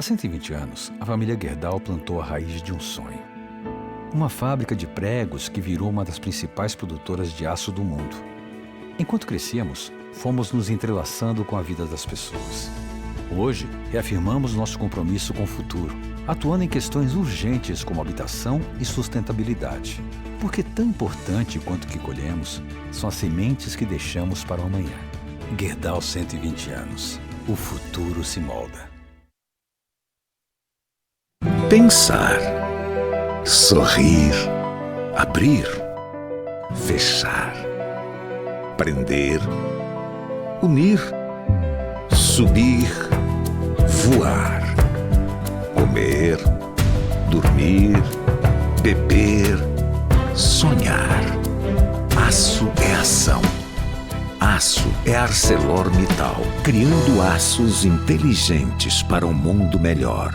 120 anos, a família Gerdau plantou a raiz de um sonho. Uma fábrica de pregos que virou uma das principais produtoras de aço do mundo. Enquanto crescíamos, fomos nos entrelaçando com a vida das pessoas. Hoje, reafirmamos nosso compromisso com o futuro, atuando em questões urgentes como habitação e sustentabilidade. Porque tão importante quanto o que colhemos são as sementes que deixamos para o amanhã. Gerdau 120 anos. O futuro se molda. Pensar, sorrir, abrir, fechar, prender, unir, subir, voar, comer, dormir, beber, sonhar. Aço é ação. Aço é ArcelorMittal, criando aços inteligentes para um mundo melhor.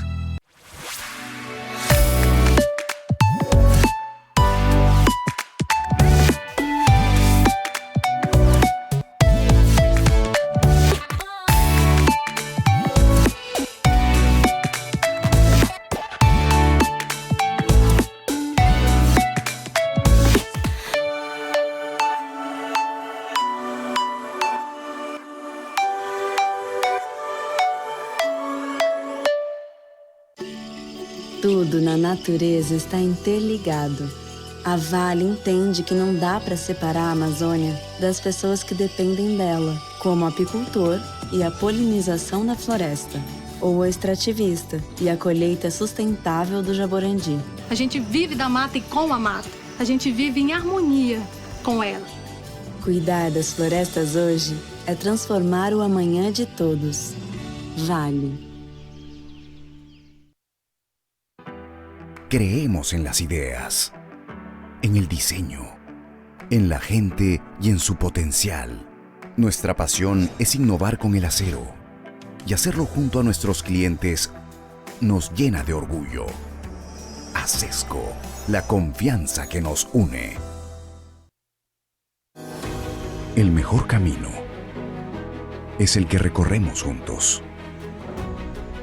Tudo na natureza está interligado. A Vale entende que não dá para separar a Amazônia das pessoas que dependem dela, como o apicultor e a polinização da floresta, ou o extrativista e a colheita sustentável do jaborandi. A gente vive da mata e com a mata. A gente vive em harmonia com ela. Cuidar das florestas hoje é transformar o amanhã de todos. Vale. Creemos en las ideas, en el diseño, en la gente y en su potencial. Nuestra pasión es innovar con el acero y hacerlo junto a nuestros clientes nos llena de orgullo. Acesco, la confianza que nos une. El mejor camino es el que recorremos juntos.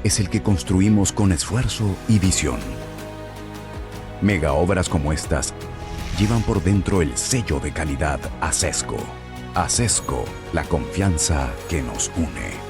Es el que construimos con esfuerzo y visión. Mega obras como estas llevan por dentro el sello de calidad Acesco. Acesco, la confianza que nos une.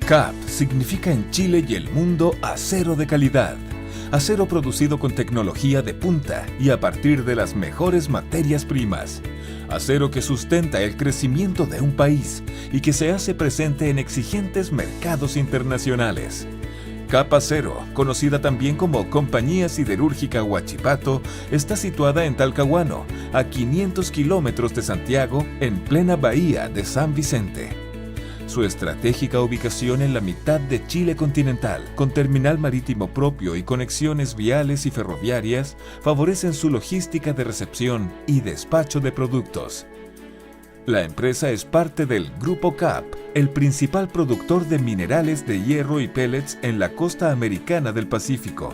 CAP significa en Chile y el mundo acero de calidad. Acero producido con tecnología de punta y a partir de las mejores materias primas. Acero que sustenta el crecimiento de un país y que se hace presente en exigentes mercados internacionales. CAP Acero, conocida también como Compañía Siderúrgica Huachipato, está situada en Talcahuano, a 500 kilómetros de Santiago, en plena bahía de San Vicente. Su estratégica ubicación en la mitad de Chile continental, con terminal marítimo propio y conexiones viales y ferroviarias, favorecen su logística de recepción y despacho de productos. La empresa es parte del Grupo CAP, el principal productor de minerales de hierro y pellets en la costa americana del Pacífico,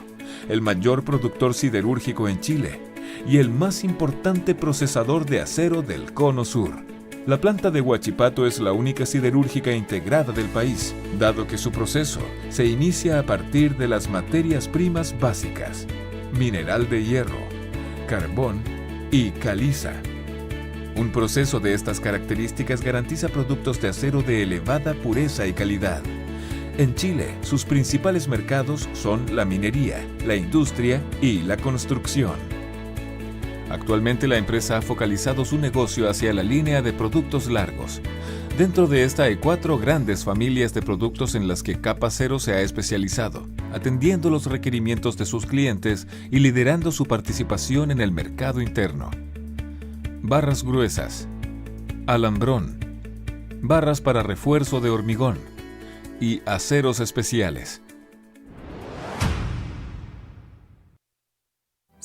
el mayor productor siderúrgico en Chile y el más importante procesador de acero del Cono Sur. La planta de Huachipato es la única siderúrgica integrada del país, dado que su proceso se inicia a partir de las materias primas básicas: mineral de hierro, carbón y caliza. Un proceso de estas características garantiza productos de acero de elevada pureza y calidad. En Chile, sus principales mercados son la minería, la industria y la construcción. Actualmente la empresa ha focalizado su negocio hacia la línea de productos largos. Dentro de esta hay 4 grandes familias de productos en las que CAP Acero se ha especializado, atendiendo los requerimientos de sus clientes y liderando su participación en el mercado interno. Barras gruesas, alambrón, barras para refuerzo de hormigón y aceros especiales.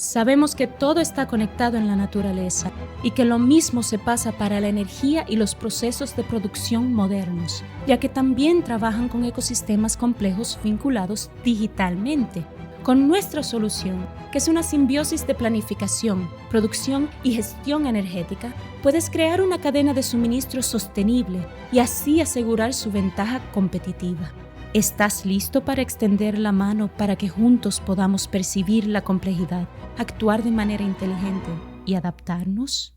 Sabemos que todo está conectado en la naturaleza y que lo mismo se pasa para la energía y los procesos de producción modernos, ya que también trabajan con ecosistemas complejos vinculados digitalmente. Con nuestra solución, que es una simbiosis de planificación, producción y gestión energética, puedes crear una cadena de suministro sostenible y así asegurar su ventaja competitiva. ¿Estás listo para extender la mano para que juntos podamos percibir la complejidad, actuar de manera inteligente y adaptarnos?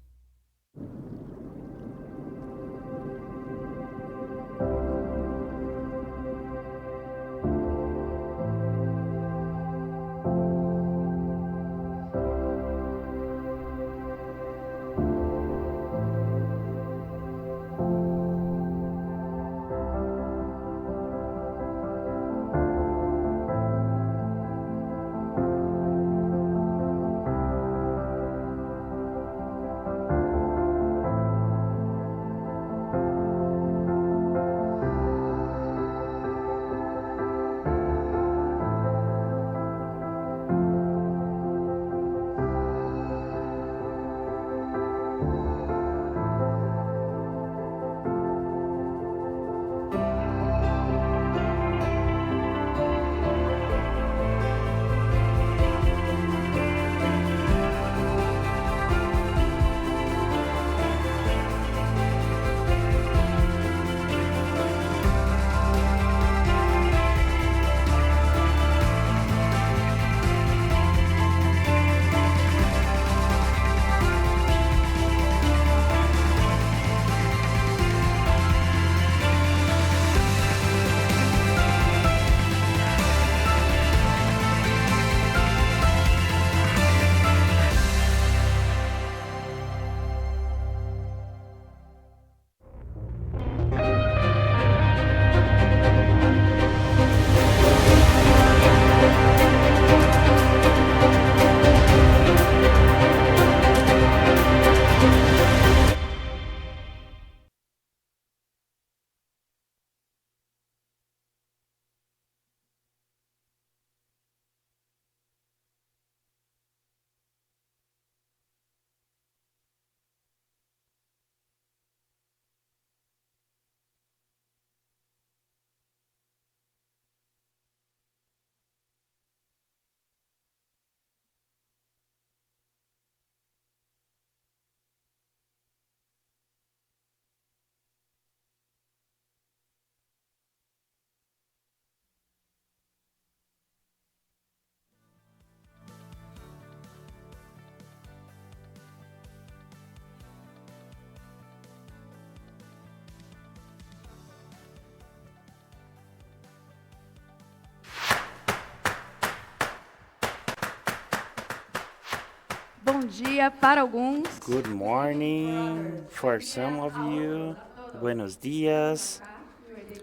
Bom dia para alguns. Good morning for some of you. Buenos dias.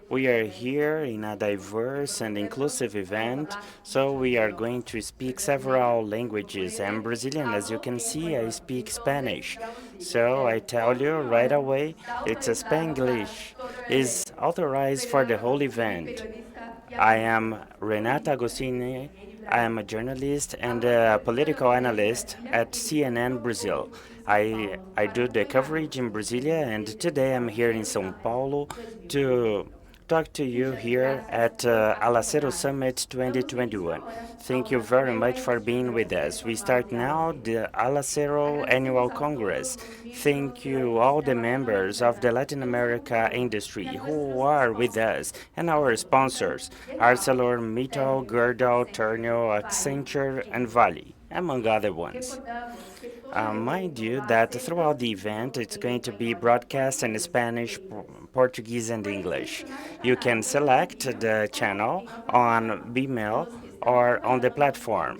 We are here in a diverse and inclusive event, so we are going to speak several languages. I'm Brazilian, as you can see, I speak Spanish. So I tell you right away, it's a Spanglish. Is authorized for the whole event. I am Renata Agostini. I am a journalist and a political analyst at CNN Brazil. I do the coverage in Brasilia, and today I'm here in São Paulo to talk to you here at Alacero Summit 2021. Thank you very much for being with us. We start now the Alacero Annual Congress. Thank you all the members of the Latin America industry who are with us and our sponsors, ArcelorMittal, Gerdau, Ternio, Accenture, and Vale, among other ones. Mind you that throughout the event, it's going to be broadcast in Spanish, Portuguese, and English. You can select the channel on Vimeo or on the platform.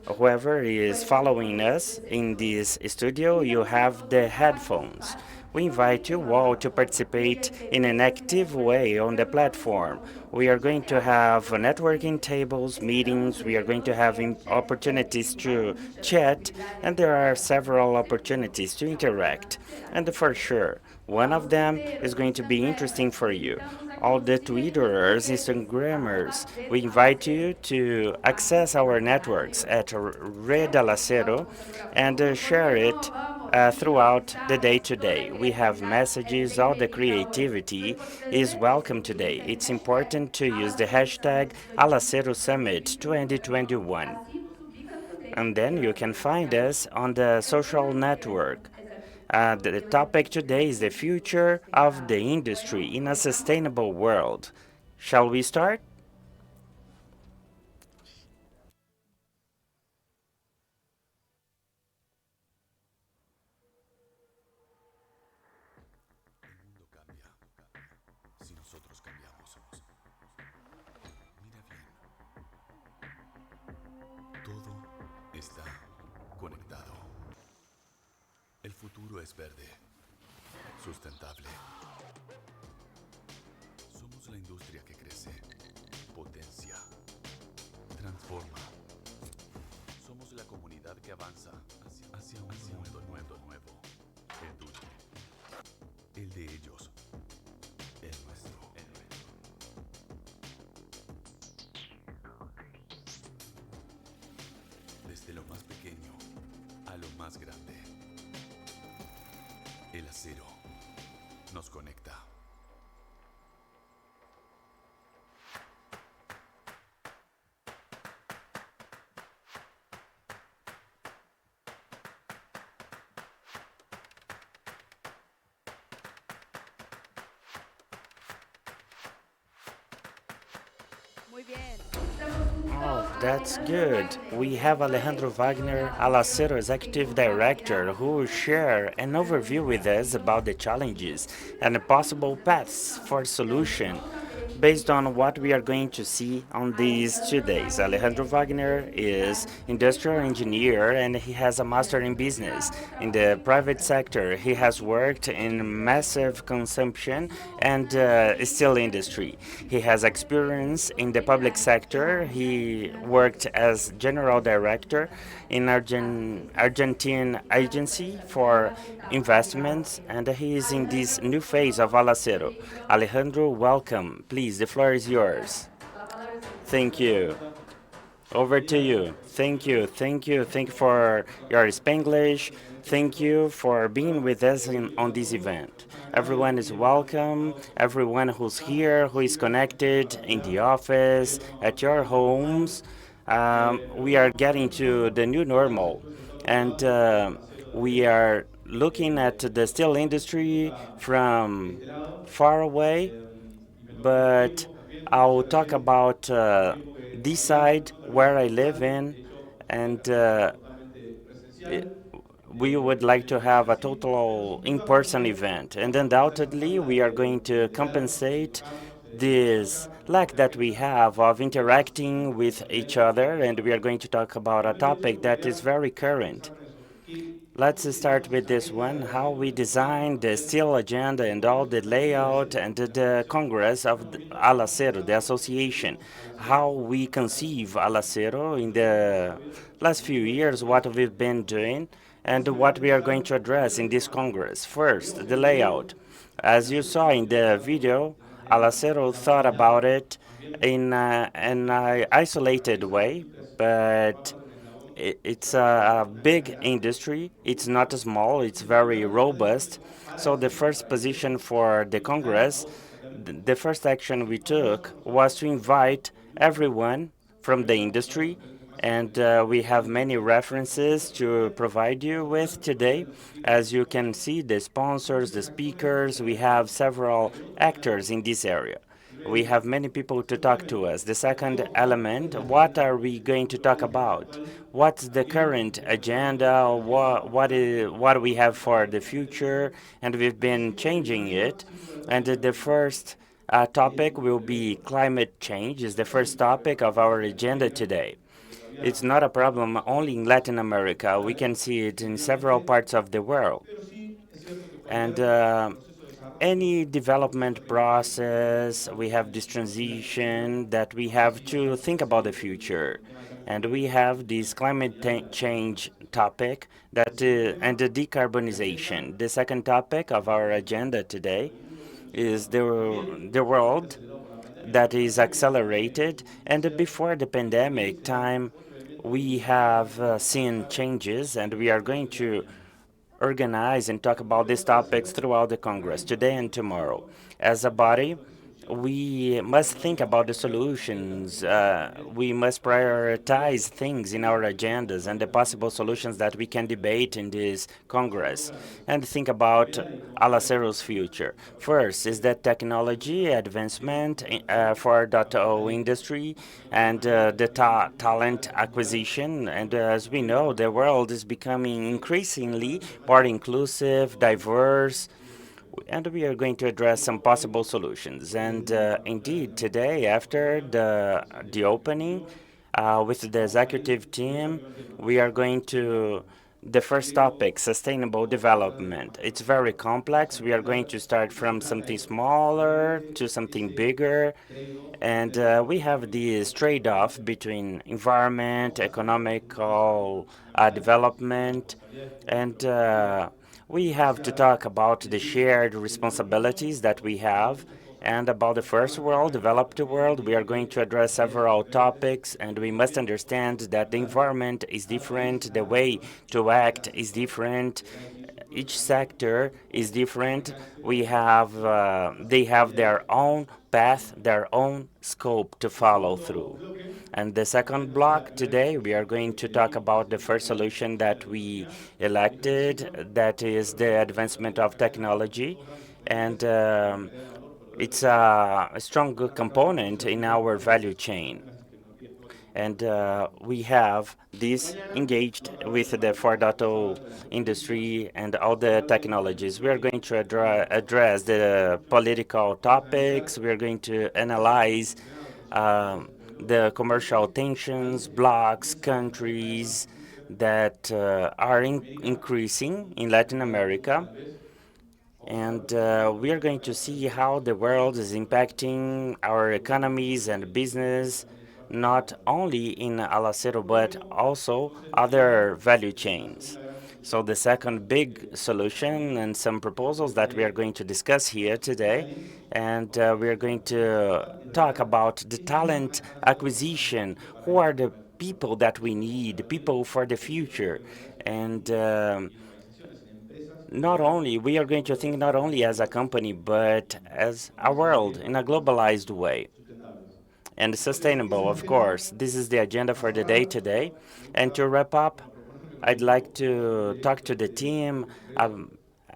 Whoever is following us in this studio, you have the headphones. We invite you all to participate in an active way on the platform. We are going to have networking tables, meetings, we are going to have opportunities to chat, and there are several opportunities to interact. And for sure, one of them is going to be interesting for you. all the Twitterers, Instagrammers. We invite you to access our networks at Red Alacero and share it throughout the day today. We have messages, all the creativity is welcome today. It's important to use the hashtag Alacero Summit 2021. And then you can find us on the social network. The topic today is the future of the industry in a sustainable world. Shall we start? Si nosotros cambiamos. Mira bien. Todo está conectado. El futuro es verde, sustentable. Somos la industria que crece, potencia, transforma. Somos la comunidad que avanza hacia un mundo nuevo. El tuyo, el de ellos, el nuestro. Desde lo más pequeño a lo más grande, el acero nos conecta. Muy bien. Oh, that's good. We have Alejandro Wagner, Alacero Executive Director, who will share an overview with us about the challenges and the possible paths for solution based on what we are going to see on these 2 days. Alejandro Wagner is industrial engineer and he has a master in business. In the private sector, he has worked in massive consumption and steel industry. He has experience in the public sector. He worked as general director in Argentine agency for investments, and he is in this new phase of Alacero. Alejandro, welcome. Please, the floor is yours. Thank you. Over to you. Thank you, thank you, thank you for your Spanglish. Thank you for being with us on this event. Everyone is welcome. Everyone who's here, who is connected in the office, at your homes. We are getting to the new normal, and we are looking at the steel industry from far away, but I'll talk about this side where I live in, and we would like to have a total in-person event. And undoubtedly, we are going to compensate this lack that we have of interacting with each other, and we are going to talk about a topic that is very current. Let's start with this one, how we designed the steel agenda and all the layout and the Congress of Alacero, the association, how we conceive Alacero in the last few years, what we've been doing, and what we are going to address in this Congress. First, the layout. As you saw in the video, Alacero thought about it in an isolated way, but it's a big industry. It's not small. It's very robust. So the first position for the Congress, the first action we took was to invite everyone from the industry, and we have many references to provide you with today. As you can see, the sponsors, the speakers, we have several actors in this area. We have many people to talk to us. The second element, what are we going to talk about? What's the current agenda? What we have for the future? And we've been changing it. And the first topic will be climate change, is the first topic of our agenda today. It's not a problem only in Latin America. We can see it in several parts of the world. And any development process, we have this transition that we have to think about the future. And we have this climate change topic that and the decarbonization. The second topic of our agenda today is the world that is accelerated, and before the pandemic time, we have seen changes, and we are going to organize and talk about these topics throughout the Congress today and tomorrow. As a body, we must think about the solutions. We must prioritize things in our agendas and the possible solutions that we can debate in this Congress and think about Alacero's future. First is that technology advancement for 4.0 industry and the talent acquisition. And as we know, the world is becoming increasingly more inclusive, diverse, and we are going to address some possible solutions. And indeed, today, after the opening with the executive team, we are going to the first topic, sustainable development. It's very complex. We are going to start from something smaller to something bigger. And we have this trade-off between environment, economical development, and we have to talk about the shared responsibilities that we have and about the first world, developed world. We are going to address several topics, and we must understand that the environment is different, the way to act is different, each sector is different. They have their own path, their own scope to follow through. And the second block today, we are going to talk about the first solution that we elected, that is the advancement of technology. And it's a strong component in our value chain. And we have this engaged with the 4.0 industry and all the technologies. We are going to address the political topics. We are going to analyze the commercial tensions, blocks, countries that are increasing in Latin America. And we are going to see how the world is impacting our economies and business, not only in Alacero, but also other value chains. So the second big solution and some proposals that we are going to discuss here today, and we are going to talk about the talent acquisition. Who are the people that we need, people for the future? And not only we are going to think not only as a company but as a world in a globalized way and sustainable, of course. This is the agenda for the day today. And to wrap up, I'd like to talk to the team.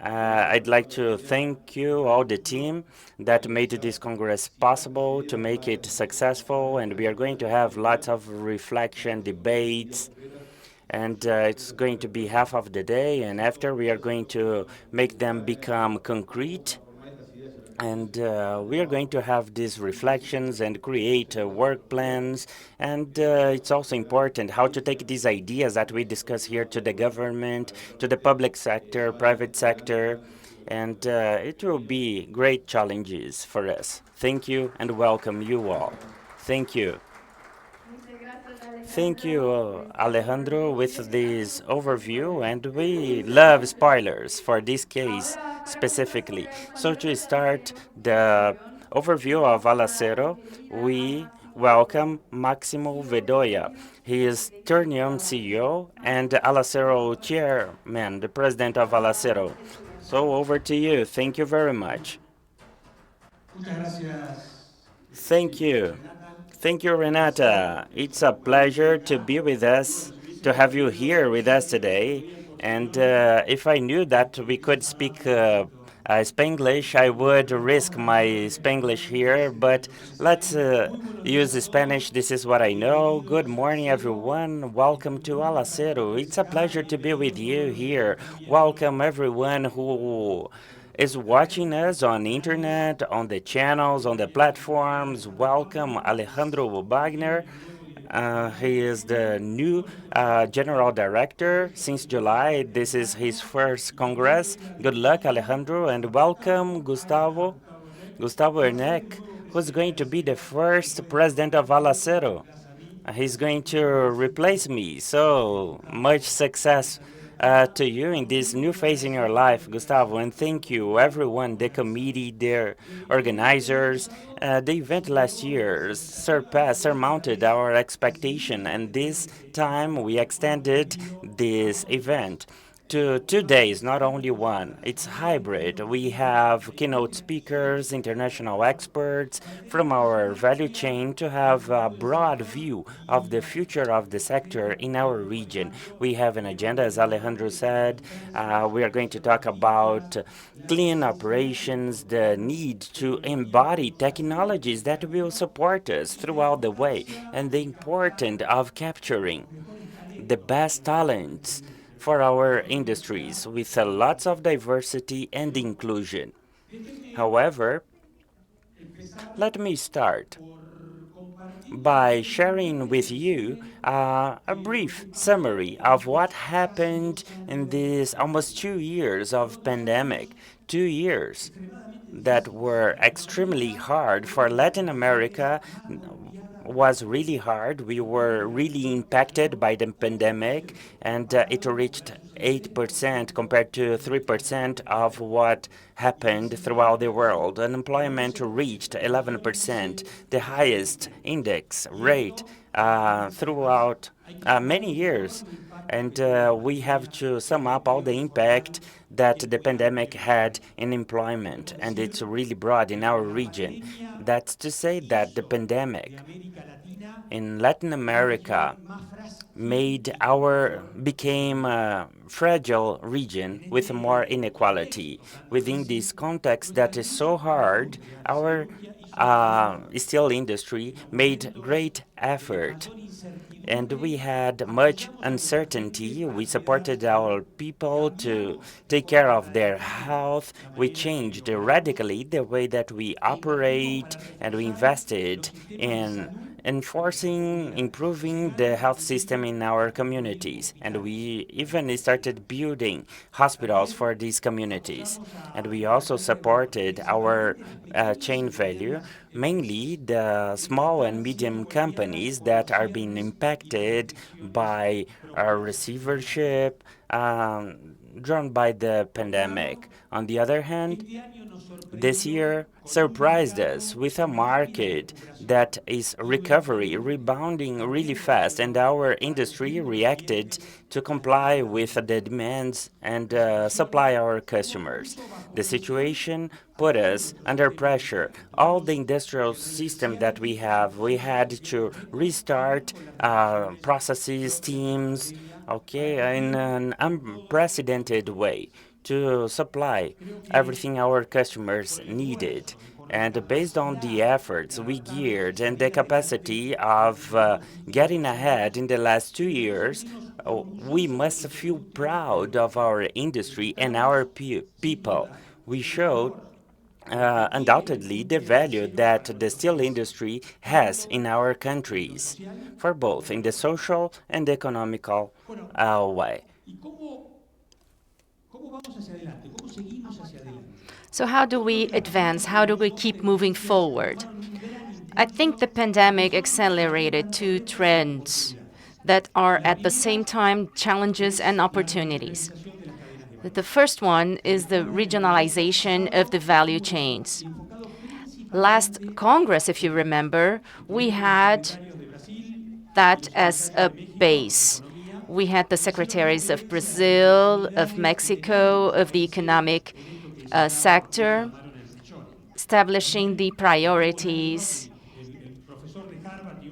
I'd like to thank you, all the team that made this Congress possible, to make it successful. And we are going to have lots of reflection, debates, and it's going to be half of the day, and after we are going to make them become concrete, and we are going to have these reflections and create work plans. And it's also important how to take these ideas that we discuss here to the government, to the public sector, private sector, and it will be great challenges for us. Thank you and welcome you all. Thank you. Thank you, Alejandro, with this overview, and we love spoilers for this case specifically. So to start the overview of Alacero, we welcome Maximo Vedoya. He is Ternium CEO and Alacero Chairman, the President of Alacero. So over to you. Thank you very much. Thank you. Thank you, Renata. It's a pleasure to be with us, to have you here with us today. And if I knew that we could speak Spanglish, I would risk my Spanglish here, but let's use Spanish. This is what I know. Good morning, everyone. Welcome to Alacero. It's a pleasure to be with you here. Welcome, everyone who is watching us on the internet, on the channels, on the platforms. Welcome, Alejandro Wagner. He is the new general director since July. This is his first Congress. Good luck, Alejandro, and welcome, Gustavo Erneck, who's going to be the first president of Alacero. He's going to replace me, so much success to you in this new phase in your life, Gustavo, and thank you, everyone, the committee, their organizers. The event last year surmounted our expectation, and this time we extended this event to 2 days, not only one. It's hybrid. We have keynote speakers, international experts from our value chain to have a broad view of the future of the sector in our region. We have an agenda, as Alejandro said. We are going to talk about clean operations, the need to embody technologies that will support us throughout the way, and the importance of capturing the best talents for our industries with lots of diversity and inclusion. However, let me start by sharing with you a brief summary of what happened in these almost 2 years of pandemic, 2 years that were extremely hard for Latin America. Was really hard. We were really impacted by the pandemic, and it reached 8% compared to 3% of what happened throughout the world. Unemployment reached 11%, the highest index rate throughout many years. And we have to sum up all the impact that the pandemic had in employment, and it's really broad in our region. That's to say that the pandemic in Latin America became a fragile region with more inequality. Within this context that is so hard, our steel industry made great effort, and we had much uncertainty. We supported our people to take care of their health. We changed radically the way that we operate, and we invested in enforcing, improving the health system in our communities. And we even started building hospitals for these communities. And we also supported our chain value, mainly the small and medium companies that are being impacted by our receivership drawn by the pandemic. On the other hand, this year surprised us with a market that is rebounding really fast, and our industry reacted to comply with the demands and supply our customers. The situation put us under pressure. All the industrial system that we had to restart processes, teams, okay, in an unprecedented way to supply everything our customers needed. And based on the efforts we geared and the capacity of getting ahead in the last 2 years, we must feel proud of our industry and our people. We showed undoubtedly the value that the steel industry has in our countries, for both in the social and economical way. So how do we advance? How do we keep moving forward? I think the pandemic accelerated two trends that are at the same time challenges and opportunities. The first one is the regionalization of the value chains. Last Congress, if you remember, we had that as a base. We had the secretaries of Brazil, of Mexico, of the economic sector, establishing the priorities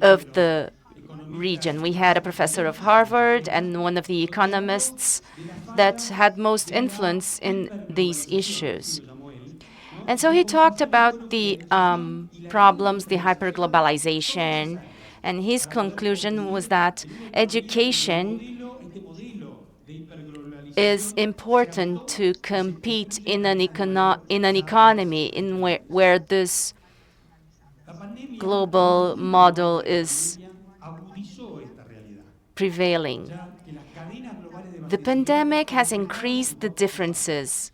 of the region. We had a professor of Harvard and one of the economists that had most influence in these issues. And so he talked about the problems, the hyperglobalization, and his conclusion was that education is important to compete in an economy where this global model is prevailing. The pandemic has increased the differences.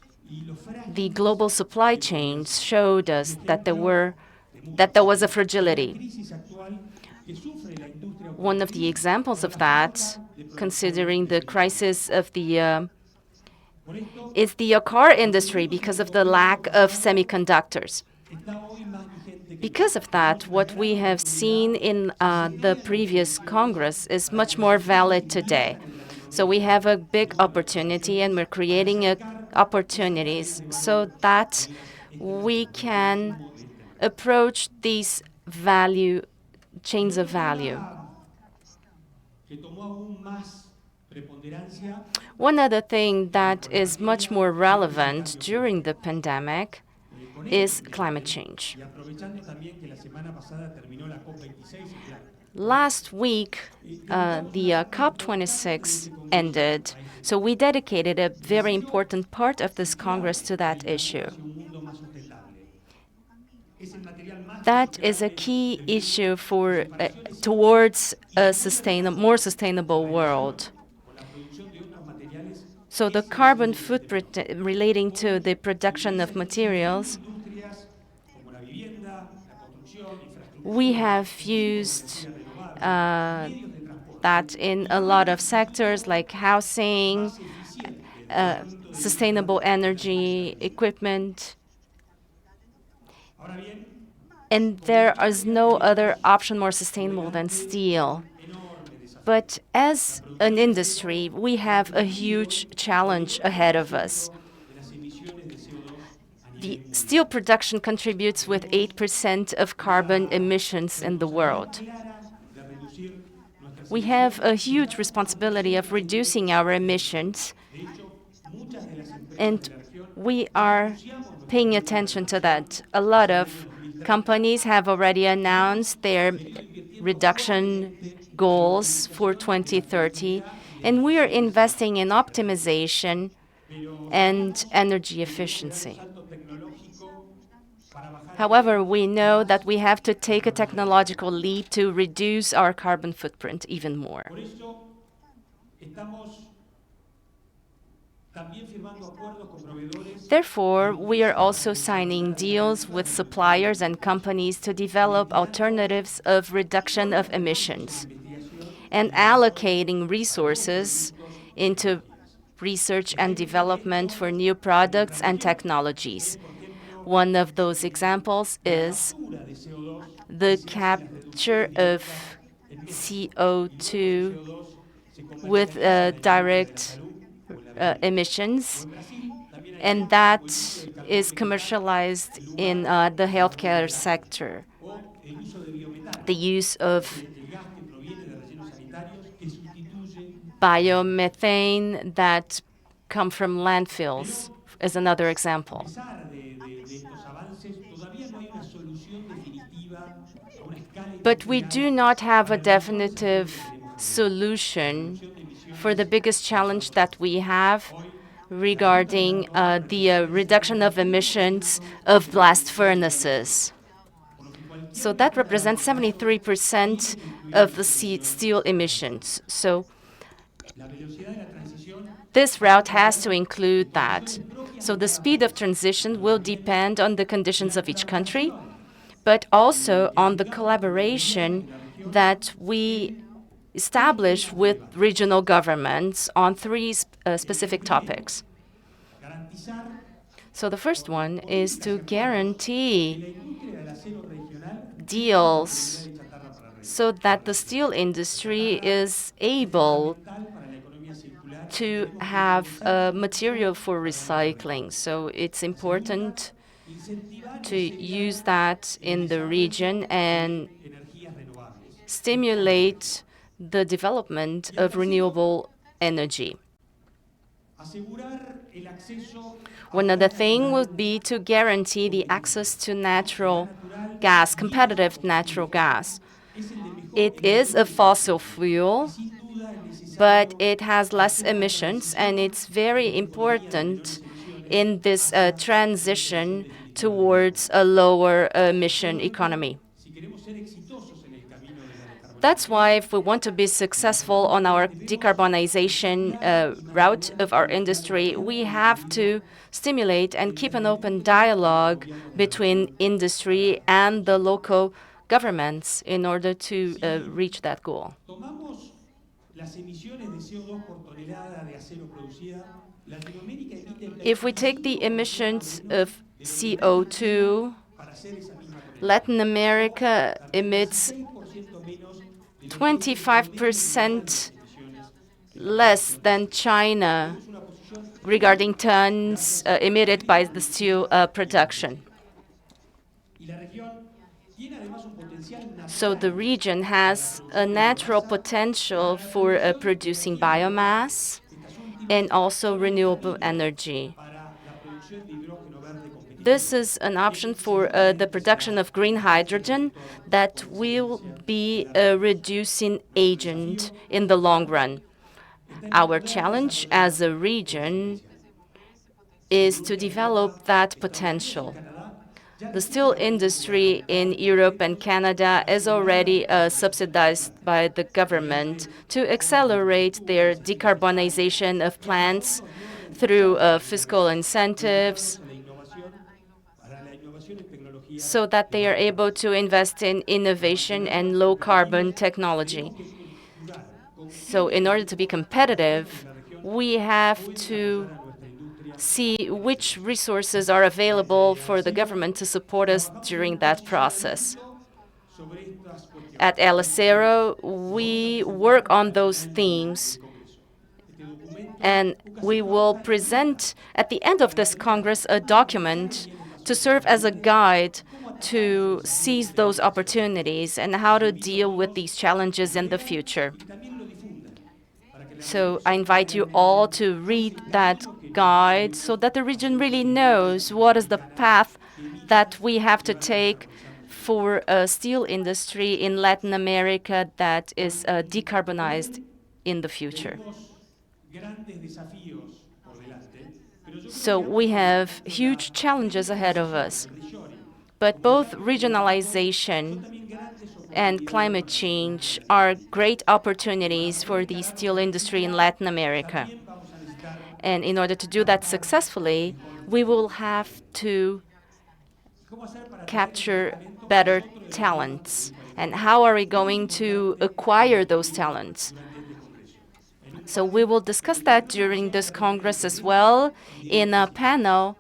The global supply chains showed us that there was a fragility. One of the examples of that considering the crisis of the is the car industry because of the lack of semiconductors. Because of that, what we have seen in the previous Congress is much more valid today. So we have a big opportunity, and we're creating opportunities so that we can approach these chains of value. One other thing that is much more relevant during the pandemic is climate change. Last week, the COP26 ended, so we dedicated a very important part of this Congress to that issue. That is a key issue towards a more sustainable world. So the carbon footprint relating to the production of materials, we have used that in a lot of sectors like housing, sustainable energy, equipment. And there is no other option more sustainable than steel. But as an industry, we have a huge challenge ahead of us. The steel production contributes with 8% of carbon emissions in the world. We have a huge responsibility of reducing our emissions, and we are paying attention to that. A lot of companies have already announced their reduction goals for 2030, and we are investing in optimization and energy efficiency. However, we know that we have to take a technological leap to reduce our carbon footprint even more. Therefore, we are also signing deals with suppliers and companies to develop alternatives of reduction of emissions and allocating resources into research and development for new products and technologies. One of those examples is the capture of CO2 with direct emissions, and that is commercialized in the healthcare sector. The use of biomethane that come from landfills is another example. But we do not have a definitive solution for the biggest challenge that we have regarding the reduction of emissions of blast furnaces. So that represents 73% of the steel emissions. So this route has to include that. So the speed of transition will depend on the conditions of each country, but also on the collaboration that we establish with regional governments on three specific topics. So the first one is to guarantee deals so that the steel industry is able to have material for recycling. So it's important to use that in the region and stimulate the development of renewable energy. One other thing would be to guarantee the access to natural gas, competitive natural gas. It is a fossil fuel, but it has less emissions, and it's very important in this transition towards a lower emission economy. That's why if we want to be successful on our decarbonization route of our industry, we have to stimulate and keep an open dialogue between industry and the local governments in order to reach that goal. If we take the emissions of CO2, Latin America emits 25% less than China regarding tons emitted by the steel production. So the region has a natural potential for producing biomass and also renewable energy. This is an option for the production of green hydrogen that will be a reducing agent in the long run. Our challenge as a region is to develop that potential. The steel industry in Europe and Canada is already subsidized by the government to accelerate their decarbonization of plants through fiscal incentives so that they are able to invest in innovation and low-carbon technology. So in order to be competitive, we have to see which resources are available for the government to support us during that process. At Alacero, we work on those themes, and we will present at the end of this Congress a document to serve as a guide to seize those opportunities and how to deal with these challenges in the future. So I invite you all to read that guide so that the region really knows what is the path that we have to take for a steel industry in Latin America that is decarbonized in the future. So we have huge challenges ahead of us, but both regionalization and climate change are great opportunities for the steel industry in Latin America. And in order to do that successfully, we will have to capture better talents. And how are we going to acquire those talents? So we will discuss that during this Congress as well in a panel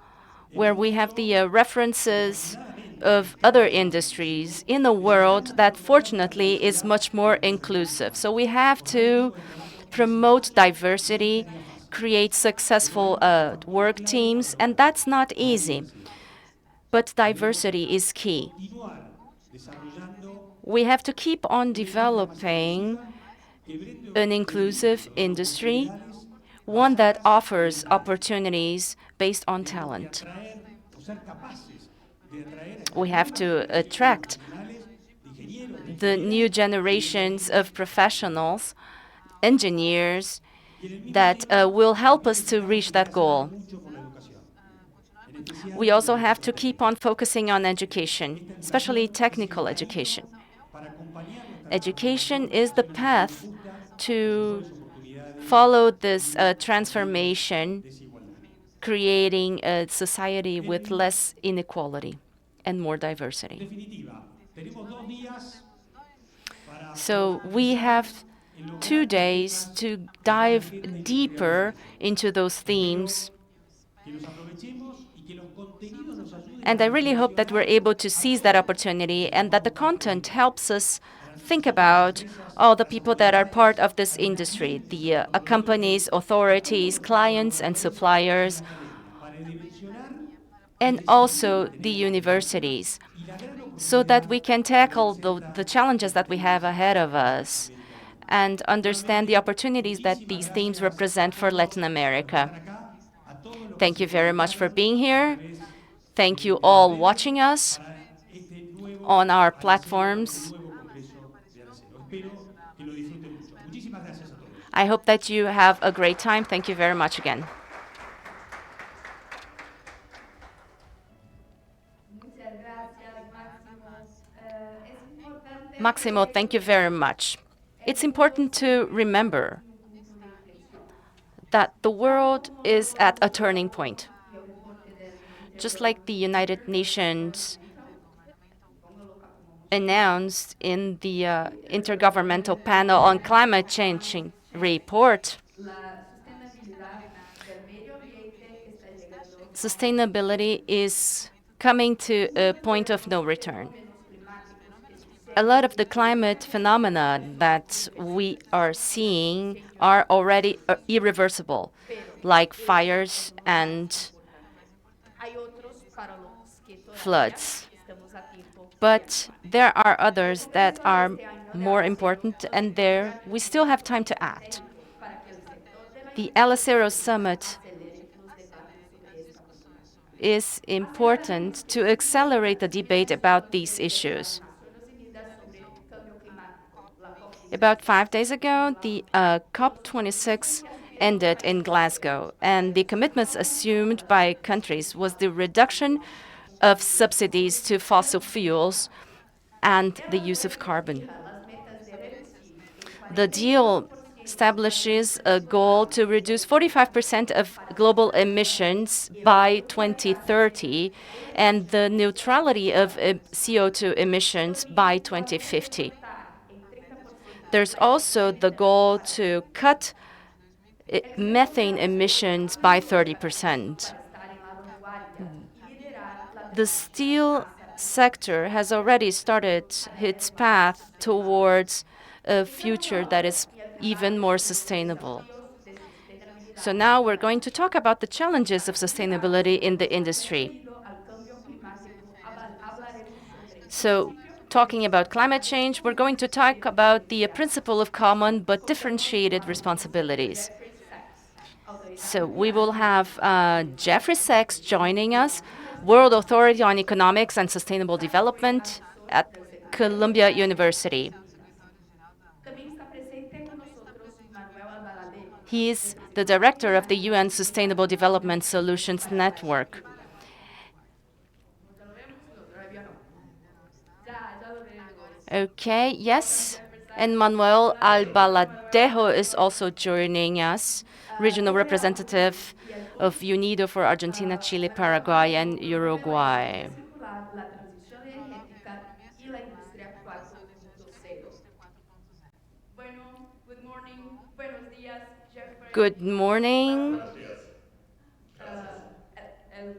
where we have the references of other industries in a world that fortunately is much more inclusive. So we have to promote diversity, create successful work teams, and that's not easy. But diversity is key. We have to keep on developing an inclusive industry, one that offers opportunities based on talent. We have to attract the new generations of professionals, engineers, that will help us to reach that goal. We also have to keep on focusing on education, especially technical education. Education is the path to follow this transformation, creating a society with less inequality and more diversity. So we have 2 days to dive deeper into those themes. And I really hope that we're able to seize that opportunity and that the content helps us think about all the people that are part of this industry, the companies, authorities, clients, and suppliers, and also the universities, so that we can tackle the challenges that we have ahead of us and understand the opportunities that these themes represent for Latin America. Thank you very much for being here. Thank you all watching us on our platforms. I hope that you have a great time. Thank you very much again. Maximo, thank you very much. It's important to remember that the world is at a turning point. Just like the United Nations announced in the Intergovernmental Panel on Climate Change report, sustainability is coming to a point of no return. A lot of the climate phenomena that we are seeing are already irreversible, like fires and floods. But there are others that are more important, and there we still have time to act. The Alacero Summit is important to accelerate the debate about these issues. About 5 days ago, the COP26 ended in Glasgow, and the commitments assumed by countries was the reduction of subsidies to fossil fuels and the use of carbon. The deal establishes a goal to reduce 45% of global emissions by 2030 and the neutrality of CO2 emissions by 2050. There's also the goal to cut methane emissions by 30%. The steel sector has already started its path towards a future that is even more sustainable. So now we're going to talk about the challenges of sustainability in the industry. So talking about climate change, we're going to talk about the principle of common but differentiated responsibilities. So we will have Jeffrey Sachs joining us, World Authority on Economics and Sustainable Development at Columbia University. He is the director of the UN Sustainable Development Solutions Network. Okay, yes. And Manuel Albaladejo is also joining us, regional representative of UNIDO for Argentina, Chile, Paraguay, and Uruguay. Good morning. Buenos días. Gracias.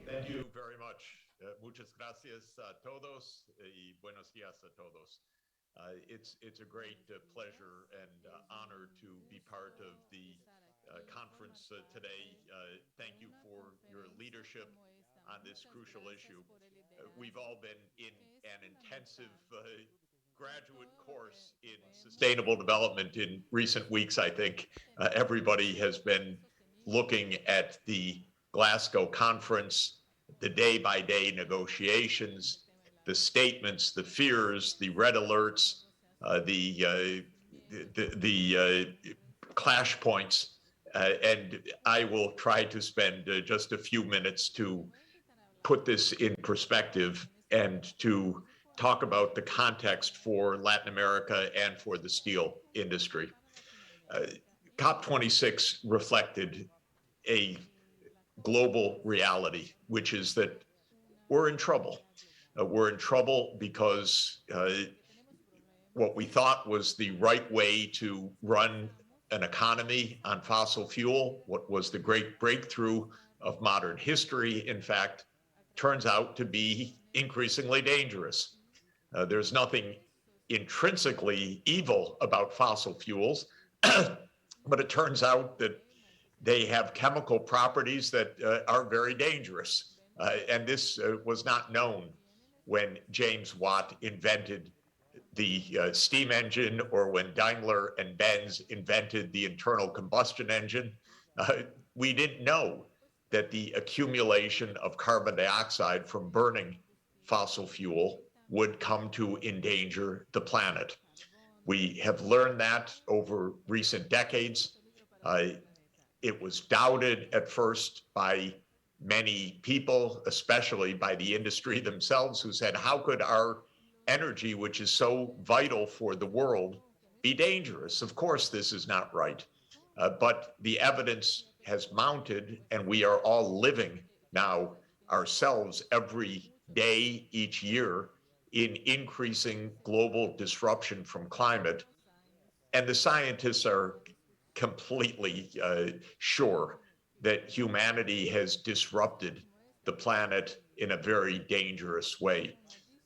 Thank you very much. Muchas gracias a todos y buenos días a todos. It's a great pleasure and honor to be part of the conference today. Thank you for your leadership on this crucial issue. We've all been in an intensive graduate course in sustainable development in recent weeks. I think everybody has been looking at the Glasgow conference, the day-by-day negotiations, the statements, the fears, the red alerts, the clash points, and I will try to spend just a few minutes to put this in perspective and to talk about the context for Latin America and for the steel industry. COP26 reflected a global reality, which is that we're in trouble. We're in trouble because what we thought was the right way to run an economy on fossil fuel, what was the great breakthrough of modern history, in fact, turns out to be increasingly dangerous. There's nothing intrinsically evil about fossil fuels, but it turns out that they have chemical properties that are very dangerous. And this was not known when James Watt invented the steam engine or when Daimler and Benz invented the internal combustion engine. We didn't know that the accumulation of carbon dioxide from burning fossil fuel would come to endanger the planet. We have learned that over recent decades. It was doubted at first by many people, especially by the industry themselves, who said, how could our energy, which is so vital for the world, be dangerous? Of course, this is not right. But the evidence has mounted, and we are all living now ourselves every day, each year, in increasing global disruption from climate. And the scientists are completely sure that humanity has disrupted the planet in a very dangerous way.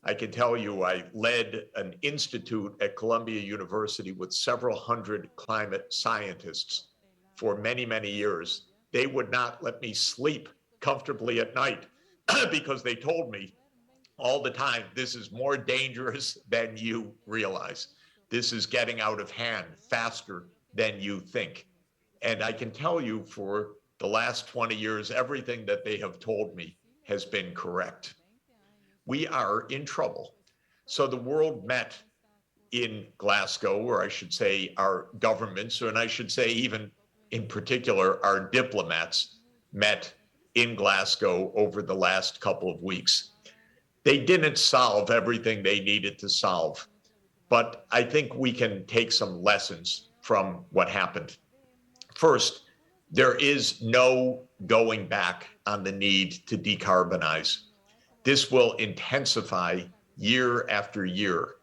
I can tell you, I led an institute at Columbia University with several hundred climate scientists for many, many years. They would not let me sleep comfortably at night because they told me all the time, this is more dangerous than you realize. This is getting out of hand faster than you think. And I can tell you for the last 20 years, everything that they have told me has been correct. We are in trouble. So the world met in Glasgow, or I should say our governments, and I should say even in particular our diplomats met in Glasgow over the last couple of weeks. They didn't solve everything they needed to solve, but I think we can take some lessons from what happened. First, there is no going back on the need to decarbonize. This will intensify year after year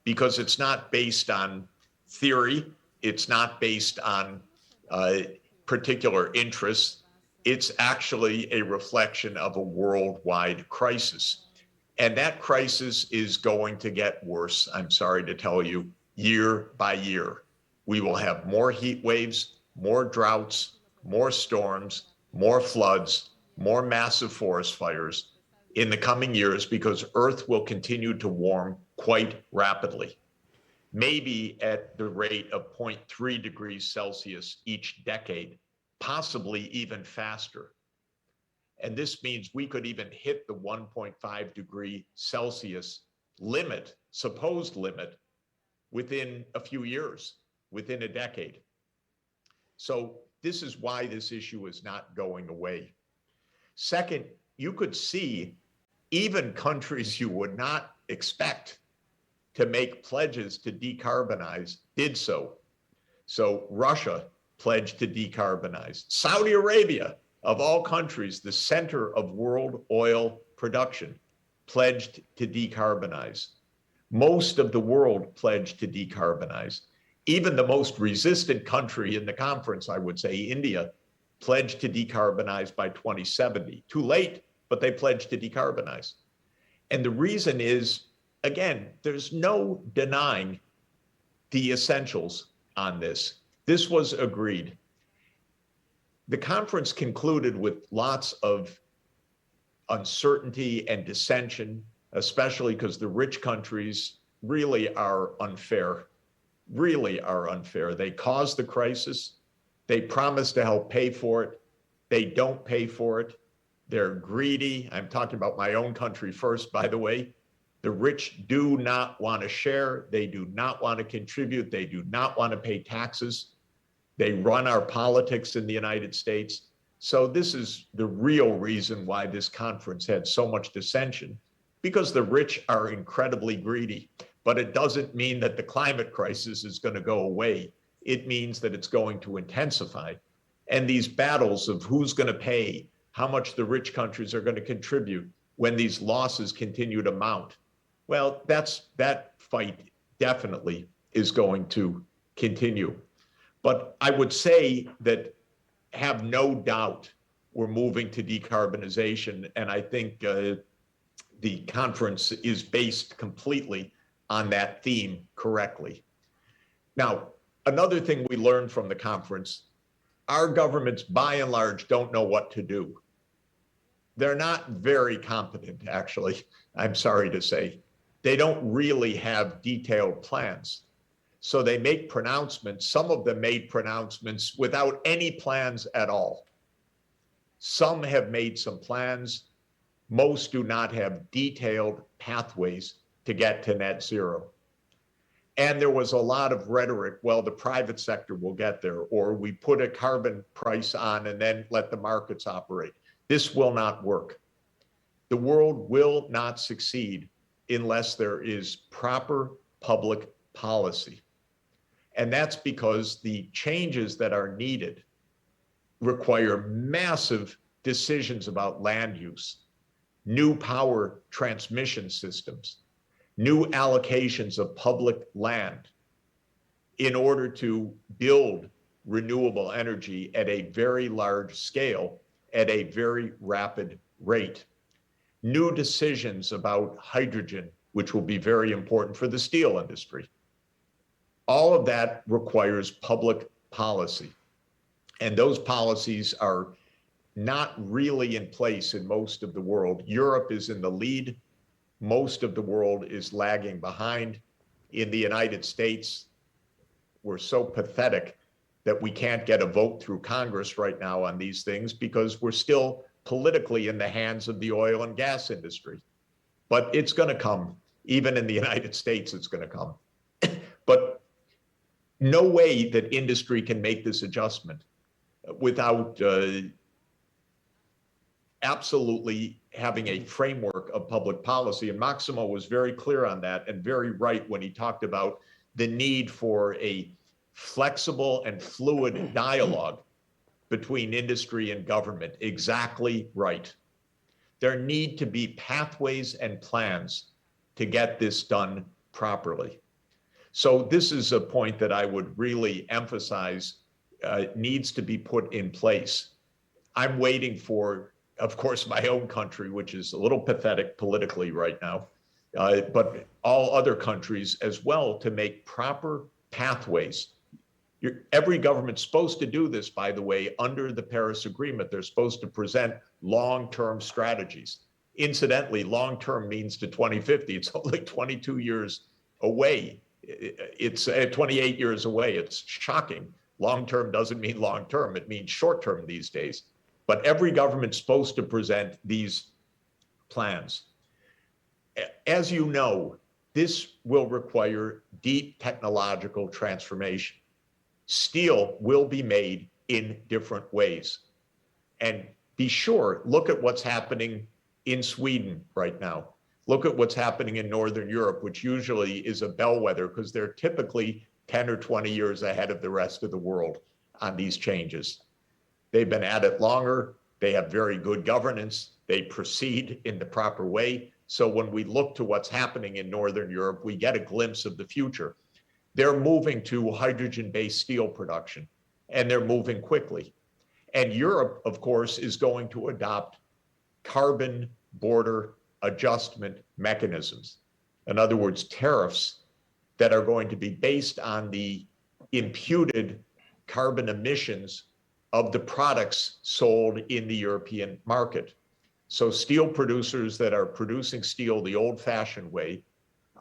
because it's not based on theory, it's not based on particular interests. It's actually a reflection of a worldwide crisis. And that crisis is going to get worse, I'm sorry to tell you, year by year. We will have more heat waves, more droughts, more storms, more floods, more massive forest fires in the coming years because Earth will continue to warm quite rapidly, maybe at the rate of 0.3 degrees Celsius each decade, possibly even faster. And this means we could even hit the 1.5 degree Celsius limit, supposed limit, within a few years, within a decade. So this is why this issue is not going away. Second, you could see even countries you would not expect to make pledges to decarbonize did so. So Russia pledged to decarbonize. Saudi Arabia, of all countries, the center of world oil production, pledged to decarbonize. Most of the world pledged to decarbonize. Even the most resistant country in the conference, I would say, India, pledged to decarbonize by 2070. Too late, but they pledged to decarbonize. And the reason is, again, there's no denying the essentials on this. This was agreed. The conference concluded with lots of uncertainty and dissension, especially because the rich countries really are unfair, They caused the crisis. They promised to help pay for it. They don't pay for it. They're greedy. I'm talking about my own country first, by the way. The rich do not want to share. They do not want to contribute. They do not want to pay taxes. They run our politics in the United States. So this is the real reason why this conference had so much dissension, because the rich are incredibly greedy. But it doesn't mean that the climate crisis is going to go away. It means that it's going to intensify. And these battles of who's going to pay, how much the rich countries are going to contribute when these losses continue to mount, well, that fight definitely is going to continue. But I would say that have no doubt we're moving to decarbonization. And I think the conference is based completely on that theme correctly. Now, another thing we learned from the conference, our governments by and large don't know what to do. They're not very competent, actually, I'm sorry to say. They don't really have detailed plans. So they make pronouncements. Some of them made pronouncements without any plans at all. Some have made some plans. Most do not have detailed pathways to get to net zero. And there was a lot of rhetoric, well, the private sector will get there, or we put a carbon price on and then let the markets operate. This will not work. The world will not succeed unless there is proper public policy. And that's because the changes that are needed require massive decisions about land use, new power transmission systems, new allocations of public land in order to build renewable energy at a very large scale, at a very rapid rate. New decisions about hydrogen, which will be very important for the steel industry. All of that requires public policy. And those policies are not really in place in most of the world. Europe is in the lead. Most of the world is lagging behind. In the United States, we're so pathetic that we can't get a vote through Congress right now on these things because we're still politically in the hands of the oil and gas industry. But it's going to come. Even in the United States, it's going to come. But no way that industry can make this adjustment without absolutely having a framework of public policy. And Maximo was very clear on that and very right when he talked about the need for a flexible and fluid dialogue between industry and government. Exactly right. There need to be pathways and plans to get this done properly. So this is a point that I would really emphasize needs to be put in place. I'm waiting for, of course, my own country, which is a little pathetic politically right now, but all other countries as well, to make proper pathways. Every government's supposed to do this, by the way, under the Paris Agreement. They're supposed to present long-term strategies. Incidentally, long-term means to 2050. It's only 22 years away. It's 28 years away. It's shocking. Long-term doesn't mean long-term. It means short-term these days. But every government's supposed to present these plans. As you know, this will require deep technological transformation. Steel will be made in different ways. And be sure, look at what's happening in Sweden right now. Look at what's happening in Northern Europe, which usually is a bellwether because they're typically 10 or 20 years ahead of the rest of the world on these changes. They've been at it longer. They have very good governance. They proceed in the proper way. So when we look to what's happening in Northern Europe, we get a glimpse of the future. They're moving to hydrogen-based steel production, and they're moving quickly. And Europe, of course, is going to adopt carbon border adjustment mechanisms. In other words, tariffs that are going to be based on the imputed carbon emissions of the products sold in the European market. So steel producers that are producing steel the old-fashioned way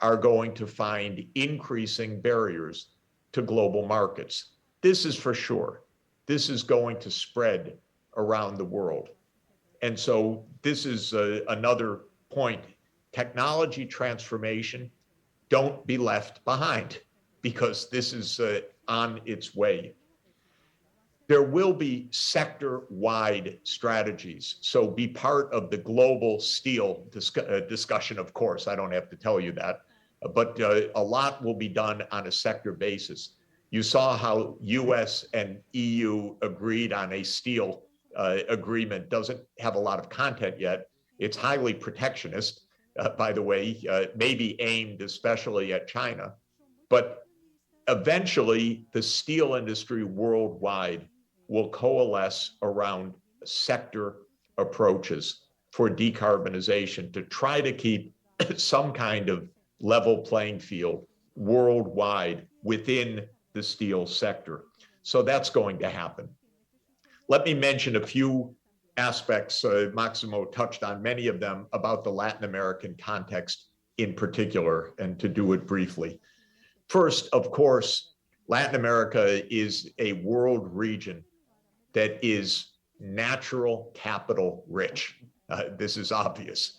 are going to find increasing barriers to global markets. This is for sure. This is going to spread around the world. And so this is another point. Technology transformation, don't be left behind because this is on its way. There will be sector-wide strategies. So be part of the global steel discussion, of course. I don't have to tell you that. But a lot will be done on a sector basis. You saw how US and EU agreed on a steel agreement. Doesn't have a lot of content yet. It's highly protectionist, by the way, maybe aimed especially at China. But eventually, the steel industry worldwide will coalesce around sector approaches for decarbonization to try to keep some kind of level playing field worldwide within the steel sector. So that's going to happen. Let me mention a few aspects. Maximo touched on many of them about the Latin American context in particular, and to do it briefly. First, of course, Latin America is a world region that is natural capital rich. This is obvious.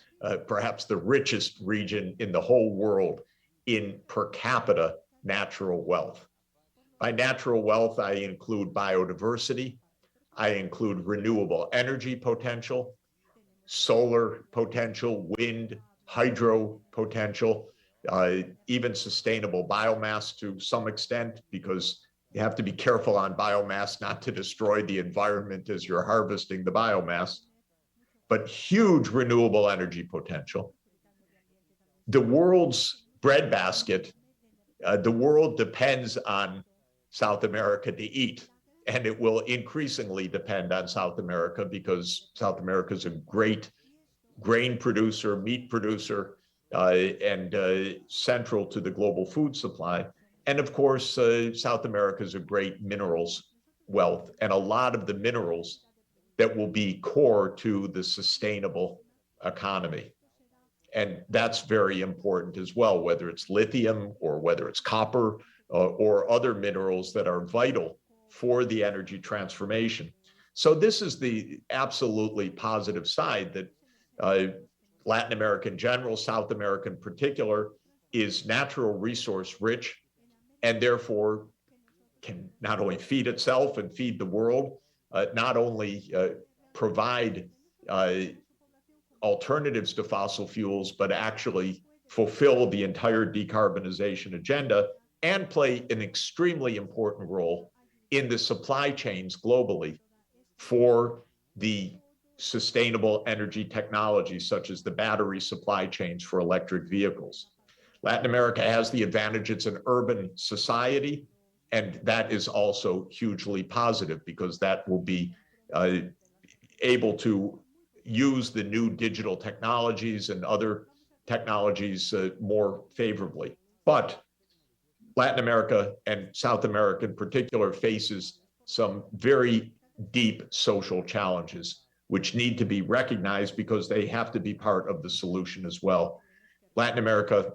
Perhaps the richest region in the whole world in per capita natural wealth. By natural wealth, I include biodiversity, I include renewable energy potential, solar potential, wind, hydro potential, even sustainable biomass to some extent, because you have to be careful on biomass not to destroy the environment as you're harvesting the biomass, but huge renewable energy potential. The world's breadbasket, the world depends on South America to eat. And it will increasingly depend on South America because South America is a great grain producer, meat producer, and central to the global food supply. And of course, South America is a great minerals wealth, and a lot of the minerals that will be core to the sustainable economy. And that's very important as well, whether it's lithium or whether it's copper or other minerals that are vital for the energy transformation. So this is the absolutely positive side that Latin America in general, South America in particular, is natural resource rich and therefore can not only feed itself and feed the world, not only provide alternatives to fossil fuels, but actually fulfill the entire decarbonization agenda and play an extremely important role in the supply chains globally for the sustainable energy technologies, such as the battery supply chains for electric vehicles. Latin America has the advantage it's an urban society, and that is also hugely positive because that will be able to use the new digital technologies and other technologies more favorably. But Latin America and South America in particular faces some very deep social challenges, which need to be recognized because they have to be part of the solution as well. Latin America,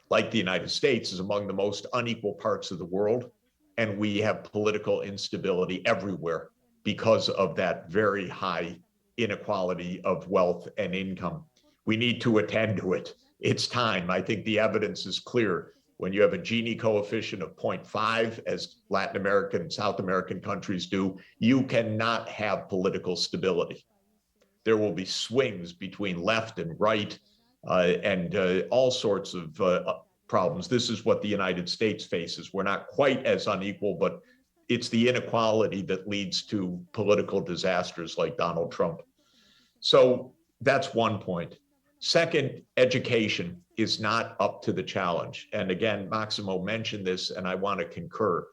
like the United States, is among the most unequal parts of the world, and we have political instability everywhere because of that very high inequality of wealth and income. We need to attend to it. It's time. I think the evidence is clear. When you have a Gini coefficient of 0.5, as Latin American and South American countries do, you cannot have political stability. There will be swings between left and right and all sorts of problems. This is what the United States faces. We're not quite as unequal, but it's the inequality that leads to political disasters like Donald Trump. So that's one point. Second, education is not up to the challenge. And again, Maximo mentioned this, and I want to concur.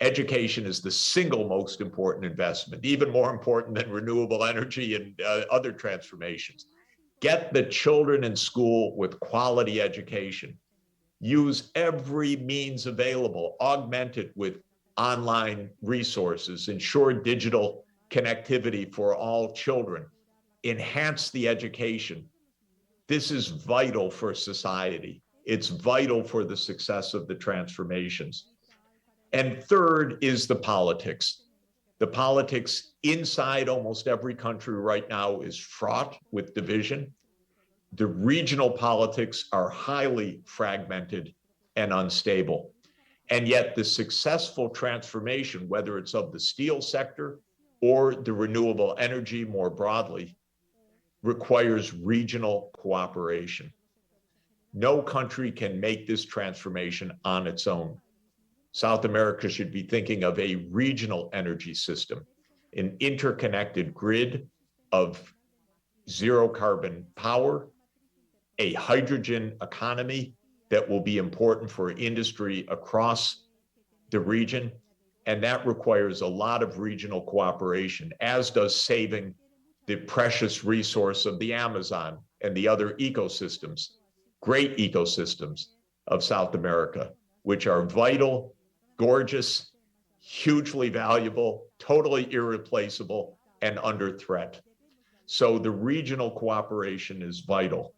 Education is the single most important investment, even more important than renewable energy and other transformations. Get the children in school with quality education. Use every means available, augment it with online resources, ensure digital connectivity for all children, enhance the education. This is vital for society. It's vital for the success of the transformations. And third is the politics. The politics inside almost every country right now is fraught with division. The regional politics are highly fragmented and unstable. And yet the successful transformation, whether it's of the steel sector or the renewable energy more broadly, requires regional cooperation. No country can make this transformation on its own. South America should be thinking of a regional energy system, an interconnected grid of zero carbon power, a hydrogen economy that will be important for industry across the region. And that requires a lot of regional cooperation, as does saving the precious resource of the Amazon and the other ecosystems, great ecosystems of South America, which are vital, gorgeous, hugely valuable, totally irreplaceable, and under threat. So the regional cooperation is vital.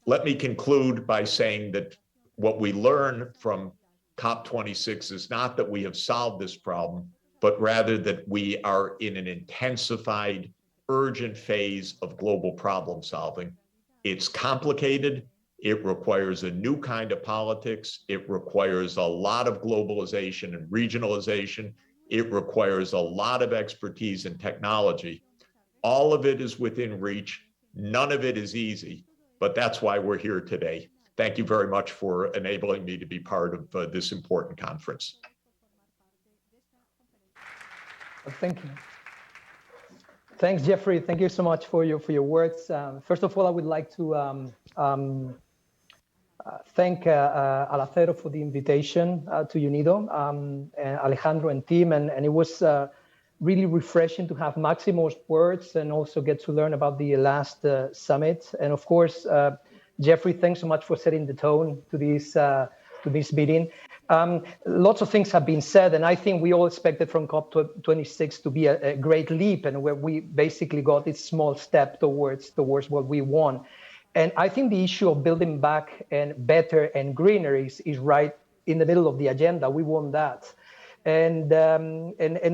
Let me conclude by saying that what we learn from COP26 is not that we have solved this problem, but rather that we are in an intensified, urgent phase of global problem solving. It's complicated. It requires a new kind of politics. It requires a lot of globalization and regionalization. It requires a lot of expertise and technology. All of it is within reach. None of it is easy, but that's why we're here today. Thank you very much for enabling me to be part of this important conference. Thank you. Thanks, Jeffrey. Thank you so much for your words. First of all, I would like to thank Alacero for the invitation to UNIDO, and Alejandro and team, and it was really refreshing to have Maximo's words and also get to learn about the last summit. And of course, Jeffrey, thanks so much for setting the tone to this meeting. Lots of things have been said, and I think we all expected from COP26 to be a great leap, and where we basically got this small step towards what we want. And I think the issue of building back and better and greener is right in the middle of the agenda. We want that. And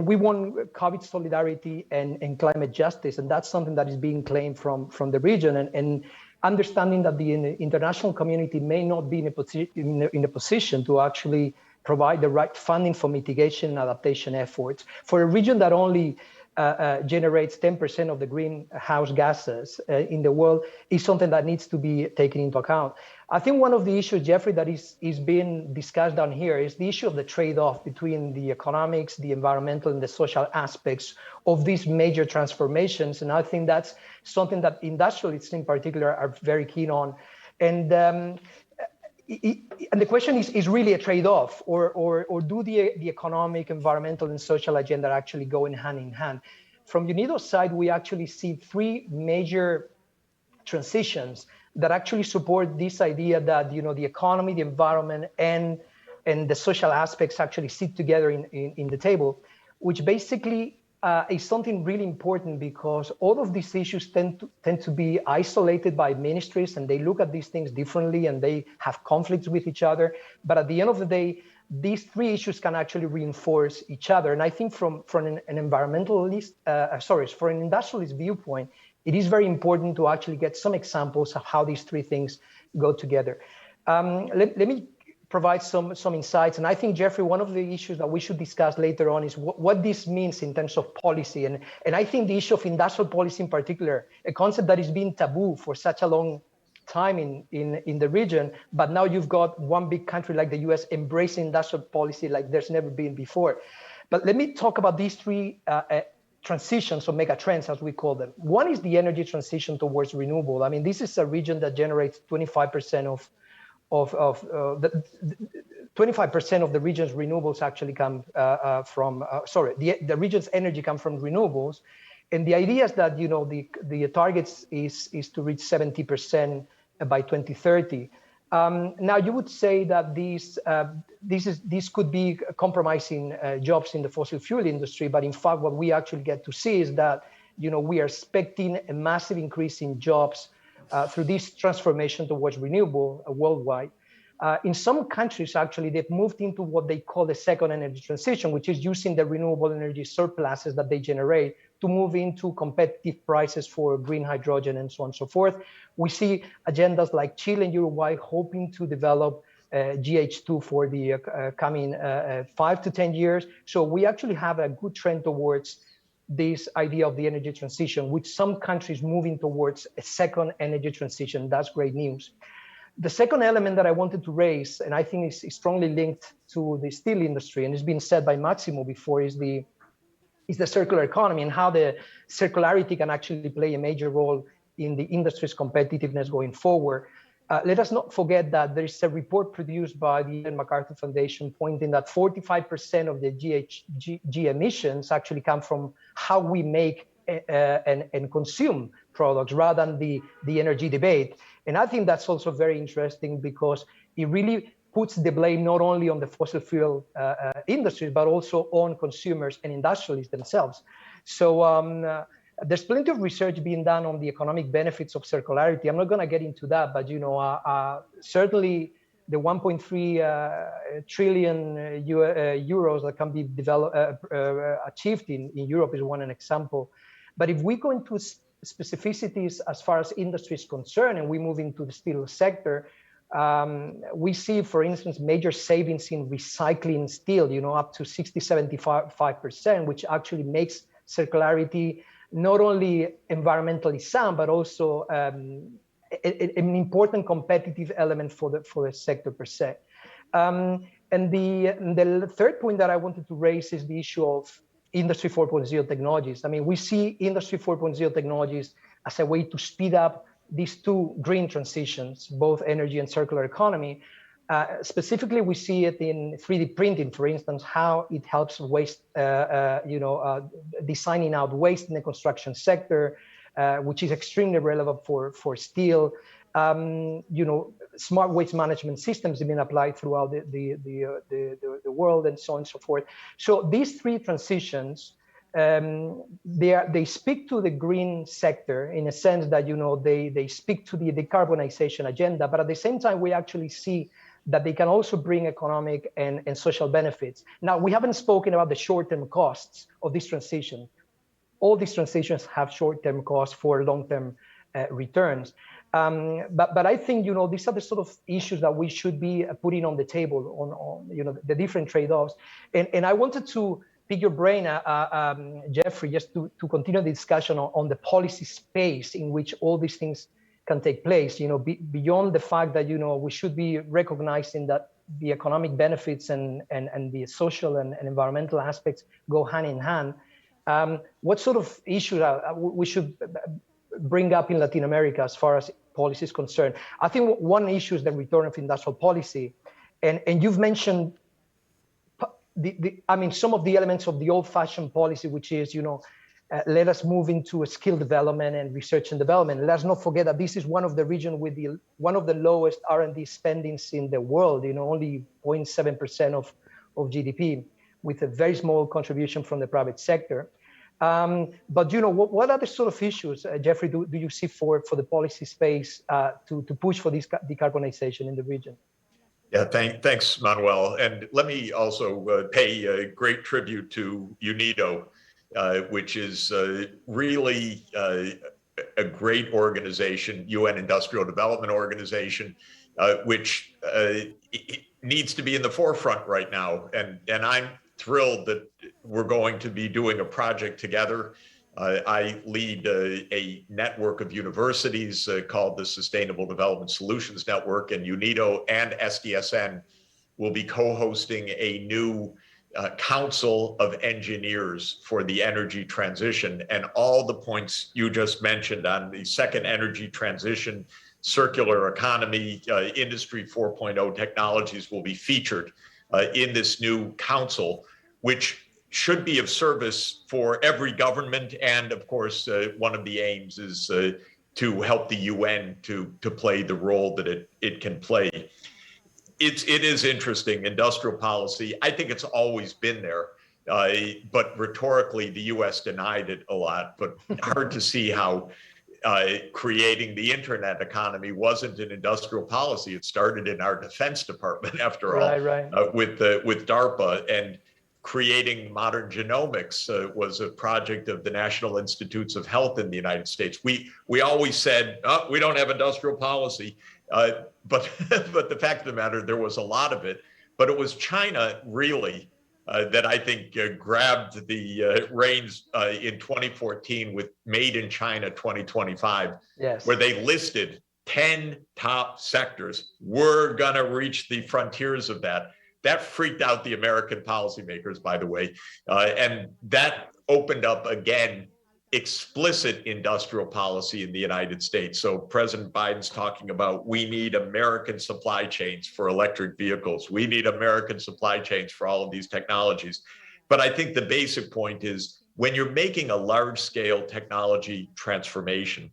we want COVID solidarity and climate justice. And that's something that is being claimed from the region. And understanding that the international community may not be in a position to actually provide the right funding for mitigation and adaptation efforts. For a region that only generates 10% of the greenhouse gases in the world is something that needs to be taken into account. I think one of the issues, Jeffrey, that is being discussed down here is the issue of the trade-off between the economics, the environmental, and the social aspects of these major transformations. And I think that's something that industrialists in particular are very keen on. And the question is really a trade-off, or do the economic, environmental, and social agenda actually go hand in hand? From UNIDO's side, we actually see three major transitions that actually support this idea that the economy, the environment, and the social aspects actually sit together in the table, which basically is something really important, because all of these issues tend to be isolated by ministries, and they look at these things differently, and they have conflicts with each other. But at the end of the day, these three issues can actually reinforce each other. And I think from an environmentalist, for an industrialist viewpoint, it is very important to actually get some examples of how these three things go together. Let me provide some insights. And I think, Jeffrey, one of the issues that we should discuss later on is what this means in terms of policy. And I think the issue of industrial policy in particular, a concept that has been taboo for such a long time in the region, but now you've got one big country like the US embracing industrial policy like there's never been before. But let me talk about these three transitions, or mega trends, as we call them. One is the energy transition towards renewable. I mean, this is a region that generates 25% of the 25% of the region's renewables actually come the region's energy comes from renewables. And the idea is that, the targets is to reach 70% by 2030. Now, you would say that this could be compromising jobs in the fossil fuel industry, but in fact, what we actually get to see is that, we are expecting a massive increase in jobs through this transformation towards renewable worldwide. In some countries, actually, they've moved into what they call the second energy transition, which is using the renewable energy surpluses that they generate to move into competitive prices for green hydrogen and so on and so forth. We see agendas like Chile and Uruguay hoping to develop GH2 for the coming 5 to 10 years. So we actually have a good trend towards this idea of the energy transition, with some countries moving towards a second energy transition. That's great news. The second element that I wanted to raise, and I think is strongly linked to the steel industry, and it's been said by Maximo before, is the circular economy, and how the circularity can actually play a major role in the industry's competitiveness going forward. Let us not forget that there is a report produced by the Ellen MacArthur Foundation pointing that 45% of the GHG emissions actually come from how we make and consume products rather than the energy debate. And I think that's also very interesting, because it really puts the blame not only on the fossil fuel industries, but also on consumers and industrialists themselves. So there's plenty of research being done on the economic benefits of circularity. I'm not going to get into that, but certainly the 1.3 trillion euros that can be achieved in Europe is one example. But if we go into specificities as far as industry is concerned, and we move into the steel sector, we see, for instance, major savings in recycling steel, up to 60-75%, which actually makes circularity not only environmentally sound, but also an important competitive element for the sector per se. And the third point that I wanted to raise is the issue of Industry 4.0 technologies. I mean, we see Industry 4.0 technologies as a way to speed up these two green transitions, both energy and circular economy. Specifically, we see it in 3D printing, for instance, how it helps waste, designing out waste in the construction sector, which is extremely relevant for steel. Smart waste management systems have been applied throughout the world, and so on and so forth. So these three transitions, they speak to the green sector in a sense that they speak to the decarbonization agenda, but at the same time we actually see that they can also bring economic and social benefits. Now, we haven't spoken about the short-term costs of this transition. All these transitions have short-term costs for long-term returns. But I think these are the sort of issues that we should be putting on the table on the different trade-offs. And I wanted to pick your brain, Jeffrey, just to continue the discussion on the policy space in which all these things can take place. Beyond the fact that we should be recognizing that the economic benefits and the social and environmental aspects go hand in hand. What sort of issues we should bring up in Latin America as far as policy is concerned? I think one issue is the return of industrial policy, and you've mentioned some of the elements of the old-fashioned policy, which is let us move into a skill development and research and development. Let's not forget that this is one of the regions with one of the lowest R&D spendings in the world. Only 0.7% of GDP, with a very small contribution from the private sector. But what are the sort of issues, Jeffrey, do you see for the policy space to push for this decarbonization in the region? Yeah, thanks, Manuel. And let me also pay a great tribute to UNIDO, which is really a great organization, UN Industrial Development Organization, which needs to be in the forefront right now. And I'm thrilled that we're going to be doing a project together. I lead a network of universities called the Sustainable Development Solutions Network, and UNIDO and SDSN will be co-hosting a new Council of Engineers for the energy transition. And all the points you just mentioned on the second energy transition, circular economy, Industry 4.0 technologies will be featured in this new council, which should be of service for every government. And of course, one of the aims is to help the UN to play the role that it can play. It is interesting, industrial policy. I think it's always been there, but rhetorically, the US denied it a lot, but hard to see how creating the internet economy wasn't an industrial policy. It started in our Defense Department, after all, with DARPA. And creating modern genomics was a project of the National Institutes of Health in the United States. We always said, oh, we don't have industrial policy, but the fact of the matter, there was a lot of it. But it was China really that I think grabbed the reins in 2014 with Made in China 2025, where they listed 10 top sectors. We're gonna reach the frontiers of that. That freaked out the American policymakers, by the way, and that opened up again explicit industrial policy in the United States. So President Biden's talking about, we need American supply chains for electric vehicles. We need American supply chains for all of these technologies. But I think the basic point is, when you're making a large-scale technology transformation,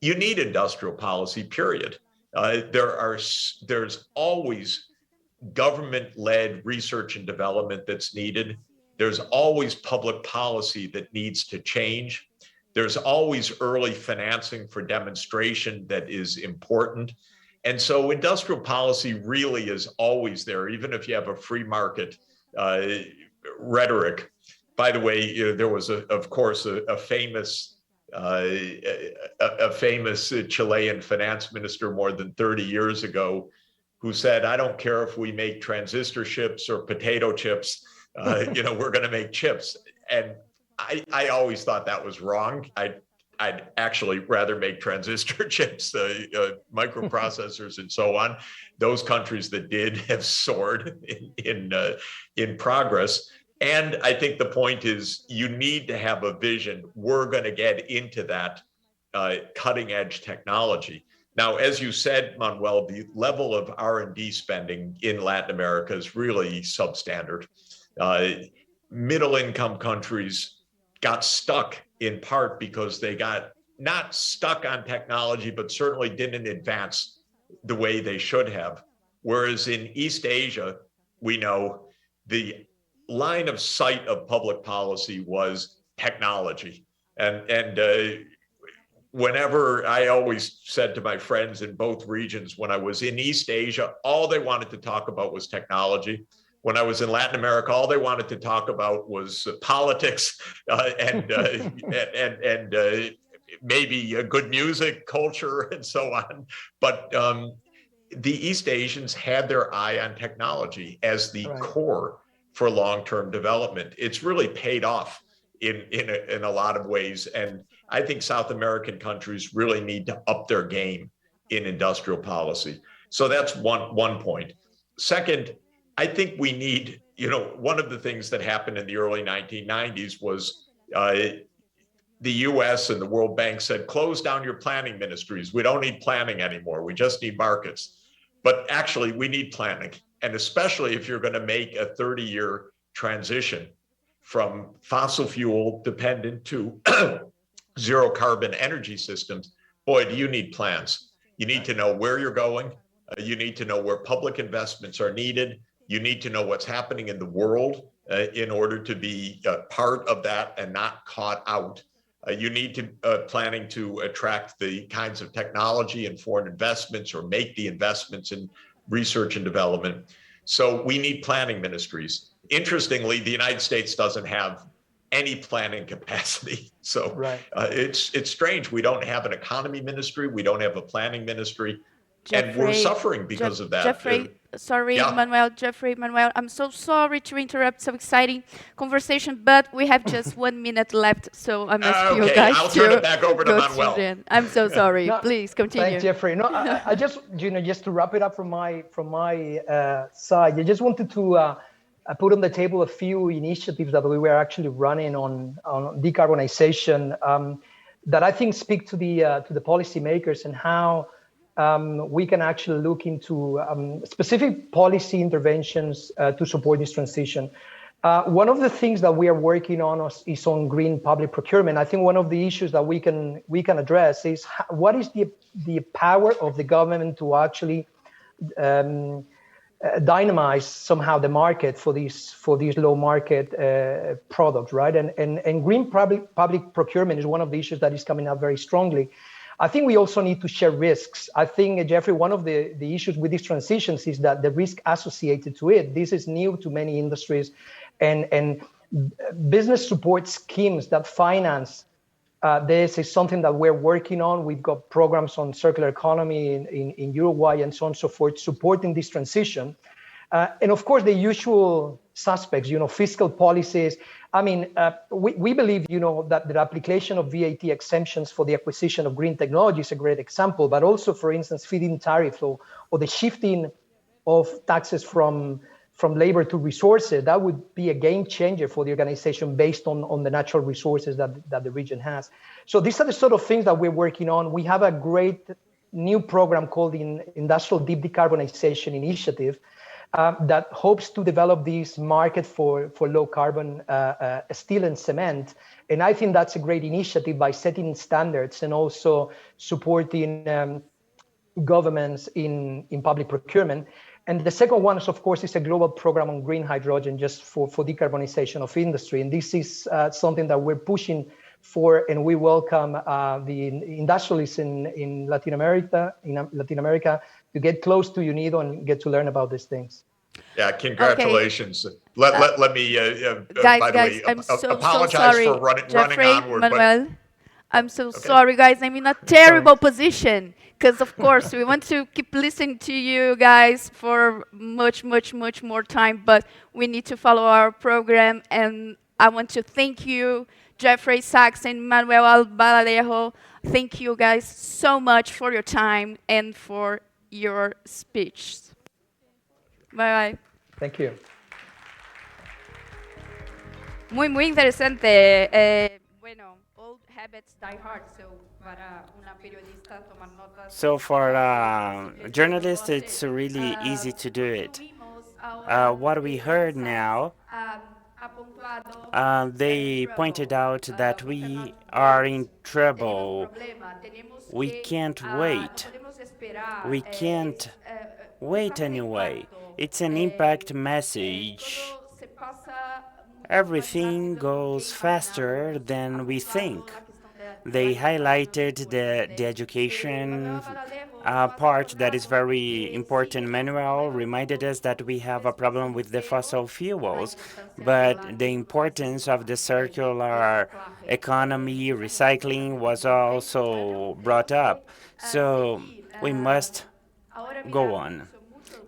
you need industrial policy, period. There's always government-led research and development that's needed. There's always public policy that needs to change. There's always early financing for demonstration that is important. And so industrial policy really is always there, even if you have a free market rhetoric. By the way, there was, of course, a famous Chilean finance minister more than 30 years ago who said, I don't care if we make transistor chips or potato chips, we're going to make chips. And I always thought that was wrong. I'd actually rather make transistor chips, microprocessors, and so on. Those countries that did have soared in progress. And I think the point is, you need to have a vision. We're going to get into that cutting edge technology. Now, as you said, Manuel, the level of R&D spending in Latin America is really substandard. Middle income countries got stuck in part because they got not stuck on technology, but certainly didn't advance the way they should have. Whereas in East Asia, we know the line of sight of public policy was technology. And whenever I always said to my friends in both regions, when I was in East Asia, all they wanted to talk about was technology. When I was in Latin America, all they wanted to talk about was politics and maybe good music, culture, and so on. But the East Asians had their eye on technology as the core for long-term development. It's really paid off in a lot of ways. And I think South American countries really need to up their game in industrial policy. So that's one point. Second, I think we need, one of the things that happened in the early 1990s was the US and the World Bank said, close down your planning ministries. We don't need planning anymore. We just need markets. But actually, we need planning. And especially if you're going to make a 30-year transition from fossil fuel dependent to zero carbon energy systems, boy, do you need plans. You need to know where you're going. You need to know where public investments are needed. You need to know what's happening in the world in order to be part of that and not caught out. You need to planning to attract the kinds of technology and foreign investments or make the investments in research and development. So we need planning ministries. Interestingly, the United States doesn't have any planning capacity. So it's strange. We don't have an economy ministry. We don't have a planning ministry. Jeffrey, and we're suffering because of that. Jeffrey, sorry, yeah. Manuel, I'm so sorry to interrupt so exciting conversation, but we have just 1 minute left, so I'm asking you guys I'll turn it back over to Manuel. I'm so sorry. No, please continue. Thanks, Jeffrey. No, I just, just to wrap it up from my side, I just wanted to put on the table a few initiatives that we were actually running on decarbonization that I think speak to the policymakers and how we can actually look into specific policy interventions to support this transition. One of the things that we are working on is on green public procurement. I think one of the issues that we can address is what is the power of the government to actually dynamize somehow the market for these low market products, right? And green public procurement is one of the issues that is coming up very strongly. I think we also need to share risks. I think, Jeffrey, one of the issues with these transitions is that the risk associated to it, this is new to many industries, and business support schemes that finance this is something that we're working on. We've got programs on circular economy in Uruguay and so on and so forth, supporting this transition. And of course, the usual suspects, fiscal policies. I mean, we believe, that the application of VAT exemptions for the acquisition of green technology is a great example, but also, for instance, feed-in tariff or the shifting of taxes from labor to resources, that would be a game changer for the organization based on the natural resources that the region has. So these are the sort of things that we're working on. We have a great new program called the Industrial Deep Decarbonization Initiative, that hopes to develop this market for low carbon steel and cement. And I think that's a great initiative by setting standards and also supporting governments in public procurement. And the second one is, of course, is a global program on green hydrogen just for decarbonization of industry. And this is something that we're pushing for, and we welcome the industrialists in Latin America to get close to UNIDO and get to learn about these things. Yeah, congratulations. Okay. Let me, guys, by the way, I'm so apologize sorry. for running onward. Manuel, I'm so sorry, guys. I'm in a terrible position because, of course, we want to keep listening to you guys for much more time, but we need to follow our program. And I want to thank you, Jeffrey Sachs and Manuel Alacero. Thank you, guys, so much for your time and for your speech. Bye. Thank you. Muy interesante. Bueno, all So for journalists, it's really easy to do it. What we heard now, they pointed out that we are in trouble. We can't wait. We can't wait anyway. It's an impact message. Everything goes faster than we think. They highlighted the education part that is very important. Manuel reminded us that we have a problem with the fossil fuels, but the importance of the circular economy, recycling was also brought up. So we must go on.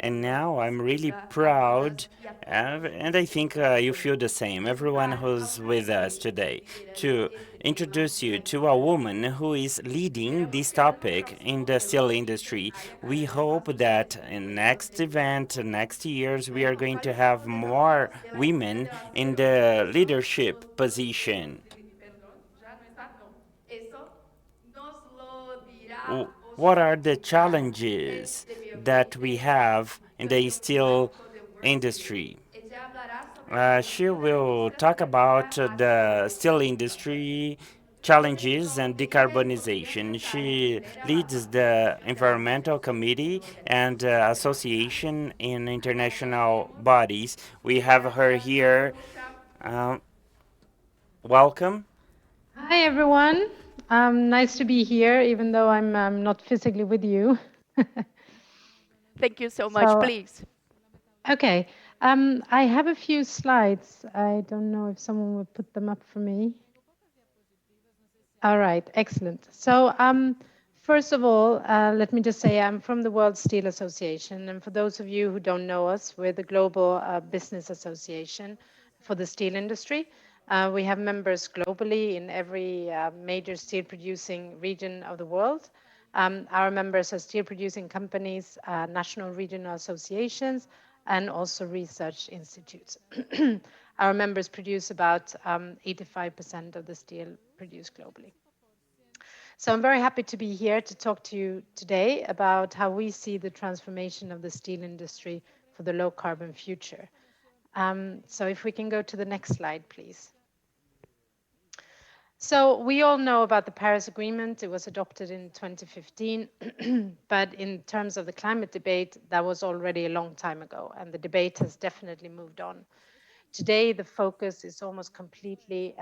And now I'm really proud, and I think you feel the same, everyone who's with us today, to introduce you to a woman who is leading this topic in the steel industry. We hope that in next event, next years, we are going to have more women in the leadership position. What are the challenges that we have in the steel industry? She will talk about the steel industry challenges and decarbonization. She leads the environmental committee and association in international bodies. We have her here. Welcome. Hi, everyone. Nice to be here, even though I'm not physically with you. Thank you so much. Please. Okay. I have a few slides. I don't know if someone would put them up for me. All right. Excellent. So first of all, let me just say I'm from the World Steel Association. And for those of you who don't know us, we're the global business association for the steel industry. We have members globally in every major steel producing region of the world. Our members are steel producing companies, national regional associations, and also research institutes. Our members produce about 85% of the steel produced globally. So I'm very happy to be here to talk to you today about how we see the transformation of the steel industry for the low carbon future. So if we can go to the next slide, please. So we all know about the Paris Agreement. It was adopted in 2015, but in terms of the climate debate, that was already a long time ago, and the debate has definitely moved on. Today, the focus is almost completely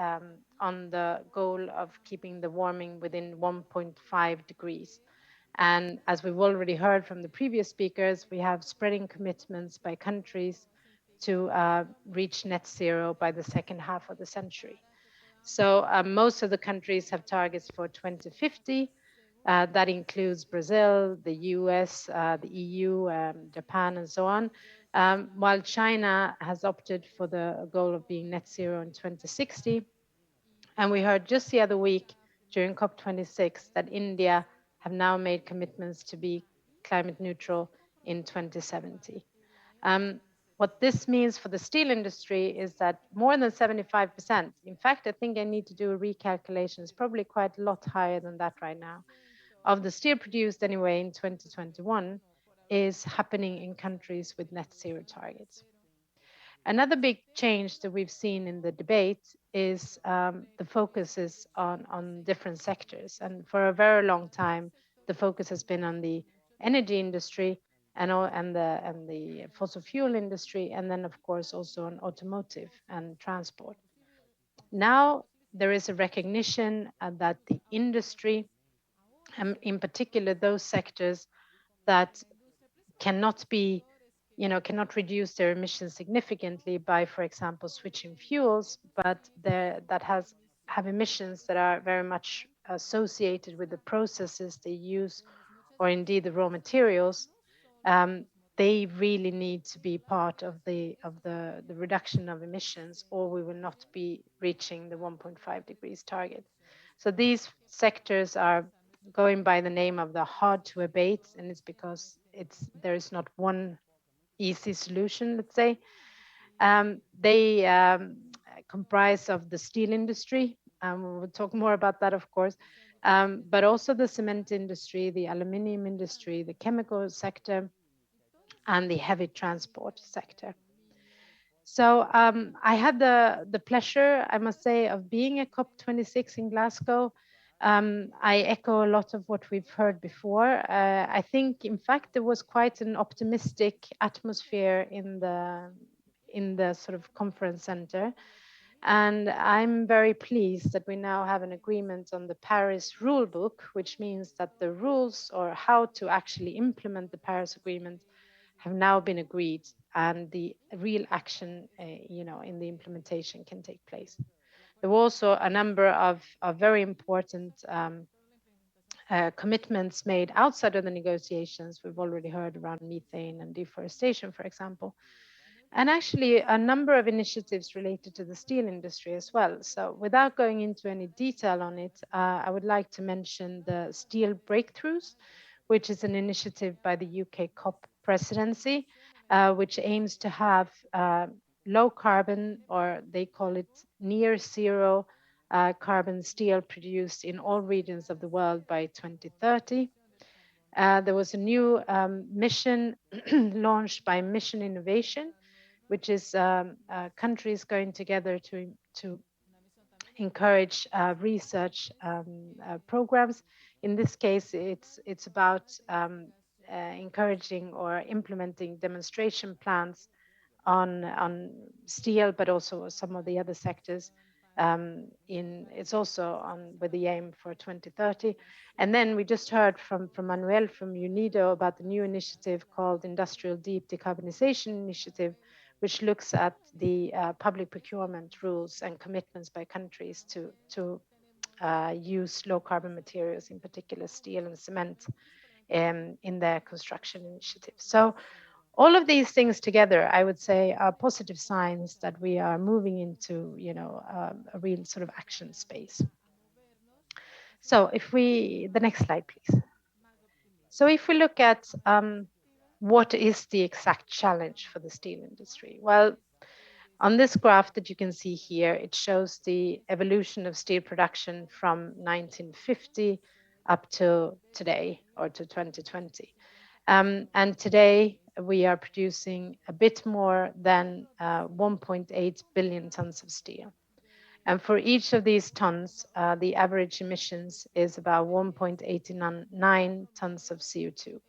on the goal of keeping the warming within 1.5 degrees. And as we've already heard from the previous speakers, we have spreading commitments by countries to reach net zero by the second half of the century. So most of the countries have targets for 2050. That includes Brazil, the US, the EU, Japan, and so on. While China has opted for the goal of being net zero in 2060. And we heard just the other week during COP26 that India have now made commitments to be climate neutral in 2070. What this means for the steel industry is that more than 75%, in fact, I think I need to do a recalculation, it's probably quite a lot higher than that right now, of the steel produced anyway in 2021 is happening in countries with net zero targets. Another big change that we've seen in the debate is the focus is on different sectors. And for a very long time, the focus has been on the energy industry and the fossil fuel industry, and then of course also on automotive and transport. Now there is a recognition that the industry, and in particular those sectors that cannot be, cannot reduce their emissions significantly by, for example, switching fuels, but that have emissions that are very much associated with the processes they use, or indeed the raw materials. They really need to be part of the reduction of emissions, or we will not be reaching the 1.5 degrees target. So these sectors are going by the name of the hard to abate, and it's because there is not one easy solution, let's say. They comprise of the steel industry, We will talk more about that, of course. But also the cement industry, the aluminium industry, the chemical sector, and the heavy transport sector. So I had the pleasure, I must say, of being at COP26 in Glasgow. I echo a lot of what we've heard before. I think, in fact, there was quite an optimistic atmosphere in the sort of conference center. And I'm very pleased that we now have an agreement on the Paris rulebook, which means that the rules or how to actually implement the Paris Agreement have now been agreed, and the real action, in the implementation can take place. There were also a number of very important commitments made outside of the negotiations. We've already heard around methane and deforestation, for example, and actually a number of initiatives related to the steel industry as well. So without going into any detail on it, I would like to mention the Steel Breakthroughs, which is an initiative by the UK COP presidency, which aims to have low carbon, or they call it near zero carbon steel produced in all regions of the world by 2030. There was a new mission launched by Mission Innovation, which is countries going together to encourage research programs. In this case, it's about encouraging or implementing demonstration plans on steel, but also some of the other sectors. It's also on with the aim for 2030. And then we just heard from Manuel from UNIDO about the new initiative called Industrial Deep Decarbonization Initiative, which looks at the public procurement rules and commitments by countries to use low carbon materials, in particular steel and cement, in their construction initiatives. So all of these things together, I would say, are positive signs that we are moving into, a real sort of action space. So the next slide, please. So if we look at what is the exact challenge for the steel industry? Well, on this graph that you can see here, it shows the evolution of steel production from 1950 up to today, or to 2020. And today we are producing a bit more than 1.8 billion tons of steel. And for each of these tons, the average emissions is about 1.89 tons of CO2.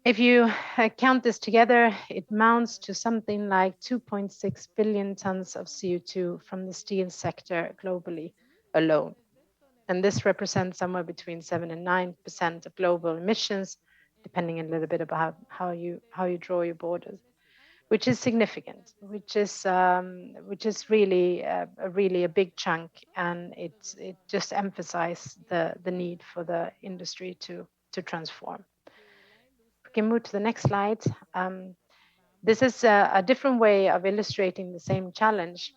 If you count this together, it amounts to something like 2.6 billion tons of CO2 from the steel sector globally alone. And this represents somewhere between 7 and 9% of global emissions, depending a little bit about how you draw your borders, which is significant, which is really a big chunk, and it just emphasizes the need for the industry to transform. We can move to the next slide. This is a different way of illustrating the same challenge.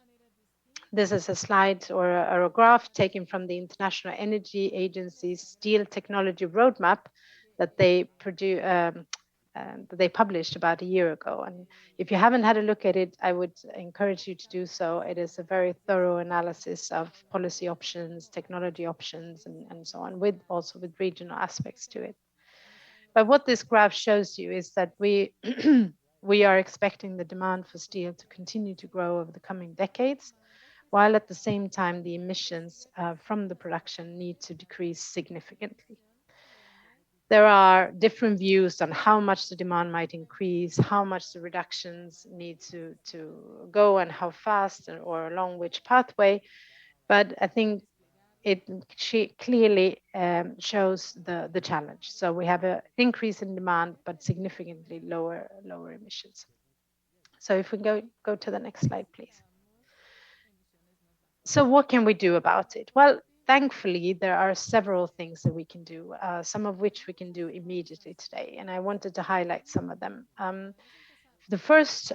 This is a slide or a graph taken from the International Energy Agency's Steel Technology Roadmap that they published about a year ago. And if you haven't had a look at it, I would encourage you to do so. It is a very thorough analysis of policy options, technology options, and so on, also with regional aspects to it. But what this graph shows you is that we are expecting the demand for steel to continue to grow over the coming decades, while at the same time the emissions from the production need to decrease significantly. There are different views on how much the demand might increase, how much the reductions need to go, and how fast or along which pathway. But I think it clearly shows the challenge. So we have an increase in demand, but significantly lower emissions. So if we go to the next slide, please. So what can we do about it? Well, thankfully, there are several things that we can do, some of which we can do immediately today. And I wanted to highlight some of them. The first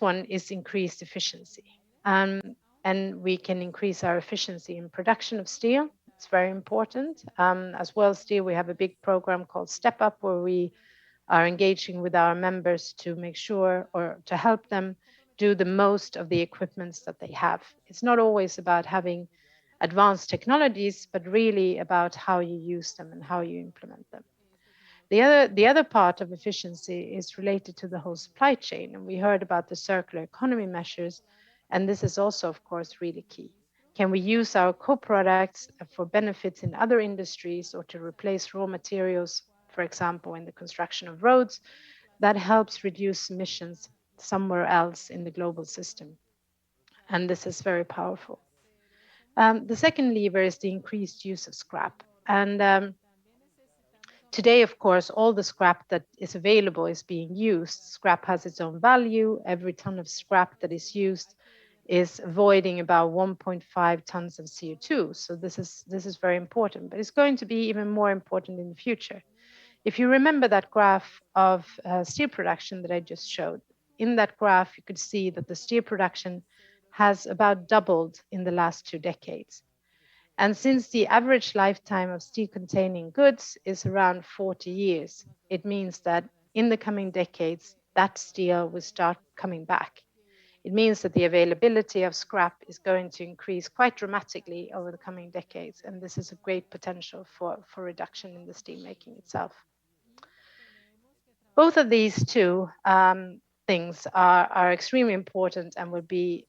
one is increased efficiency. And we can increase our efficiency in production of steel. It's very important. As well, steel, we have a big program called Step Up, where we are engaging with our members to make sure, or to help them do the most of the equipments that they have. It's not always about having advanced technologies, but really about how you use them and how you implement them. The other part of efficiency is related to the whole supply chain, and we heard about the circular economy measures, and this is also, of course, really key. Can we use our co-products for benefits in other industries or to replace raw materials, for example, in the construction of roads? That helps reduce emissions somewhere else in the global system, and this is very powerful. The second lever is the increased use of scrap, and today, of course, all the scrap that is available is being used. Scrap has its own value. Every ton of scrap that is used is avoiding about 1.5 tons of CO2. So this is very important, but it's going to be even more important in the future. If you remember that graph of steel production that I just showed, in that graph, you could see that the steel production has about doubled in the last 2 decades. And since the average lifetime of steel containing goods is around 40 years, it means that in the coming decades, that steel will start coming back. It means that the availability of scrap is going to increase quite dramatically over the coming decades. And this is a great potential for reduction in the steelmaking itself. Both of these two things are extremely important and will be,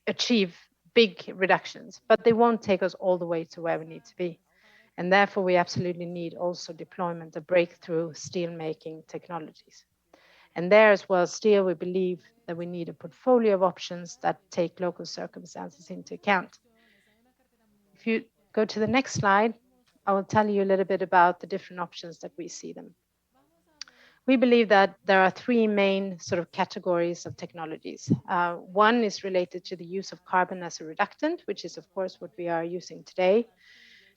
achieve big reductions, but they won't take us all the way to where we need to be. And therefore, we absolutely need also deployment of breakthrough steelmaking technologies. And there as well, still, we believe that we need a portfolio of options that take local circumstances into account. If you go to the next slide, I will tell you a little bit about the different options that we see them. We believe that there are 3 main sort of categories of technologies. One is related to the use of carbon as a reductant, which is, of course, what we are using today.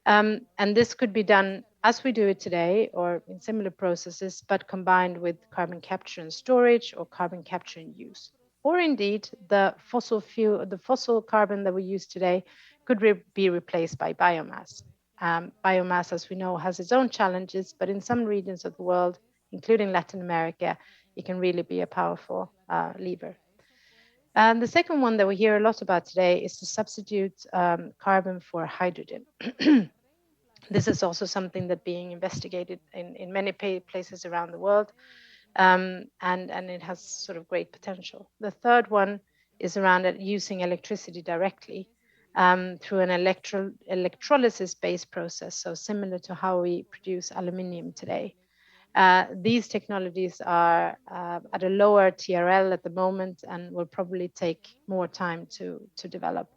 And this could be done as we do it today or in similar processes, but combined with carbon capture and storage or carbon capture and use. Or indeed, the fossil carbon that we use today could be replaced by biomass. Biomass, as we know, has its own challenges, but in some regions of the world, including Latin America, it can really be a powerful lever. And the second one that we hear a lot about today is to substitute carbon for hydrogen. This is also something that's being investigated in many places around the world, and it has sort of great potential. The third one is around using electricity directly through an electrolysis-based process, so similar to how we produce aluminium today. These technologies are at a lower TRL at the moment and will probably take more time to develop.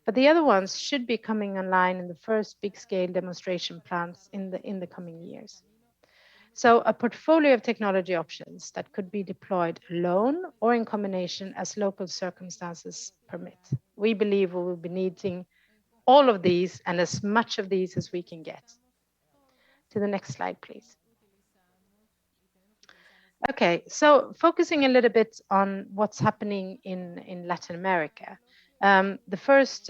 But the other ones should be coming online in the first big-scale demonstration plants in the coming years. So a portfolio of technology options that could be deployed alone or in combination as local circumstances permit. We believe we will be needing all of these and as much of these as we can get. To the next slide, please. Okay, so focusing a little bit on what's happening in Latin America. The first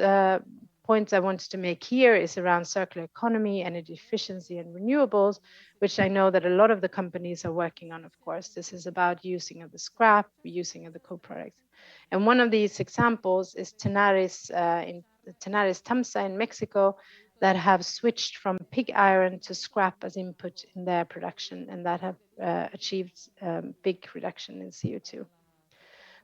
point I wanted to make here is around circular economy, energy efficiency, and renewables, which I know that a lot of the companies are working on, of course. This is about using of the scrap, using of the co-products. And one of these examples is Tenaris Tamsa in Mexico, that have switched from pig iron to scrap as input in their production, and that have achieved big reduction in CO2.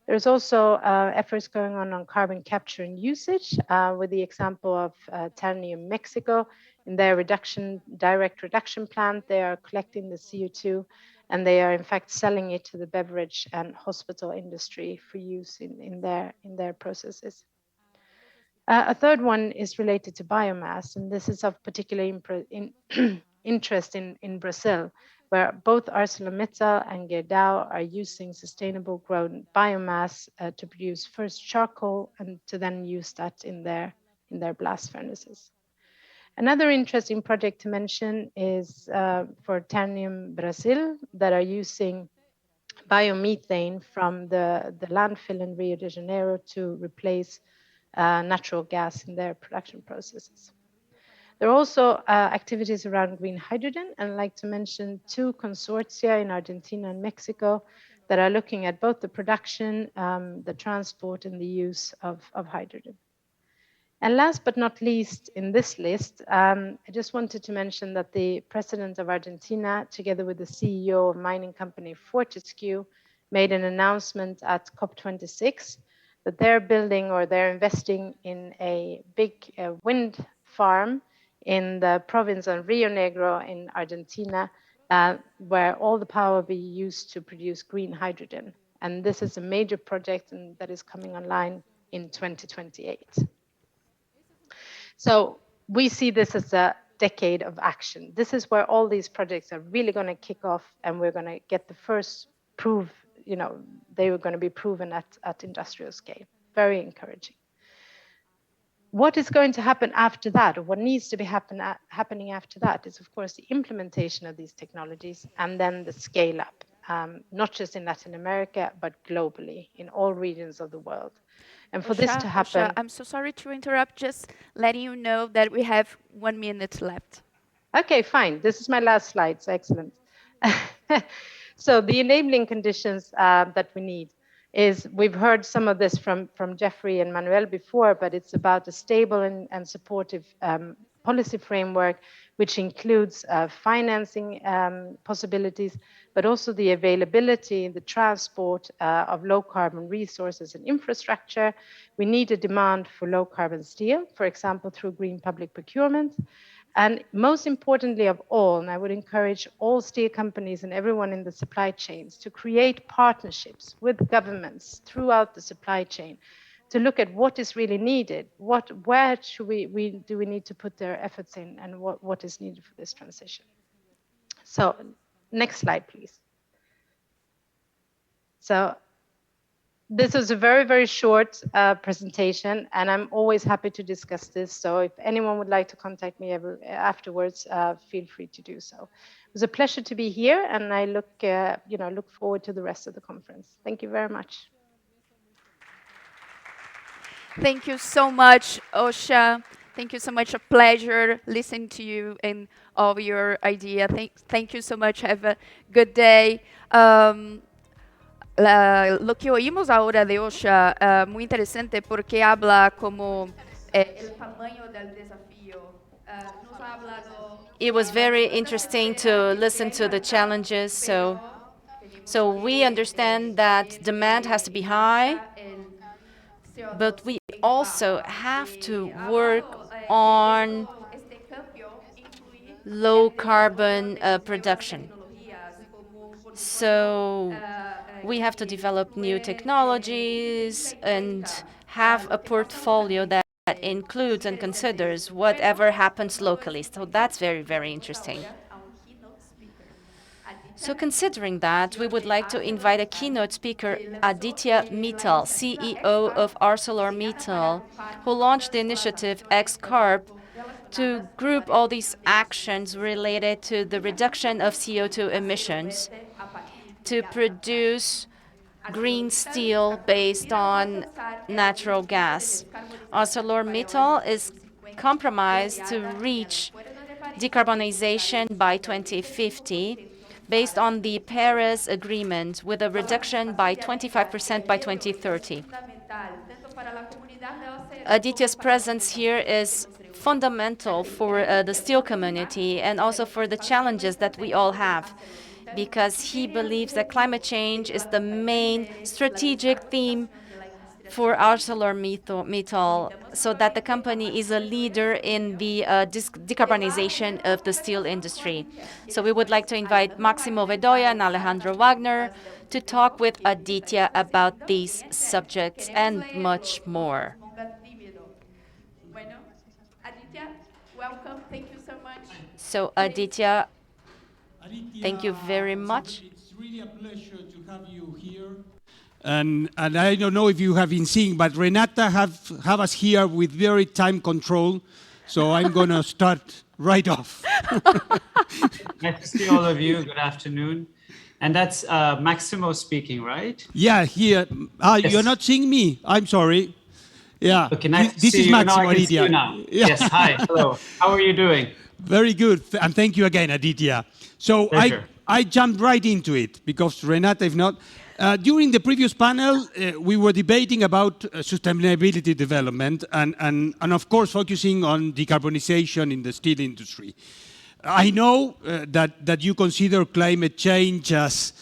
There's also efforts going on carbon capture and usage with the example of Ternium Mexico. In their direct reduction plant, they are collecting the CO2 and they are in fact selling it to the beverage and hospital industry for use in their processes. A third one is related to biomass, and this is of particular interest in Brazil, where both ArcelorMittal and Gerdau are using sustainable grown biomass to produce first charcoal and to then use that in their blast furnaces. Another interesting project to mention is for Ternium Brazil, that are using biomethane from the landfill in Rio de Janeiro to replace natural gas in their production processes. There are also activities around green hydrogen, and I'd like to mention 2 consortia in Argentina and Mexico that are looking at both the production, the transport, and the use of hydrogen. And last but not least in this list, I just wanted to mention that the president of Argentina, together with the CEO of mining company Fortescue, made an announcement at COP26 that they're building or they're investing in a big wind farm in the province of Rio Negro in Argentina, where all the power will be used to produce green hydrogen. And this is a major project that is coming online in 2028. So we see this as a decade of action. This is where all these projects are really going to kick off, and we're going to get the first proof, they were going to be proven at industrial scale. Very encouraging. What is going to happen after that, or what needs to be happening after that, is of course the implementation of these technologies and then the scale up, not just in Latin America, but globally in all regions of the world. And for this to happen... I'm so sorry to interrupt, just letting you know that we have 1 minute left. Okay, fine. This is my last slide, so excellent. So the enabling conditions that we need is, we've heard some of this from Jeffrey and Manuel before, but it's about a stable and supportive policy framework, which includes financing possibilities, but also the availability, the transport of low carbon resources and infrastructure. We need a demand for low carbon steel, for example, through green public procurement. And most importantly of all, and I would encourage all steel companies and everyone in the supply chains to create partnerships with governments throughout the supply chain to look at what is really needed, where should do we need to put their efforts in, and what is needed for this transition. So next slide, please. So this was a very, very short presentation, and I'm always happy to discuss this. So if anyone would like to contact me afterwards, feel free to do so. It was a pleasure to be here, and I look forward to the rest of the conference. Thank you very much. Thank you so much, Osha. Thank you so much. A pleasure listening to you and all your ideas. Thank you so much. Have a good day. Lo que oímos ahora de Osha, muy interesante porque habla como el tamaño del desafío. Nos ha hablado. It was very interesting to listen to the challenges. So we understand that demand has to be high, but we also have to work on low carbon production. So we have to develop new technologies and have a portfolio that includes and considers whatever happens locally. So that's very, very interesting. So considering that, we would like to invite a keynote speaker, Aditya Mittal, CEO of ArcelorMittal, who launched the initiative X-Carb to group all these actions related to the reduction of CO2 emissions to produce green steel based on natural gas. ArcelorMittal is compromised to reach decarbonization by 2050 based on the Paris Agreement, with a reduction by 25% by 2030. Aditya's presence here is fundamental for the steel community and also for the challenges that we all have, because he believes that climate change is the main strategic theme for ArcelorMittal, so that the company is a leader in the decarbonization of the steel industry. So we would like to invite Maximo Bedoya and Alejandro Wagner to talk with Aditya about these subjects and much more. Welcome. Thank you so much. So Aditya, thank you very much. It's really a pleasure to have you here. And I don't know if you have been seeing, but Renata have us here with very time control. So I'm going to start right off. Nice to see all of you. Good afternoon. And that's Maximo speaking, right? Yeah, here. Yes. You're not seeing me. I'm sorry. Yeah. Okay, nice This to is see Maximo, you. Now I can see Aditya. you now. Yeah. Yes, hi. Hello. How are you doing? Very good. And thank you again, Aditya. So Pleasure. I jumped right into it because Renata, if not, During the previous panel, we were debating about sustainability development and of course focusing on decarbonization in the steel industry. I know that you consider climate change as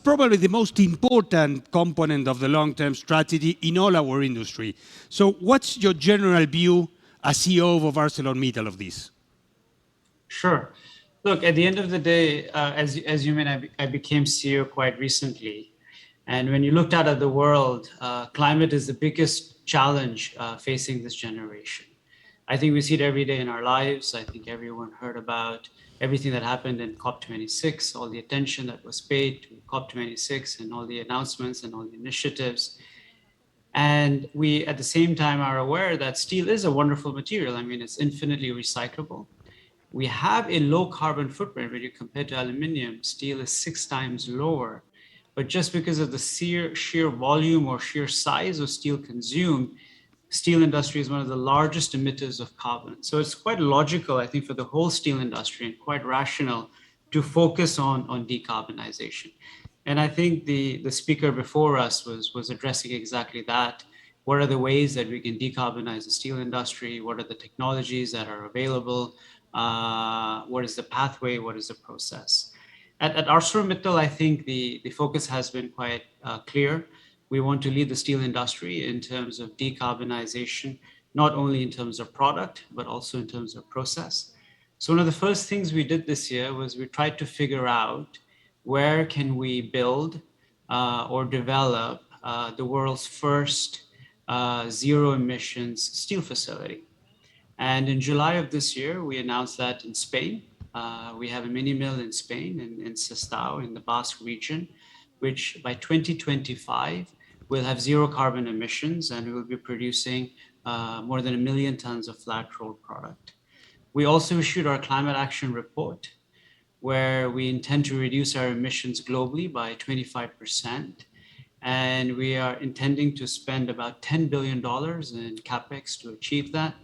probably the most important component of the long-term strategy in all our industry. So what's your general view as CEO of ArcelorMittal of this? Sure. Look, at the end of the day, as you mean, I became CEO quite recently. And when you looked out at the world, climate is the biggest challenge facing this generation. I think we see it every day in our lives. I think everyone heard about everything that happened in COP26, all the attention that was paid to COP26 and all the announcements and all the initiatives. And we, at the same time, are aware that steel is a wonderful material. I mean, it's infinitely recyclable. We have a low carbon footprint when you compare to aluminum. Steel is 6 times lower. But just because of the sheer volume or sheer size of steel consumed, steel industry is one of the largest emitters of carbon. So it's quite logical, I think, for the whole steel industry and quite rational to focus on decarbonization. And I think the speaker before us was addressing exactly that. What are the ways that we can decarbonize the steel industry? What are the technologies that are available? What is the pathway? What is the process? At ArcelorMittal, I think the focus has been quite clear. We want to lead the steel industry in terms of decarbonization, not only in terms of product, but also in terms of process. So one of the first things we did this year was we tried to figure out where can we build or develop the world's first zero emissions steel facility. And in July of this year, we announced that in Spain, we have a mini mill in Spain, in Sestao, in the Basque region, which by 2025 will have zero carbon emissions and we will be producing more than 1 million tons of flat rolled product. We also issued our climate action report, where we intend to reduce our emissions globally by 25%. And we are intending to spend about $10 billion in CapEx to achieve that.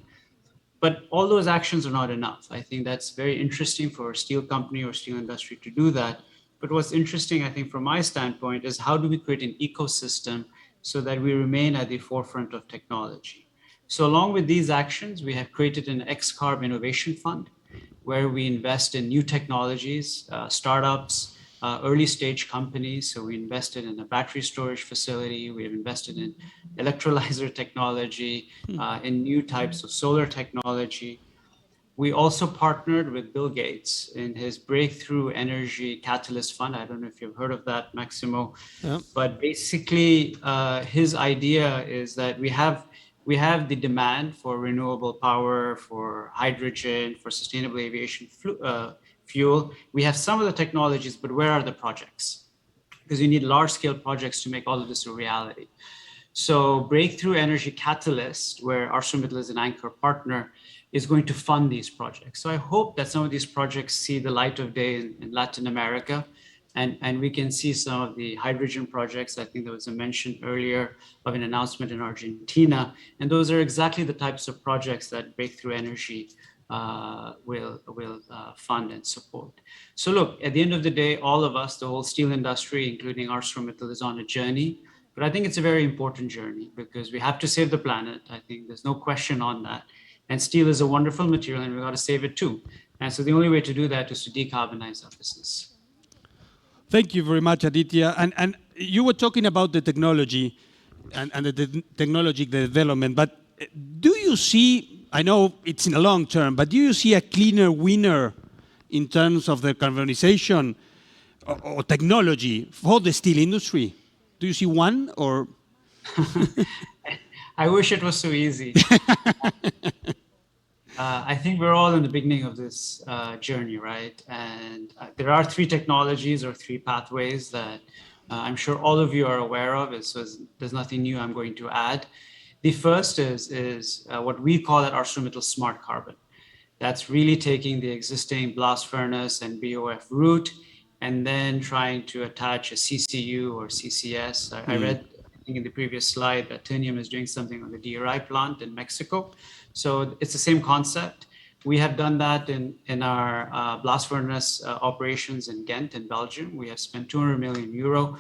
But all those actions are not enough. I think that's very interesting for a steel company or steel industry to do that. But what's interesting, I think, from my standpoint, is how do we create an ecosystem so that we remain at the forefront of technology? So along with these actions, we have created an X-Carb Innovation Fund, where we invest in new technologies, startups, early stage companies. So we invested in a battery storage facility. We have invested in electrolyzer technology, in new types of solar technology. We also partnered with Bill Gates in his Breakthrough Energy Catalyst Fund. I don't know if you've heard of that, Maximo. Yeah. But basically, his idea is that we have the demand for renewable power, for hydrogen, for sustainable aviation fuel. We have some of the technologies, but where are the projects? Because you need large-scale projects to make all of this a reality. So Breakthrough Energy Catalyst, where ArcelorMittal is an anchor partner, is going to fund these projects. So I hope that some of these projects see the light of day in Latin America, and we can see some of the hydrogen projects. I think there was a mention earlier of an announcement in Argentina, and those are exactly the types of projects that Breakthrough Energy will fund and support. So look, at the end of the day, all of us, the whole steel industry, including ArcelorMittal, is on a journey. But I think it's a very important journey because we have to save the planet. I think there's no question on that. And steel is a wonderful material and we've got to save it too. And so the only way to do that is to decarbonize our business. Thank you very much, Aditya. And you were talking about the technology and the technology development, but do you see, I know it's in the long term, but do you see a cleaner winner in terms of the carbonization or technology for the steel industry? Do you see one or? I wish it was so easy. I think we're all in the beginning of this journey, right? And there are 3 technologies or 3 pathways that I'm sure all of you are aware of. So there's nothing new I'm going to add. The first is what we call at ArcelorMittal Smart Carbon. That's really taking the existing blast furnace and BOF route and then trying to attach a CCU or CCS. I read, I think in the previous slide, that Ternium is doing something on the DRI plant in Mexico. So it's the same concept. We have done that in our blast furnace operations in Ghent in Belgium. We have spent 200 million euro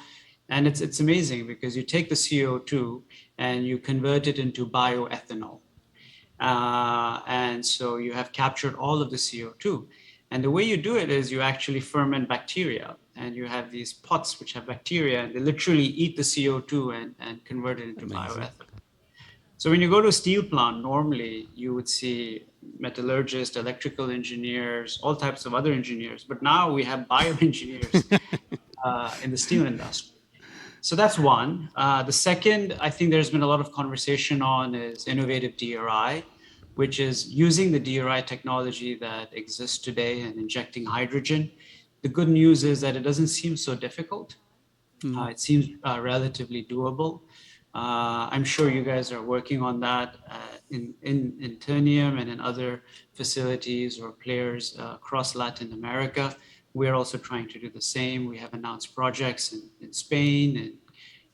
And it's amazing because you take the CO2 and you convert it into bioethanol. And so you have captured all of the CO2. And the way you do it is you actually ferment bacteria, and you have these pots which have bacteria, and they literally eat the CO2 and convert it into bioethanol. So when you go to a steel plant, normally you would see metallurgists, electrical engineers, all types of other engineers. But now we have bioengineers in the steel industry. So that's one. The second, I think there's been a lot of conversation on is innovative DRI, which is using the DRI technology that exists today and injecting hydrogen. The good news is that it doesn't seem so difficult. It seems relatively doable. I'm sure you guys are working on that in Ternium and in other facilities or players across Latin America. We're also trying to do the same. We have announced projects in Spain,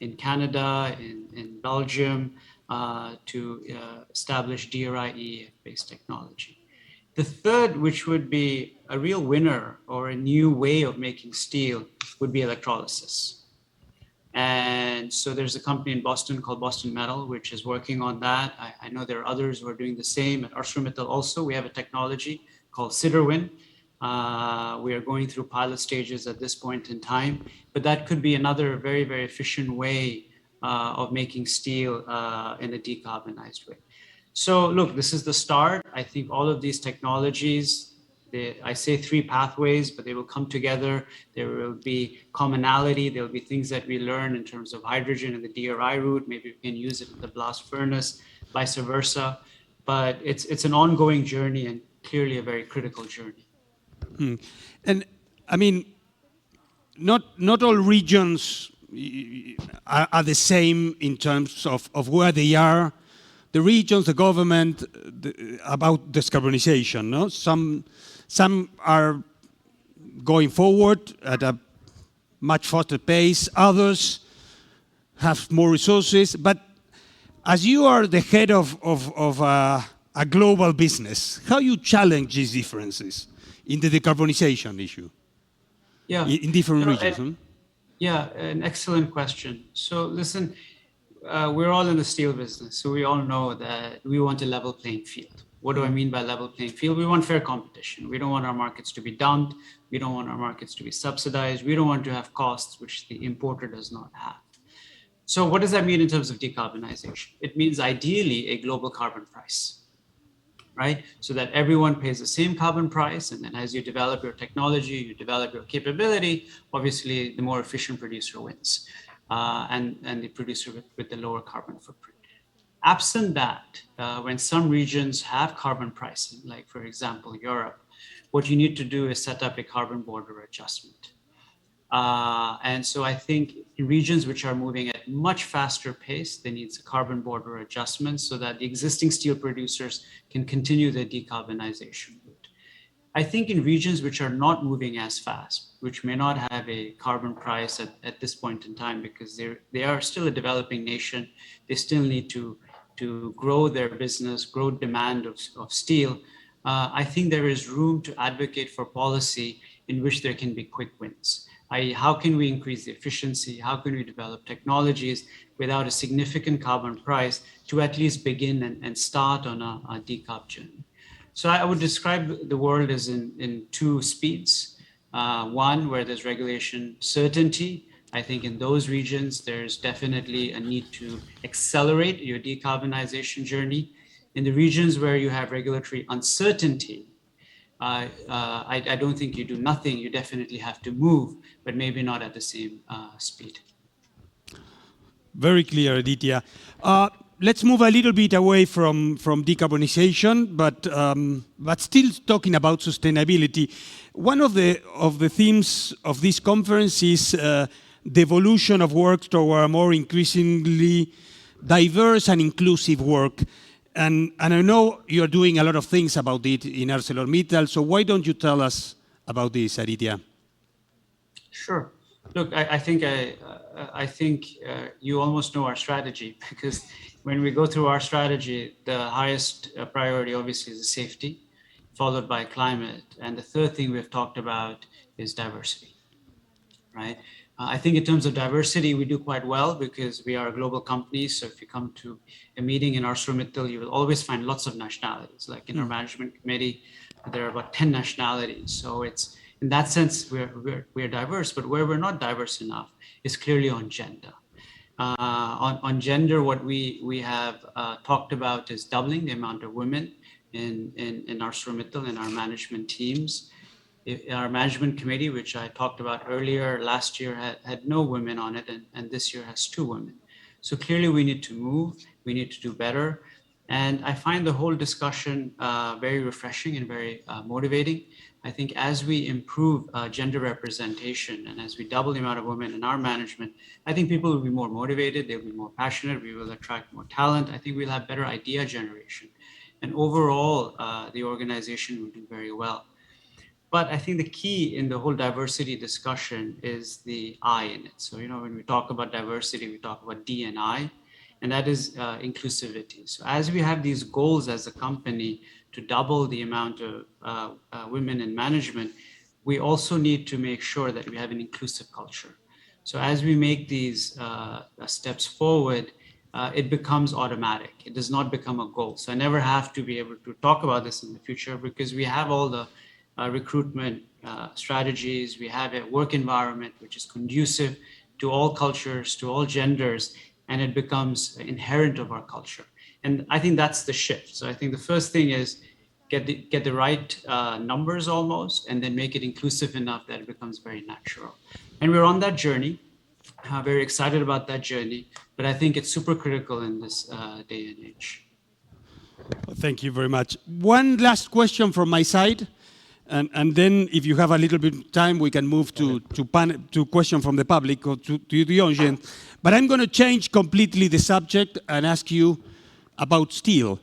in Canada, in Belgium to establish DRI-based technology. The third, which would be a real winner or a new way of making steel, would be electrolysis. And so there's a company in Boston called Boston Metal, which is working on that. I know there are others who are doing the same. At ArcelorMittal also, we have a technology called Siderwin. We are going through pilot stages at this point in time, but that could be another very, very efficient way of making steel in a decarbonized way. So look, this is the start. I think all of these technologies, I say 3 pathways, but they will come together. There will be commonality. There will be things that we learn in terms of hydrogen and the DRI route. Maybe we can use it in the blast furnace, vice versa. But it's an ongoing journey and clearly a very critical journey. And I mean, not all regions are the same in terms of where they are. The regions, the government, about decarbonization. No? Some are going forward at a much faster pace. Others have more resources. But as you are the head of a global business, how you challenge these differences in the decarbonization issue? Yeah, in different regions? Yeah, an excellent question. So listen, we're all in the steel business, so we all know that we want a level playing field. What do I mean by level playing field? We want fair competition. We don't want our markets to be dumped. We don't want our markets to be subsidized. We don't want to have costs which the importer does not have. So what does that mean in terms of decarbonization? It means ideally a global carbon price, right? So that everyone pays the same carbon price, and then as you develop your technology, you develop your capability, obviously the more efficient producer wins, and the producer with the lower carbon footprint. Absent that, when some regions have carbon pricing, like for example, Europe, what you need to do is set up a carbon border adjustment. And so I think in regions which are moving at much faster pace, they need a carbon border adjustment so that the existing steel producers can continue their decarbonization route. I think in regions which are not moving as fast, which may not have a carbon price at this point in time because they are still a developing nation, they still need to grow their business, grow demand of steel. I think there is room to advocate for policy in which there can be quick wins. How can we increase the efficiency? How can we develop technologies without a significant carbon price to at least begin and start on a decarb journey? So I would describe the world as in 2 speeds. One, where there's regulation certainty. I think in those regions, there's definitely a need to accelerate your decarbonization journey. In the regions where you have regulatory uncertainty, I don't think you do nothing. You definitely have to move, but maybe not at the same speed. Very clear, Aditya. Let's move a little bit away from decarbonization, but still talking about sustainability. One of the themes of this conference is the evolution of work toward a more increasingly diverse and inclusive work. And I know you're doing a lot of things about it in ArcelorMittal, so why don't you tell us about this, Aditya? Sure. Look, I think you almost know our strategy because when we go through our strategy, the highest priority obviously is safety, followed by climate. And the third thing we've talked about is diversity, right? I think in terms of diversity, we do quite well because we are a global company. So if you come to a meeting in ArcelorMittal, you will always find lots of nationalities. Like in our management committee, there are about 10 nationalities. So it's, in that sense, we're diverse, but where we're not diverse enough is clearly on gender. On gender, what we have talked about is doubling the amount of women in ArcelorMittal in our management teams. Our management committee, which I talked about earlier, last year had no women on it, and this year has 2 women. So clearly we need to move, we need to do better. And I find the whole discussion very refreshing and very motivating. I think as we improve gender representation and as we double the amount of women in our management, I think people will be more motivated, they'll be more passionate, we will attract more talent. I think we'll have better idea generation. And overall, the organization will do very well. But I think the key in the whole diversity discussion is the I in it. So, when we talk about diversity, we talk about D and I, and that is inclusivity. So as we have these goals as a company to double the amount of women in management, we also need to make sure that we have an inclusive culture. So as we make these steps forward, it becomes automatic. It does not become a goal. So I never have to be able to talk about this in the future because we have all the recruitment strategies. We have a work environment which is conducive to all cultures, to all genders, and it becomes inherent of our culture. And I think that's the shift. So I think the first thing is get the right numbers almost, and then make it inclusive enough that it becomes very natural. And we're on that journey. Very excited about that journey, but I think it's super critical in this day and age. Thank you very much. One last question from my side. And then, if you have a little bit of time, we can move to question from the public or to the audience. But I'm going to change completely the subject and ask you about steel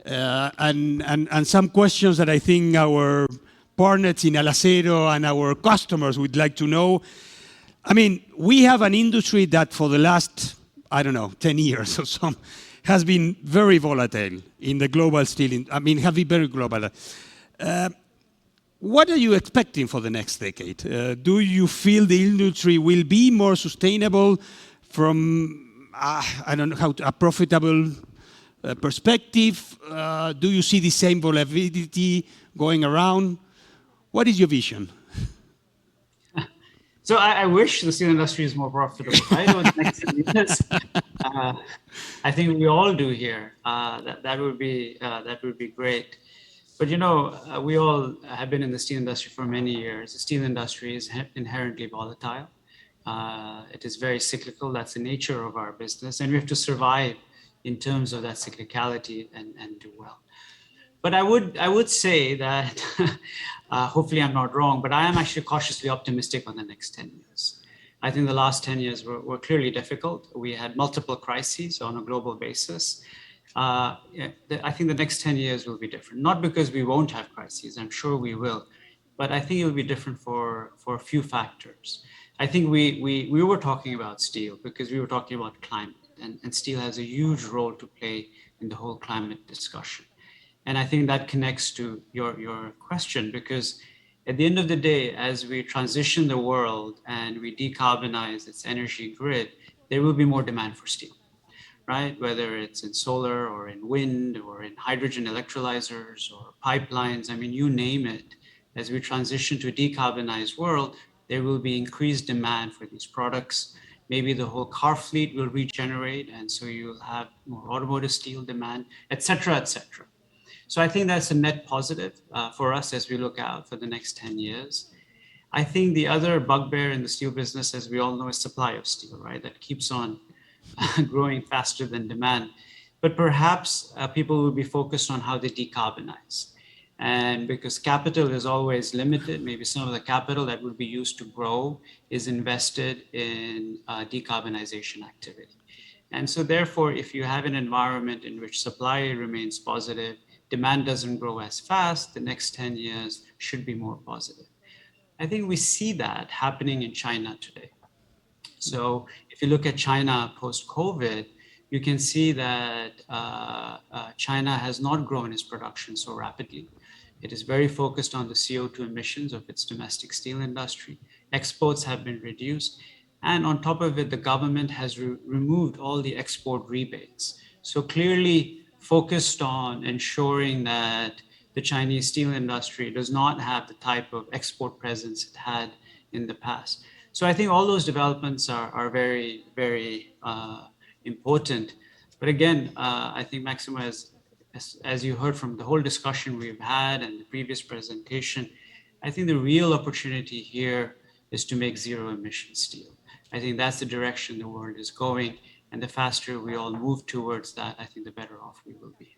and some questions that I think our partners in Alacero and our customers would like to know. I mean, we have an industry that for the last, 10 years or so, has been very volatile in the global steel. Have been very global. What are you expecting for the next decade? Do you feel the industry will be more sustainable from, a profitable perspective? Do you see the same volatility going around? What is your vision? So I wish the steel industry is more profitable, right? Over the next 10 years. I think we all do here. That would be great. But we all have been in the steel industry for many years. The steel industry is inherently volatile. It is very cyclical. That's the nature of our business. And we have to survive in terms of that cyclicality and do well. But I would say that, hopefully I'm not wrong, but I am actually cautiously optimistic on the next 10 years. I think the last 10 years were clearly difficult. We had multiple crises on a global basis. I think the next 10 years will be different, not because we won't have crises, I'm sure we will, but I think it will be different for a few factors. I think we were talking about steel because we were talking about climate, and steel has a huge role to play in the whole climate discussion. And I think that connects to your question, because at the end of the day, as we transition the world and we decarbonize its energy grid, there will be more demand for steel. Right? Whether it's in solar or in wind or in hydrogen electrolyzers or pipelines, you name it. As we transition to a decarbonized world, there will be increased demand for these products. Maybe the whole car fleet will regenerate, and so you'll have more automotive steel demand, et cetera, et cetera. So I think that's a net positive for us as we look out for the next 10 years. I think the other bugbear in the steel business, as we all know, is supply of steel, right? That keeps on growing faster than demand. But perhaps people will be focused on how they decarbonize. And because capital is always limited, maybe some of the capital that would be used to grow is invested in decarbonization activity. And so therefore, if you have an environment in which supply remains positive, demand doesn't grow as fast, the next 10 years should be more positive. I think we see that happening in China today. So if you look at China post-COVID, you can see that China has not grown its production so rapidly. It is very focused on the CO2 emissions of its domestic steel industry. Exports have been reduced. And on top of it, the government has removed all the export rebates. So clearly focused on ensuring that the Chinese steel industry does not have the type of export presence it had in the past. So I think all those developments are very, very important. But again, I think Maxima, as you heard from the whole discussion we've had and the previous presentation, I think the real opportunity here is to make zero emission steel. I think that's the direction the world is going. And the faster we all move towards that, I think the better off we will be.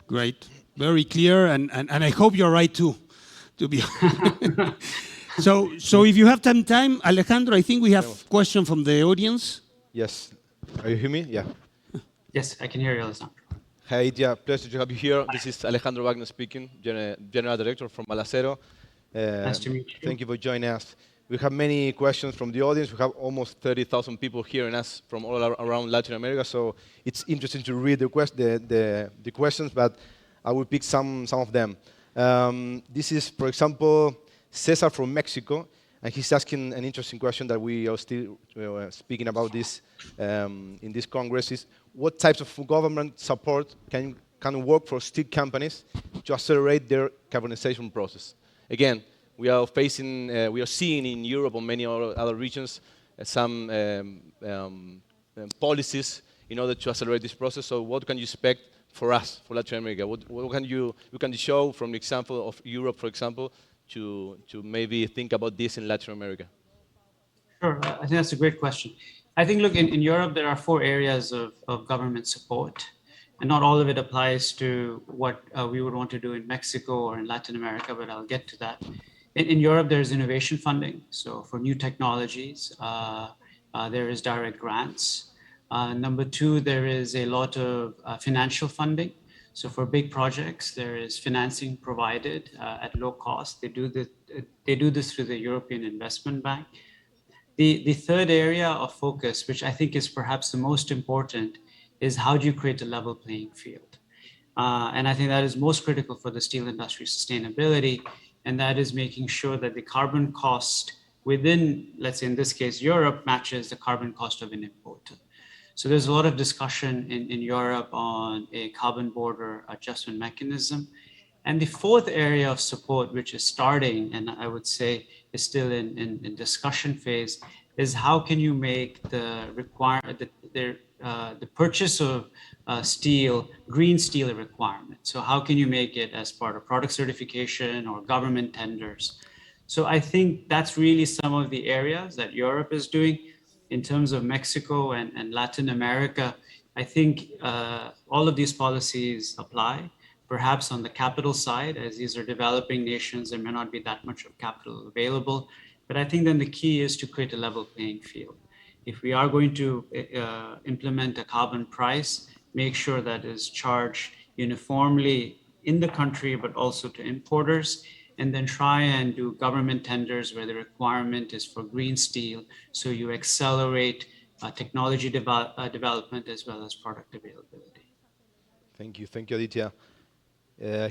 Great. Very clear. And I hope you're right too, to be So if you have some time, Alejandro, I think we have a question from the audience. Yes. Are you hearing me? Yeah. Yes, I can hear you, Alessandro. Hi, Itia. Pleasure to have you here. This is Alejandro Wagner speaking, General Director from Alacero. Nice to meet you. Thank you for joining us. We have many questions from the audience. We have almost 30,000 people hearing us from all around Latin America, so it's interesting to read the questions, but I will pick some of them. This is, for example, Cesar from Mexico, and he's asking an interesting question that we are still speaking about this in this Congress, is what types of government support can work for steel companies to accelerate their carbonization process? Again, we are seeing in Europe or many other regions some policies in order to accelerate this process. So what can you expect for us, for Latin America? What can you show from the example of Europe, for example, to maybe think about this in Latin America? Sure, I think that's a great question. I think, look, in Europe, there are 4 areas of government support, and not all of it applies to what we would want to do in Mexico or in Latin America, but I'll get to that. In Europe, there's innovation funding. So for new technologies, there is direct grants. Number 2, there is a lot of financial funding. So for big projects, there is financing provided at low cost. They do this through the European Investment Bank. The third area of focus, which I think is perhaps the most important, is how do you create a level playing field? And I think that is most critical for the steel industry sustainability, and that is making sure that the carbon cost within, let's say in this case, Europe, matches the carbon cost of an importer. So there's a lot of discussion in Europe on a carbon border adjustment mechanism. And the fourth area of support, which is starting, and I would say is still in discussion phase, is how can you make the purchase of steel, green steel, a requirement? So how can you make it as part of product certification or government tenders? So I think that's really some of the areas that Europe is doing. In terms of Mexico and Latin America, I think all of these policies apply. Perhaps on the capital side, as these are developing nations, there may not be that much of capital available. But I think then the key is to create a level playing field. If we are going to implement a carbon price, make sure that is charged uniformly in the country, but also to importers, and then try and do government tenders where the requirement is for green steel. So you accelerate technology development as well as product availability. Thank you, Aditya.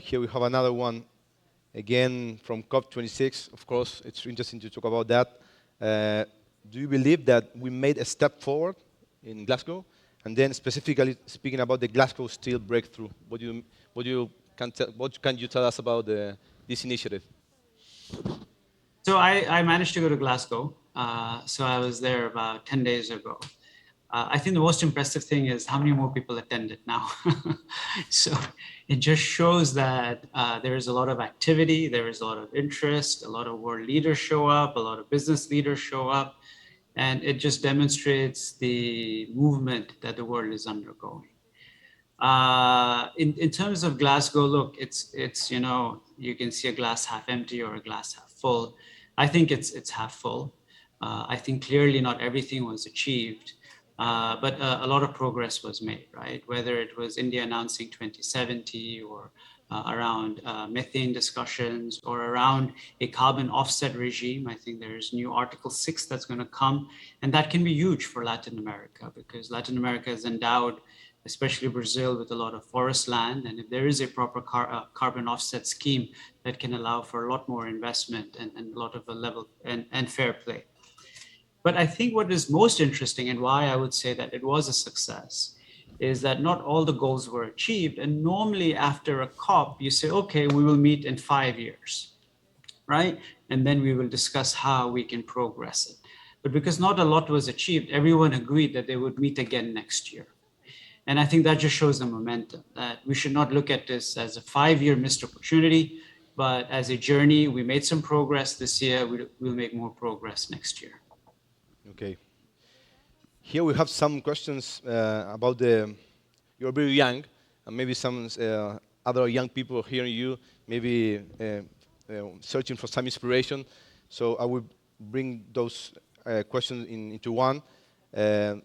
Here we have another one, again from COP26. Of course, it's interesting to talk about that. Do you believe that we made a step forward in Glasgow? And then specifically speaking about the Glasgow Steel Breakthrough, what can you tell us about this initiative? So I managed to go to Glasgow. So I was there about 10 days ago. I think the most impressive thing is how many more people attended now. So it just shows that there is a lot of activity, there is a lot of interest, a lot of world leaders show up, a lot of business leaders show up, and it just demonstrates the movement that the world is undergoing. In terms of Glasgow, look, it's you can see a glass half empty or a glass half full. I think it's half full. I think clearly not everything was achieved. But a lot of progress was made, right? Whether it was India announcing 2070 or around methane discussions or around a carbon offset regime. I think there's new Article 6 that's going to come, and that can be huge for Latin America because Latin America is endowed, especially Brazil, with a lot of forest land. And if there is a proper carbon offset scheme, that can allow for a lot more investment and a lot of a level and fair play. But I think what is most interesting and why I would say that it was a success is that not all the goals were achieved. And normally after a COP, you say, okay, we will meet in 5 years, right? And then we will discuss how we can progress it. But because not a lot was achieved, everyone agreed that they would meet again next year. And I think that just shows the momentum that we should not look at this as a 5-year missed opportunity, but as a journey. We made some progress this year. We'll make more progress next year. Okay. Here we have some questions about the. You're very young, and maybe some other young people hearing you, maybe searching for some inspiration. So I will bring those questions into one.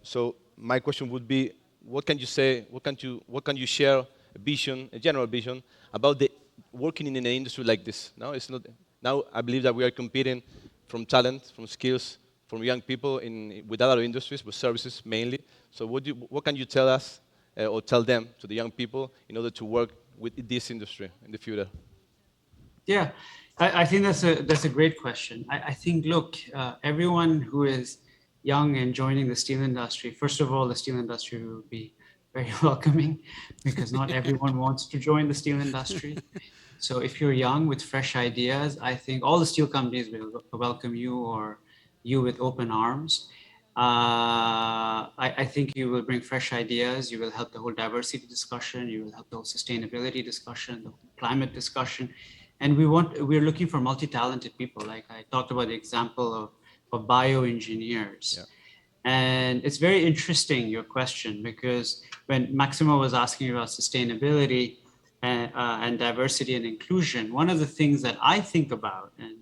So my question would be, what can you say? What can you share? A vision, a general vision about the working in an industry like this. Now it's not. Now I believe that we are competing from talent, from skills, from young people with other industries, with services mainly. So what can you tell us or tell them, to the young people, in order to work with this industry in the future? Yeah, I think that's a great question. I think, look, everyone who is young and joining the steel industry, first of all, the steel industry will be very welcoming because not everyone wants to join the steel industry. So if you're young with fresh ideas, I think all the steel companies will welcome you, or you with open arms. I think you will bring fresh ideas. You will help the whole diversity discussion. You will help the whole sustainability discussion, the climate discussion. And we're looking for multi-talented people. Like I talked about the example of bioengineers. Yeah. And it's very interesting, your question, because when Maximo was asking about sustainability and diversity and inclusion, one of the things that I think about, and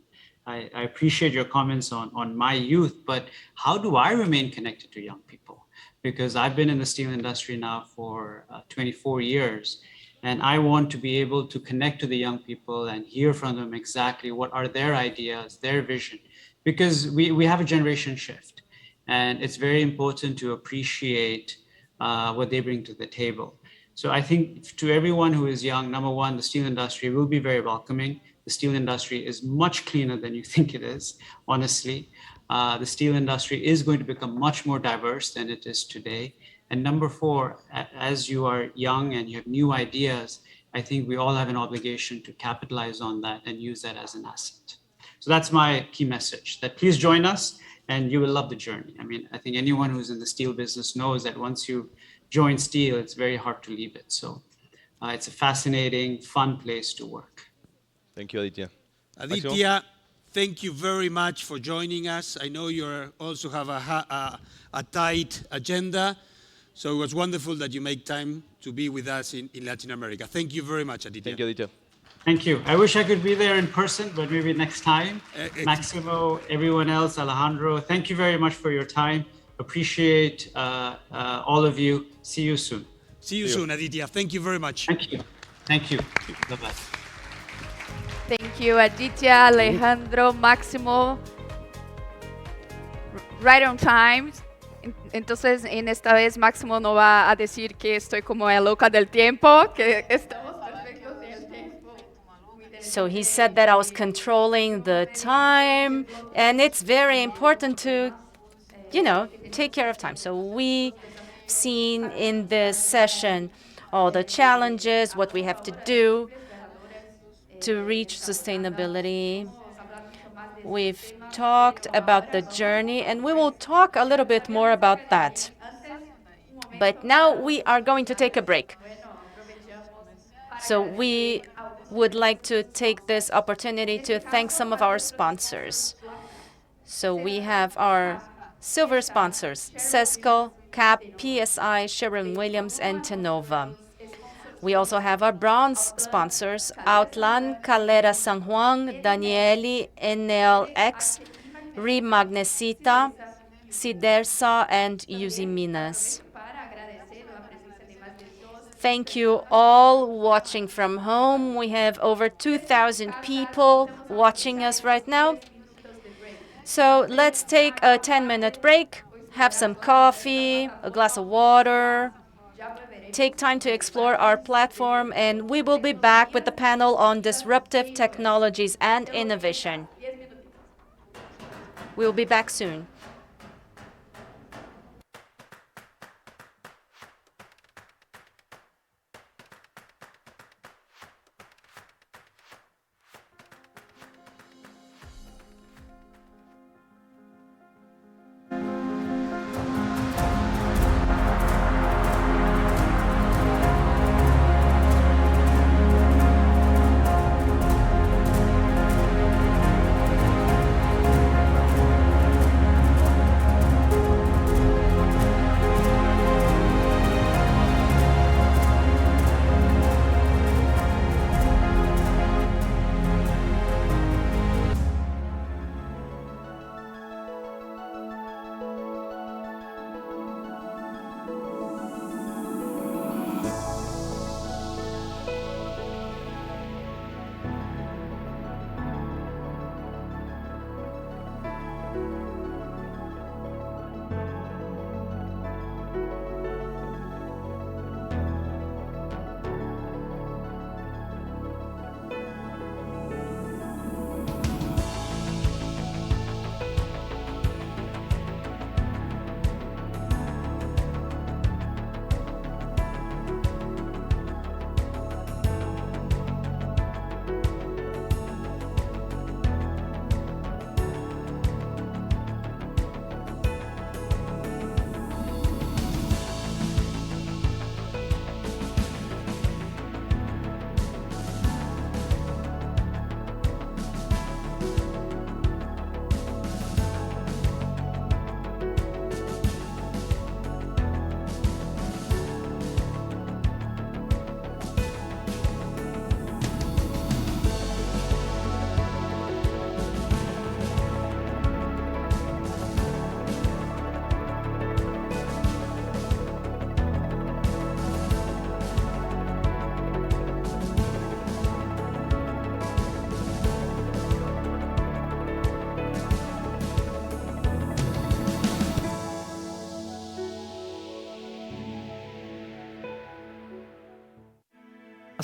I appreciate your comments on my youth, but how do I remain connected to young people? Because I've been in the steel industry now for 24 years, and I want to be able to connect to the young people and hear from them exactly what are their ideas, their vision, because we have a generation shift. And it's very important to appreciate what they bring to the table. So I think to everyone who is young, number one, the steel industry will be very welcoming. The steel industry is much cleaner than you think it is, honestly. The steel industry is going to become much more diverse than it is today. And number four, as you are young and you have new ideas, I think we all have an obligation to capitalize on that and use that as an asset. So that's my key message, that please join us and you will love the journey. I mean, I think anyone who's in the steel business knows that once you join steel, it's very hard to leave it. So it's a fascinating, fun place to work. Thank you, Aditya. Aditya, thank you very much for joining us. I know you also have a tight agenda, so it was wonderful that you make time to be with us in Latin America. Thank you very much, Aditya. Thank you, Aditya. Thank you. I wish I could be there in person, but maybe next time. Maximo, everyone else, Alejandro, thank you very much for your time. Appreciate all of you. See you soon. See you soon, Aditya. Thank you very much. Thank you. Thank you. Bye-bye. Thank you, Aditya, Alejandro, Máximo. Right on time. Entonces, en esta vez, Máximo no va a decir que estoy como la loca del tiempo, que estamos perfectos del tiempo. So he said that I was controlling the time, and it's very important to, take care of time. So we've seen in this session all the challenges, what we have to do to reach sustainability. We've talked about the journey, and we will talk a little bit more about that. But now we are going to take a break. So we would like to take this opportunity to thank some of our sponsors. So we have our silver sponsors, Sesco, CAP, PSI, Sherwin-Williams, and Tenova. We also have our bronze sponsors, Outland, Calera San Juan, Danieli, NLX, Rimagnesita, Sidersa, and Usiminas. Thank you all watching from home. We have over 2,000 people watching us right now. So let's take a 10-minute break, have some coffee, a glass of water, take time to explore our platform, and we will be back with the panel on disruptive technologies and innovation. We'll be back soon.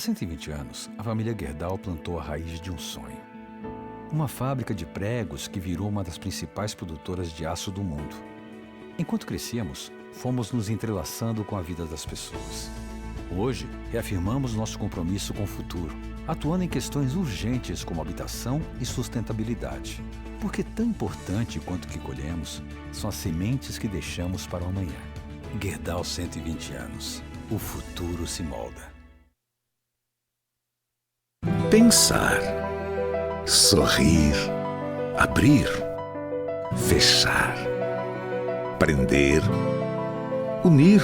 Há 120 anos, a família Gerdau plantou a raiz de um sonho. Uma fábrica de pregos que virou uma das principais produtoras de aço do mundo. Enquanto crescíamos, fomos nos entrelaçando com a vida das pessoas. Hoje, reafirmamos nosso compromisso com o futuro, atuando em questões urgentes como habitação e sustentabilidade. Porque tão importante quanto o que colhemos são as sementes que deixamos para o amanhã. Gerdau 120 anos. O futuro se molda. Pensar, sorrir, abrir, fechar, prender, unir,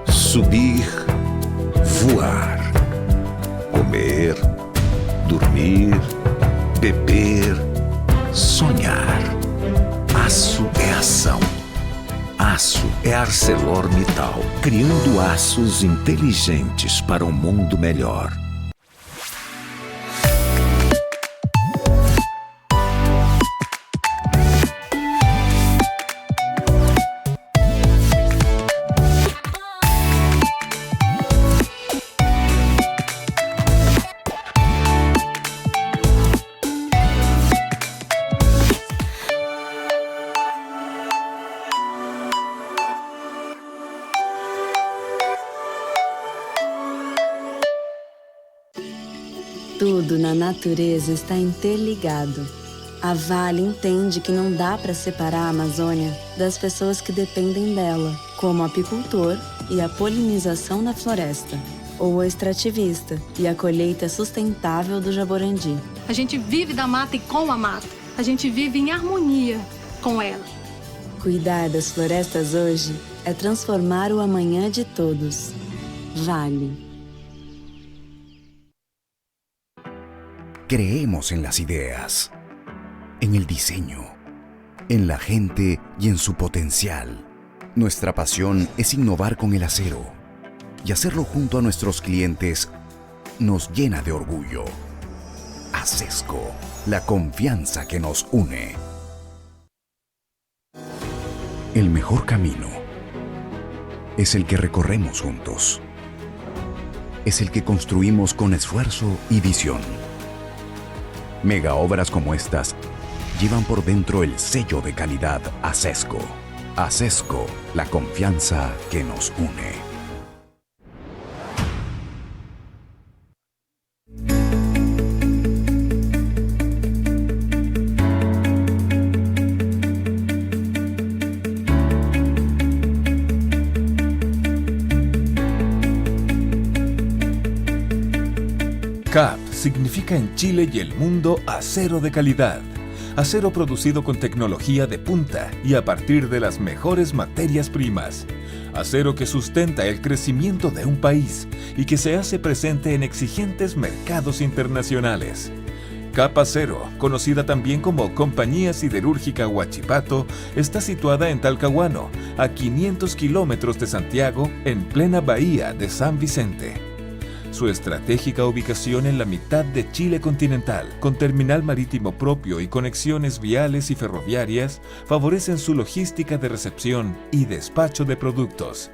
subir, voar, comer, dormir, beber, sonhar. Aço é ação. Aço é ArcelorMittal, criando aços inteligentes para um mundo melhor. Tudo na natureza está interligado. A Vale entende que não dá para separar a Amazônia das pessoas que dependem dela, como o apicultor e a polinização da floresta, ou o extrativista e a colheita sustentável do jaborandi. A gente vive da mata e com a mata. A gente vive em harmonia com ela. Cuidar das florestas hoje é transformar o amanhã de todos. Vale. Creemos en las ideas, en el diseño, en la gente y en su potencial. Nuestra pasión es innovar con el acero y hacerlo junto a nuestros clientes nos llena de orgullo. Acesco, la confianza que nos une. El mejor camino es el que recorremos juntos. Es el que construimos con esfuerzo y visión. Mega obras como estas llevan por dentro el sello de calidad Acesco. Acesco, la confianza que nos une. CAP significa en Chile y el mundo acero de calidad. Acero producido con tecnología de punta y a partir de las mejores materias primas. Acero que sustenta el crecimiento de un país y que se hace presente en exigentes mercados internacionales. CAP Acero, conocida también como Compañía Siderúrgica Huachipato, está situada en Talcahuano, a 500 kilómetros de Santiago, en plena bahía de San Vicente. Su estratégica ubicación en la mitad de Chile continental, con terminal marítimo propio y conexiones viales y ferroviarias, favorecen su logística de recepción y despacho de productos.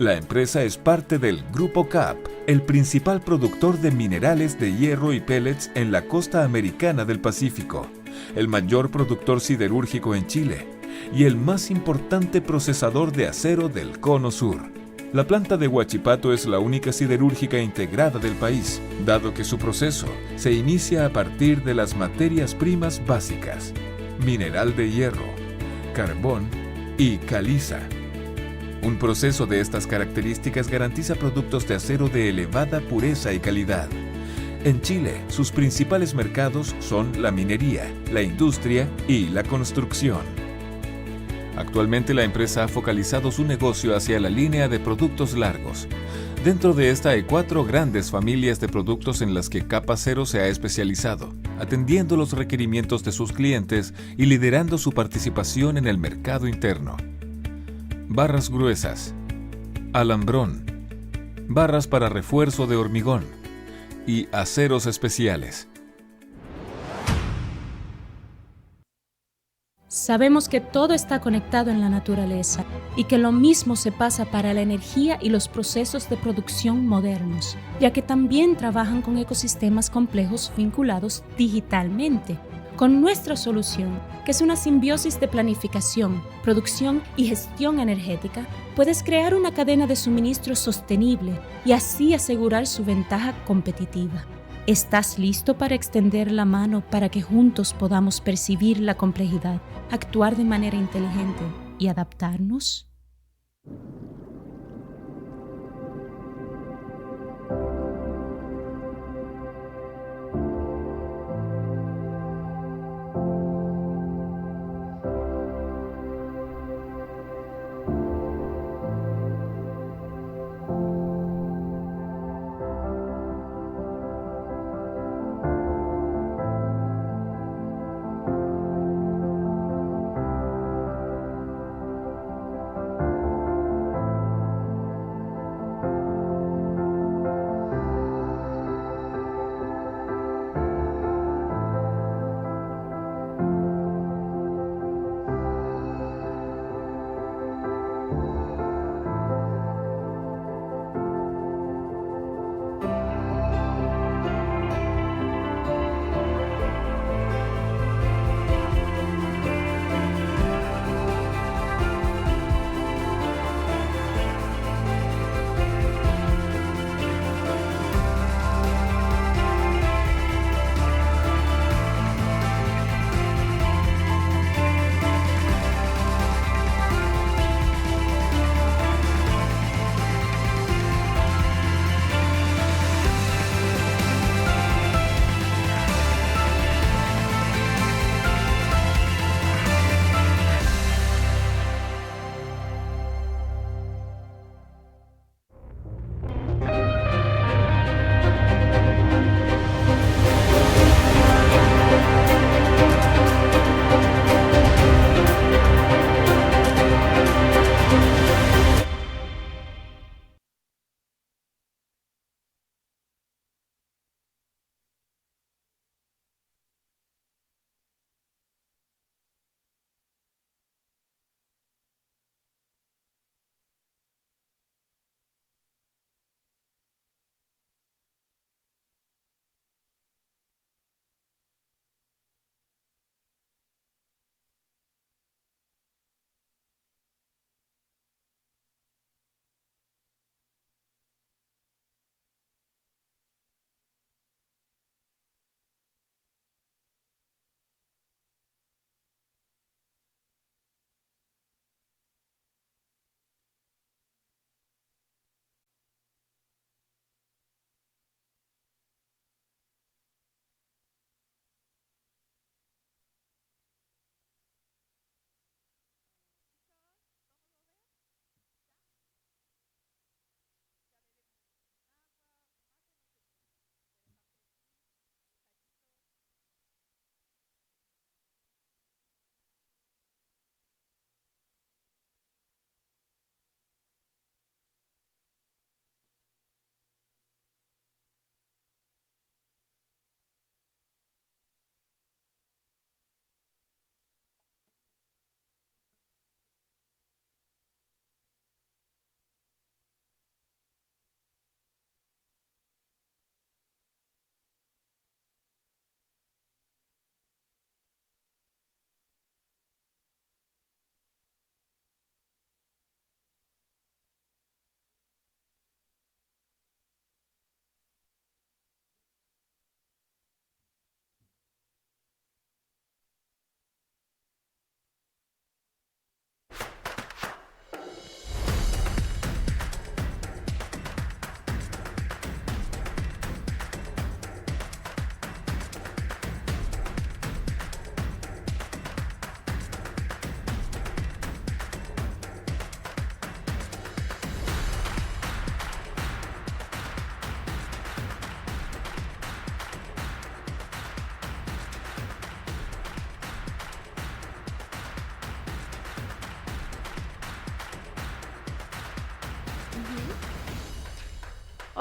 La empresa es parte del Grupo CAP, el principal productor de minerales de hierro y pellets en la costa americana del Pacífico, el mayor productor siderúrgico en Chile y el más importante procesador de acero del Cono Sur. La planta de Huachipato es la única siderúrgica integrada del país, dado que su proceso se inicia a partir de las materias primas básicas, mineral de hierro, carbón y caliza. Un proceso de estas características garantiza productos de acero de elevada pureza y calidad. En Chile, sus principales mercados son la minería, la industria y la construcción. Actualmente la empresa ha focalizado su negocio hacia la línea de productos largos. Dentro de esta hay 4 grandes familias de productos en las que CAP Acero se ha especializado, atendiendo los requerimientos de sus clientes y liderando su participación en el mercado interno. Barras gruesas, alambrón, barras para refuerzo de hormigón y aceros especiales. Sabemos que todo está conectado en la naturaleza y que lo mismo se pasa para la energía y los procesos de producción modernos, ya que también trabajan con ecosistemas complejos vinculados digitalmente. Con nuestra solución, que es una simbiosis de planificación, producción y gestión energética, puedes crear una cadena de suministro sostenible y así asegurar su ventaja competitiva. ¿Estás listo para extender la mano para que juntos podamos percibir la complejidad, actuar de manera inteligente y adaptarnos?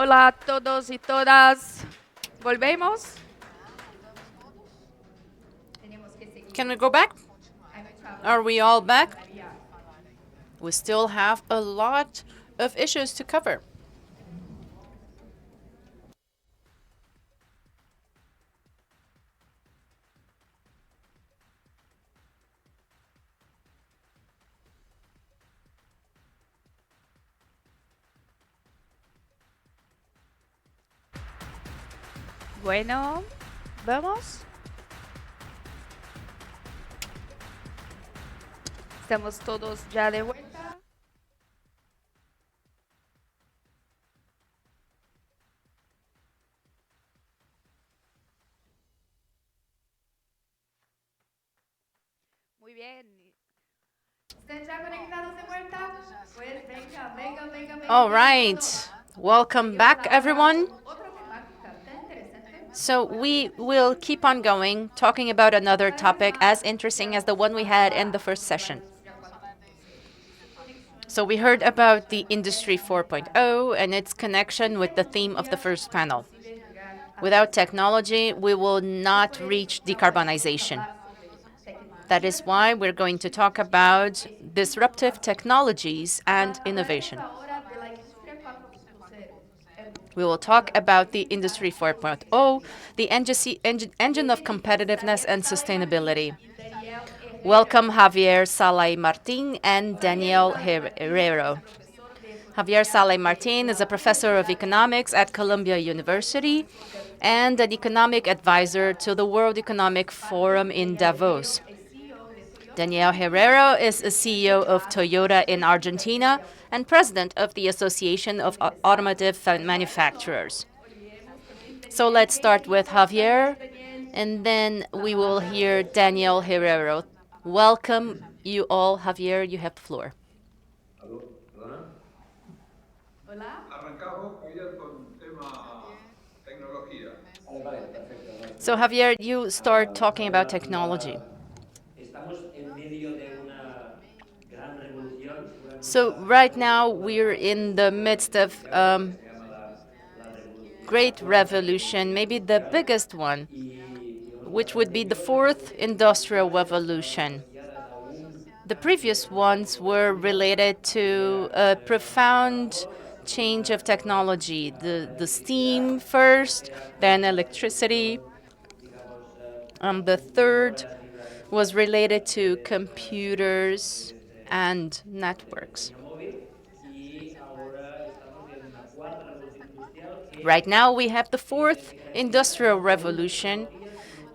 Hola a todos y todas. ¿Volvemos? Can we go back? Are we all back? We still have a lot of issues to cover. Bueno, vamos. Estamos todos ya de vuelta. Muy bien. ¿Están ya conectados de vuelta? Pues venga, venga, venga, venga. All right. Welcome back, everyone. So we will keep on going, talking about another topic as interesting as the one we had in the first session. So we heard about the Industry 4.0 and its connection with the theme of the first panel. Without technology, we will not reach decarbonization. That is why we're going to talk about disruptive technologies and innovation. We will talk about the Industry 4.0, the engine of competitiveness and sustainability. Welcome Javier Salay Martin and Daniel Herrero. Javier Salay Martin is a professor of economics at Columbia University and an economic advisor to the World Economic Forum in Davos. Daniel Herrero is a CEO of Toyota in Argentina and president of the Association of Automotive Manufacturers. So let's start with Javier, and then we will hear Daniel Herrero. Welcome you all. Javier, you have the floor. So Javier, you start talking about technology. So right now we're in the midst of great revolution, maybe the biggest one, which would be the fourth industrial revolution. The previous ones were related to a profound change of technology, the steam first, then electricity. The third was related to computers and networks. Right now, we have the fourth industrial revolution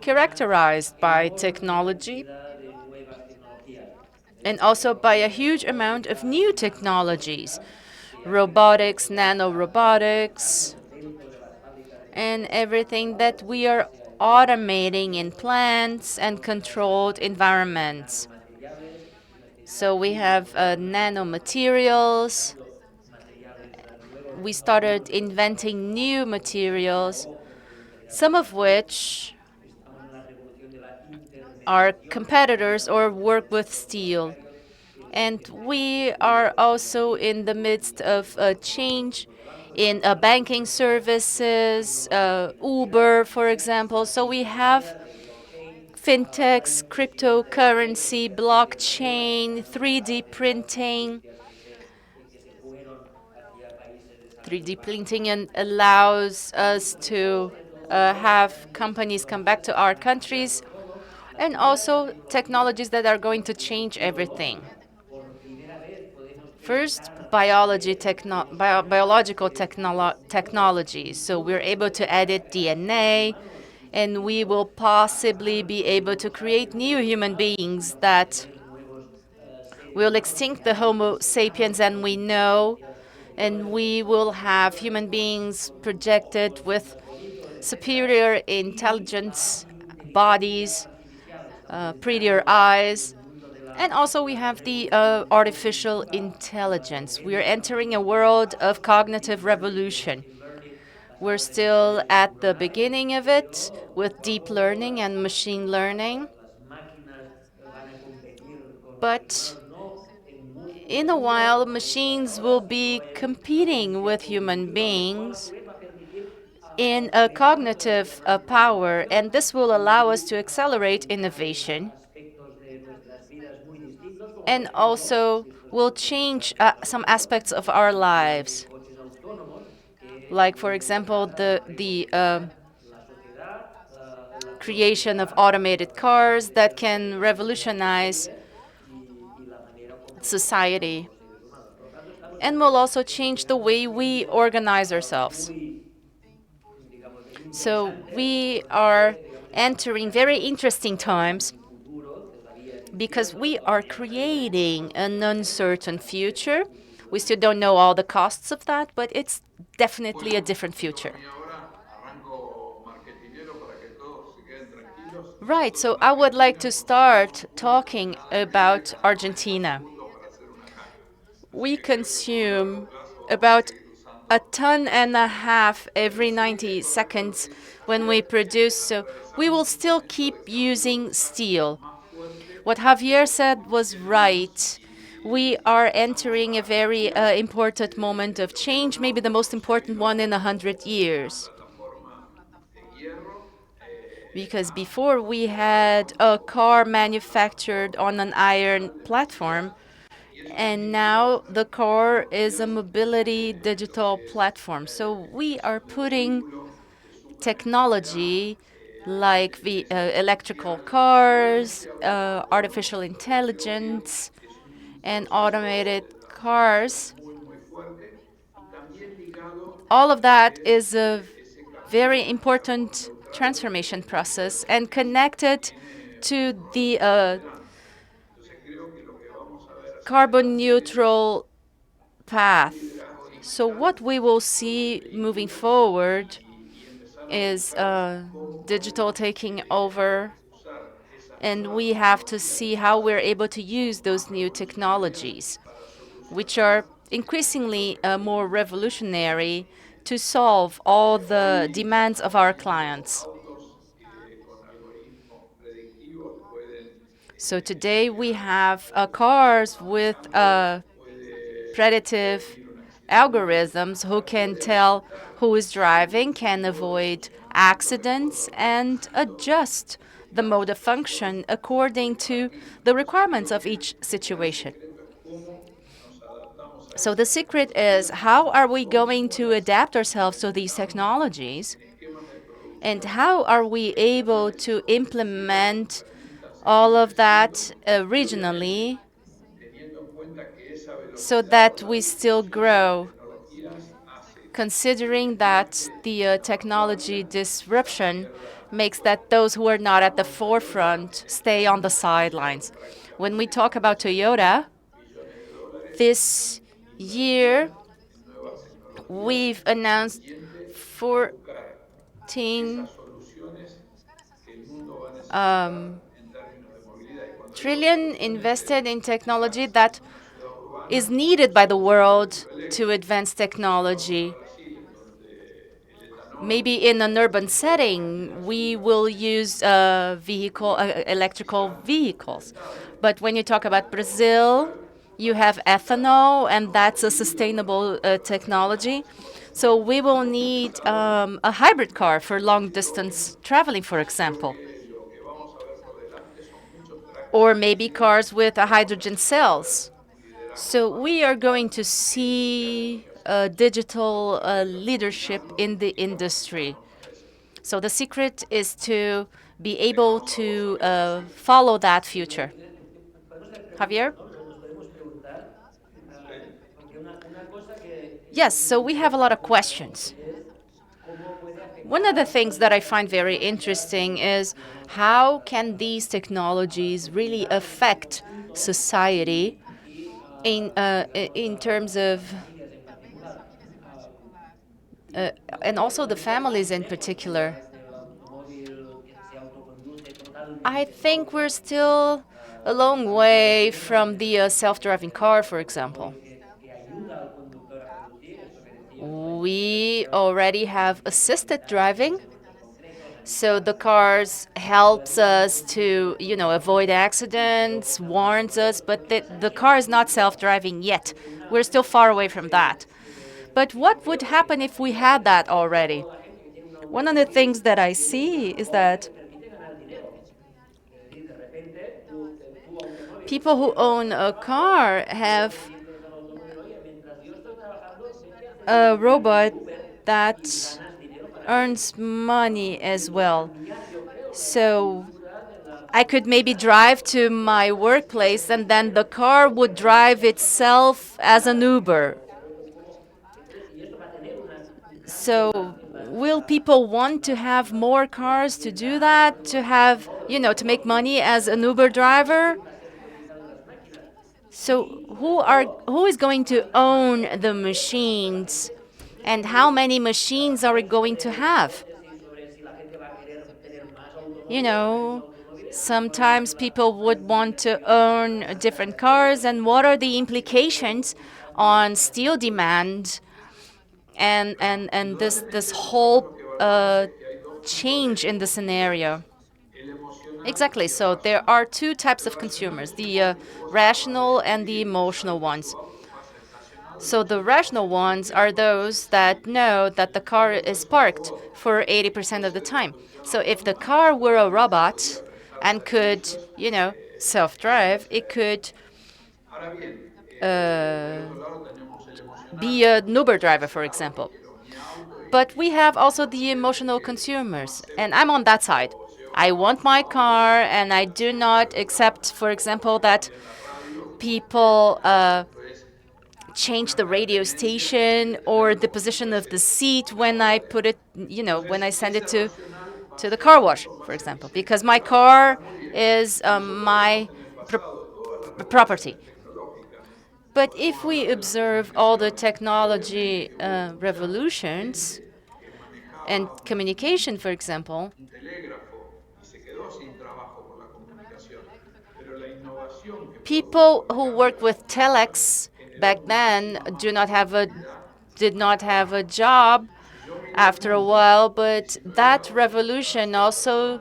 characterized by technology and also by a huge amount of new technologies, robotics, nanorobotics, and everything that we are automating in plants and controlled environments. So we have nanomaterials. We started inventing new materials, some of which are competitors or work with steel. And we are also in the midst of a change in banking services, Uber, for example. So we have fintechs, cryptocurrency, blockchain, 3D printing. 3D printing allows us to have companies come back to our countries, and also technologies that are going to change everything. First, biological technology. So we're able to edit DNA, and we will possibly be able to create new human beings that will extinct the Homo sapiens and we know, and we will have human beings projected with superior intelligence, bodies, prettier eyes. And also we have the artificial intelligence. We are entering a world of cognitive revolution. We're still at the beginning of it with deep learning and machine learning. But in a while, machines will be competing with human beings in a cognitive power, and this will allow us to accelerate innovation and also will change some aspects of our lives. Like, for example, the creation of automated cars that can revolutionize society and will also change the way we organize ourselves. So we are entering very interesting times because we are creating an uncertain future. We still don't know all the costs of that, but it's definitely a different future. Right, so I would like to start talking about Argentina. We consume about 1.5 tons every 90 seconds when we produce, so we will still keep using steel. What Javier said was right. We are entering a very important moment of change, maybe the most important one in 100 years. Because before we had a car manufactured on an iron platform, and now the car is a mobility digital platform. So we are putting technology like the electrical cars, artificial intelligence, and automated cars. All of that is a very important transformation process and connected to the carbon neutral path. So what we will see moving forward is digital taking over, and we have to see how we're able to use those new technologies, which are increasingly more revolutionary to solve all the demands of our clients. So today we have cars with predictive algorithms who can tell who is driving, can avoid accidents, and adjust the mode of function according to the requirements of each situation. So the secret is, how are we going to adapt ourselves to these technologies? And how are we able to implement all of that regionally so that we still grow, considering that the technology disruption makes that those who are not at the forefront stay on the sidelines. When we talk about Toyota, this year we've announced 14 trillion invested in technology that is needed by the world to advance technology. Maybe in an urban setting, we will use electrical vehicles. But when you talk about Brazil, you have ethanol, and that's a sustainable technology. So we will need a hybrid car for long distance traveling, for example. Or maybe cars with hydrogen cells. So we are going to see digital leadership in the industry. So the secret is to be able to follow that future. Javier? Yes, so we have a lot of questions. One of the things that I find very interesting is how can these technologies really affect society in terms of and also the families in particular. I think we're still a long way from the self-driving car, for example. We already have assisted driving, so the cars helps us to, avoid accidents, warns us, but the car is not self-driving yet. We're still far away from that. But what would happen if we had that already? One of the things that I see is that People who own a car have a robot that earns money as well. So I could maybe drive to my workplace and then the car would drive itself as an Uber. So will people want to have more cars to do that, to have, to make money as an Uber driver? So who is going to own the machines, and how many machines are we going to have? Sometimes people would want to own different cars, and what are the implications on steel demand and this whole change in the scenario? Exactly. So there are two types of consumers, the rational and the emotional ones. So the rational ones are those that know that the car is parked for 80% of the time. So if the car were a robot and could, self-drive, it could be an Uber driver, for example. But we have also the emotional consumers, and I'm on that side. I want my car, and I do not accept, for example, that people change the radio station or the position of the seat when I put it, when I send it to the car wash, for example, because my car is my property. But if we observe all the technology revolutions and communication, for example, people who work with telex back then did not have a job after a while, but that revolution also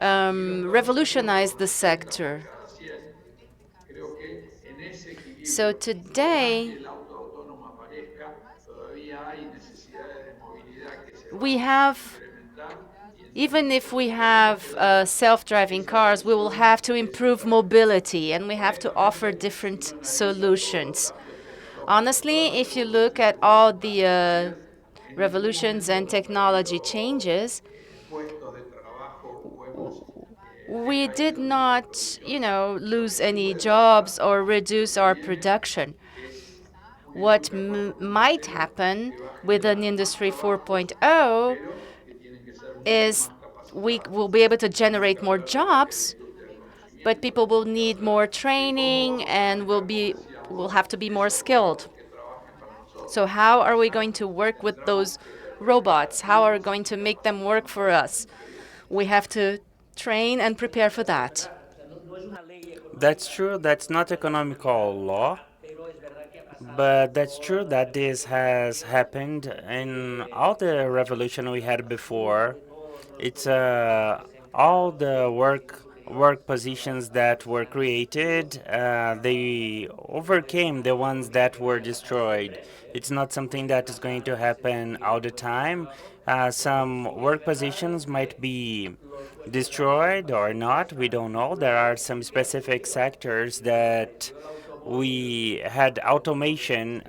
revolutionized the sector. So today, we have, even if we have self-driving cars, we will have to improve mobility, and we have to offer different solutions. Honestly, if you look at all the revolutions and technology changes, we did not, lose any jobs or reduce our production. What might happen with an Industry 4.0 is we will be able to generate more jobs, but people will need more training and will have to be more skilled. So how are we going to work with those robots? How are we going to make them work for us? We have to train and prepare for that. That's true. That's not economical law. But that's true that this has happened in all the revolution we had before. It's all the work positions that were created. They overcame the ones that were destroyed. It's not something that is going to happen all the time. Some work positions might be destroyed or not. We don't know. There are some specific sectors that we had automation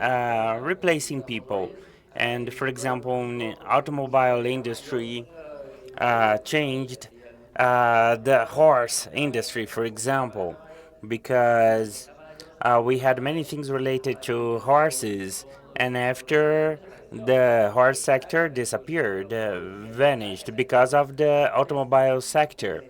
replacing people. And for example, in the automobile industry, changed the horse industry, for example, because we had many things related to horses, and after the horse sector disappeared, vanished because of the automobile sector.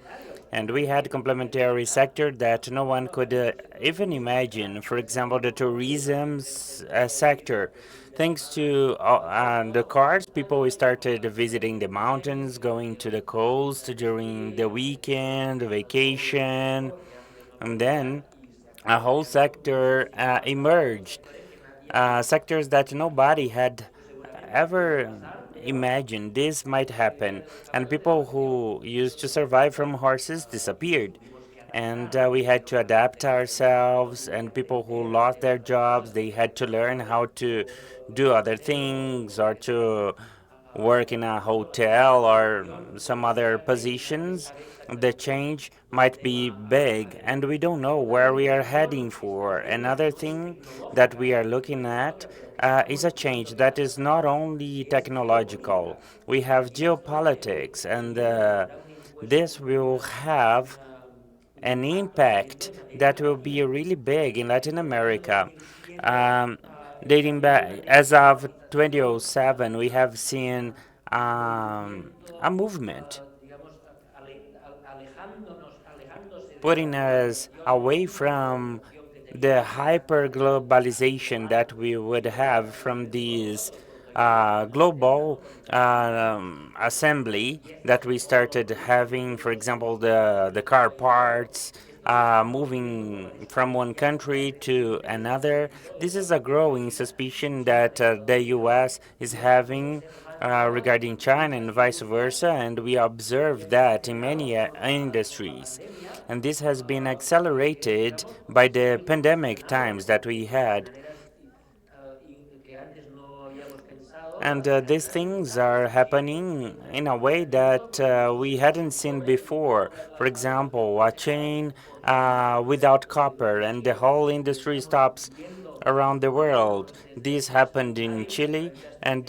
And we had complementary sector that no one could even imagine. For example, the tourism sector. Thanks to the cars, people started visiting the mountains, going to the coast during the weekend, vacation, and then a whole sector emerged. Sectors that nobody had ever imagined this might happen. And people who used to survive from horses disappeared. And we had to adapt ourselves, and people who lost their jobs, they had to learn how to do other things or to work in a hotel or some other positions, the change might be big, and we don't know where we are heading for. Another thing that we are looking at is a change that is not only technological. We have geopolitics, and this will have an impact that will be really big in Latin America. Um, Dating back, as of 2007, we have seen a movement putting us away from the hyper globalization that we would have from these global assembly that we started having, for example, the car parts moving from one country to another. This is a growing suspicion that the US is having regarding China and vice versa, and we observe that in many industries. And this has been accelerated by the pandemic times that we had. And these things are happening in a way that we hadn't seen before. For example, a chain without copper, and the whole industry stops around the world. This happened in Chile, and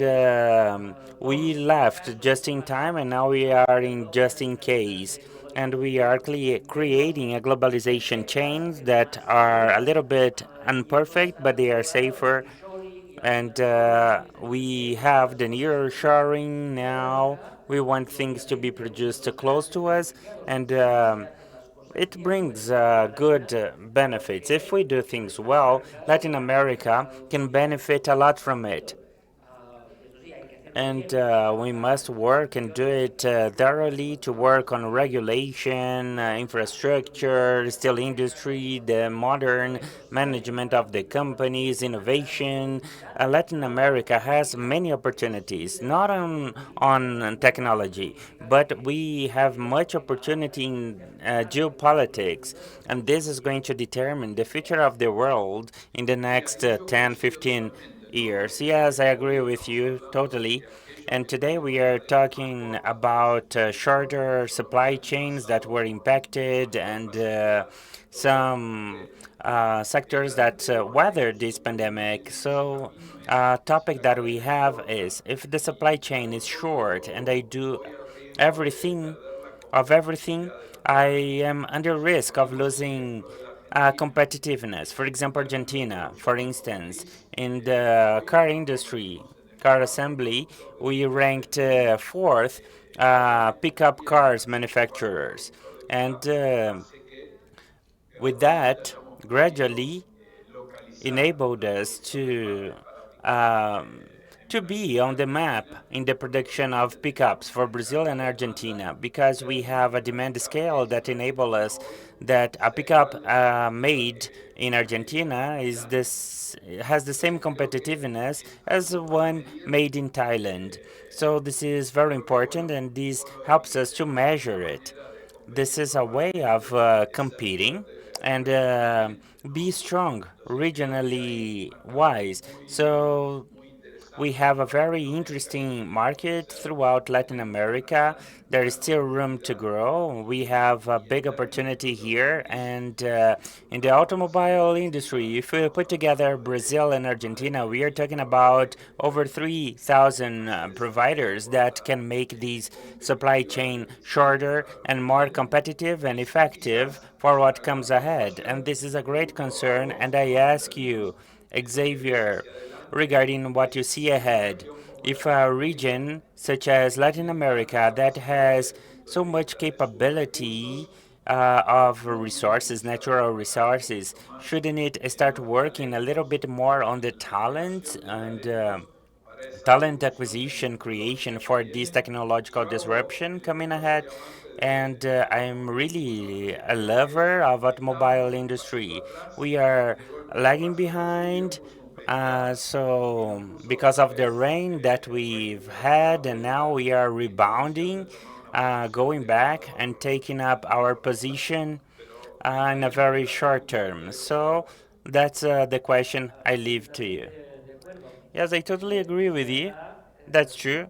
we left just in time, and now we are in just in case. And we are creating a globalization chains that are a little bit imperfect, but they are safer. And we have the nearshoring now. We want things to be produced close to us, and it brings good benefits. If we do things well, Latin America can benefit a lot from it. And we must work and do it thoroughly to work on regulation, infrastructure, steel industry, the modern management of the companies, innovation. Latin America has many opportunities, not on technology, but we have much opportunity in geopolitics. And this is going to determine the future of the world in the next 10, 15 years. Yes, I agree with you totally. And today we are talking about shorter supply chains that were impacted and some sectors that weathered this pandemic. So, topic that we have is if the supply chain is short and I do everything everything, I am under risk of losing competitiveness. For example, Argentina, for instance, in the car industry, car assembly, we ranked fourth pickup cars manufacturers. And with that, gradually enabled us um, to be on the map in the production of pickups for Brazil and Argentina, because we have a demand scale that enable us that a pickup made in Argentina has the same competitiveness as one made in Thailand. So this is very important, and this helps us to measure it. This is a way of competing and be strong regionally wise. So we have a very interesting market throughout Latin America. There is still room to grow. We have a big opportunity here. And in the automobile industry, if we put together Brazil and Argentina, we are talking about over 3,000 providers that can make these supply chain shorter and more competitive and effective for what comes ahead. And this is a great concern. And I ask you, Xavier, regarding what you see ahead. If a region such as Latin America that has so much capability of resources, natural resources, shouldn't it start working a little bit more on the talent and talent acquisition creation for this technological disruption coming ahead? And I'm really a lover of automobile industry. We are lagging behind. So because of the rain that we've had, and now we are rebounding, going back and taking up our position in a very short term. So that's the question I leave to you. Yes, I totally agree with you. That's true.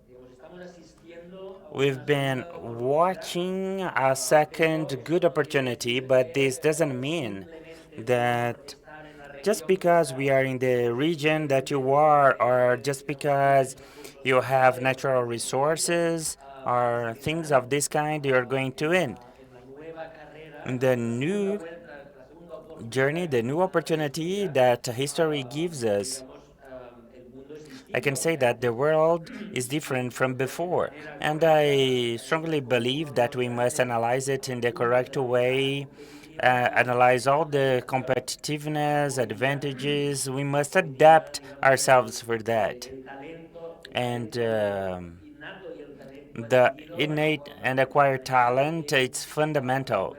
We've been watching a second good opportunity, but this doesn't mean that just because we are in the region that you are, or just because you have natural resources or things of this kind, you're going to win. The new journey, the new opportunity that history gives us, I can say that the world is different from before, and I strongly believe that we must analyze it in the correct way, analyze all the competitiveness, advantages. We must adapt ourselves for that. And the innate and acquired talent, it's fundamental.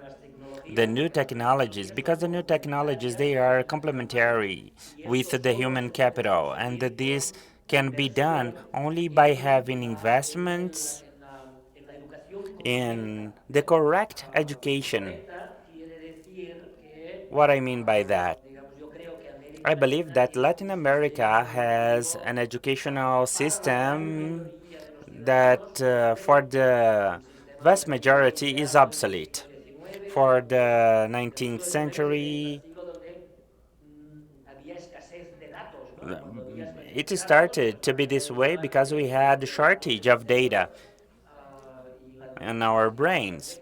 The new technologies, because the new technologies, they are complementary with the human capital, and that this can be done only by having investments in the correct education. What I mean by that, I believe that Latin America has an educational system that for the vast majority is obsolete. For the 19th century, it started to be this way because we had a shortage of data in our brains.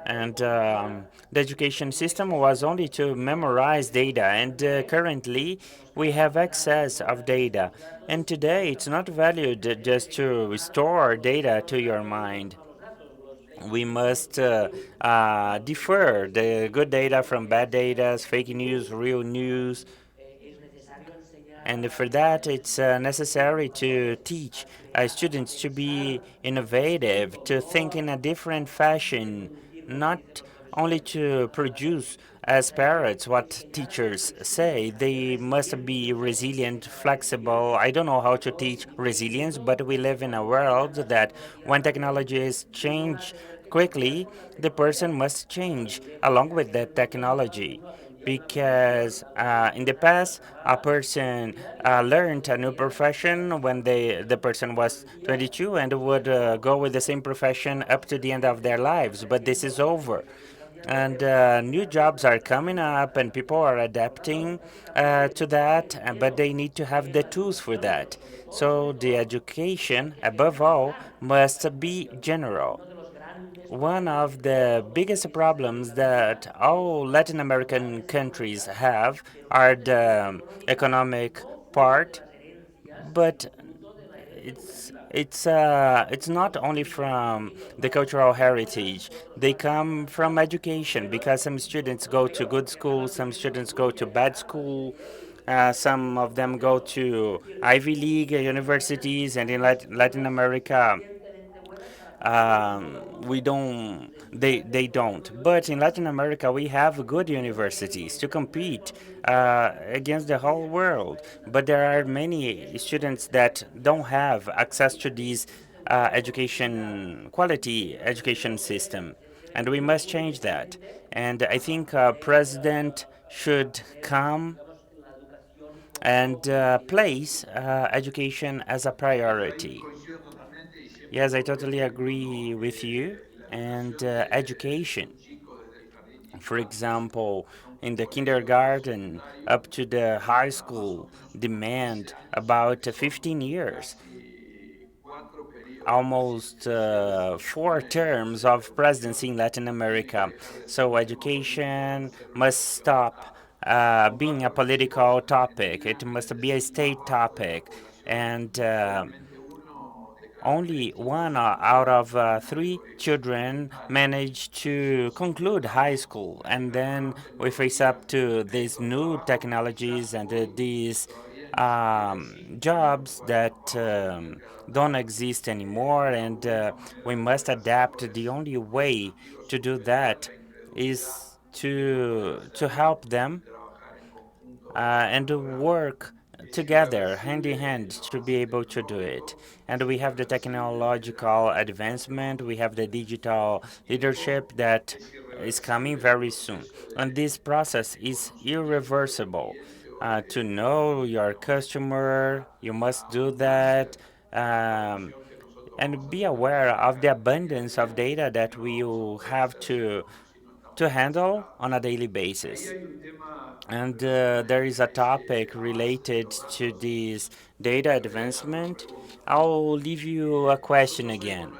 And the education system was only to memorize data, and currently we have access of data. And today it's not valued just to store data to your mind. We must differ the good data from bad data, fake news, real news. And for that, it's necessary to teach students to be innovative, to think in a different fashion, not only to produce as parrots what teachers say. They must be resilient, flexible. I don't know how to teach resilience, but we live in a world that when technologies change quickly, the person must change along with that technology. Because in the past, a person learned a new profession when the person was 22 and would go with the same profession up to the end of their lives. But this is over. And new jobs are coming up, and people are adapting to that, but they need to have the tools for that. So the education, above all, must be general. One of the biggest problems that all Latin American countries have are the economic part, but it's not only from the cultural heritage. They come from education because some students go to good schools, some students go to bad school. Some of them go to Ivy League universities, and in Latin America, we don't they don't, but in Latin America we have good universities to compete against the whole world. But there are many students that don't have access to these quality education system, and we must change that. And I think president should come and place education as a priority. Yes, I totally agree with you. And education, for example, in the kindergarten up to the high school, demand about 15 years, almost 4 terms of presidency in Latin America. So education must stop being a political topic. It must be a state topic. And only one out of 3 children manage to conclude high school, and then we face up to these new technologies and these jobs that don't exist anymore, and we must adapt. The only way to do that is to help them and to work together, hand in hand, to be able to do it. And we have the technological advancement, we have the digital leadership that is coming very soon. And this process is irreversible. To know your customer, you must do that. and be aware of the abundance of data that we will have to handle on a daily basis. And there is a topic related to this data advancement. I'll leave you a question again.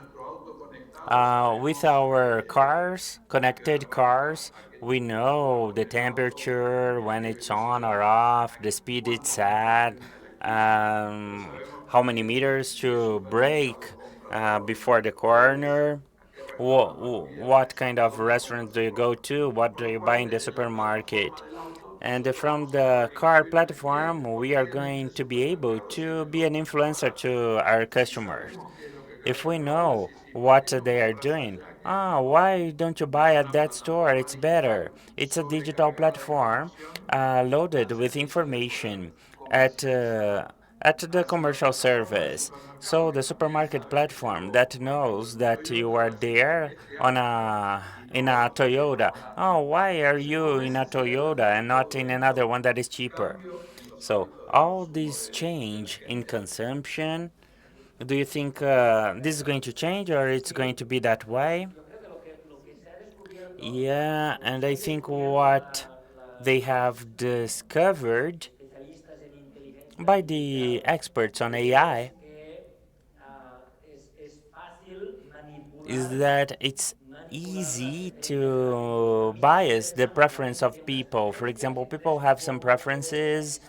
With our cars, connected cars, we know the temperature, when it's on or off, the speed it's at, how many meters to brake before the corner, what kind of restaurants do you go to, what do you buy in the supermarket. And from the car platform, we are going to be able to be an influencer to our customers. If we know what they are doing, why don't you buy at that store? It's better. It's a digital platform loaded with information at at the commercial service. So the supermarket platform that knows that you are there on a in a Toyota. Oh, why are you in a Toyota and not in another one that is cheaper? So all this change in consumption, do you think this is going to change or it's going to be that way? Yeah, and I think what they have discovered by the experts on AI is that it's easy to bias the preference of people. For example, people have some preferences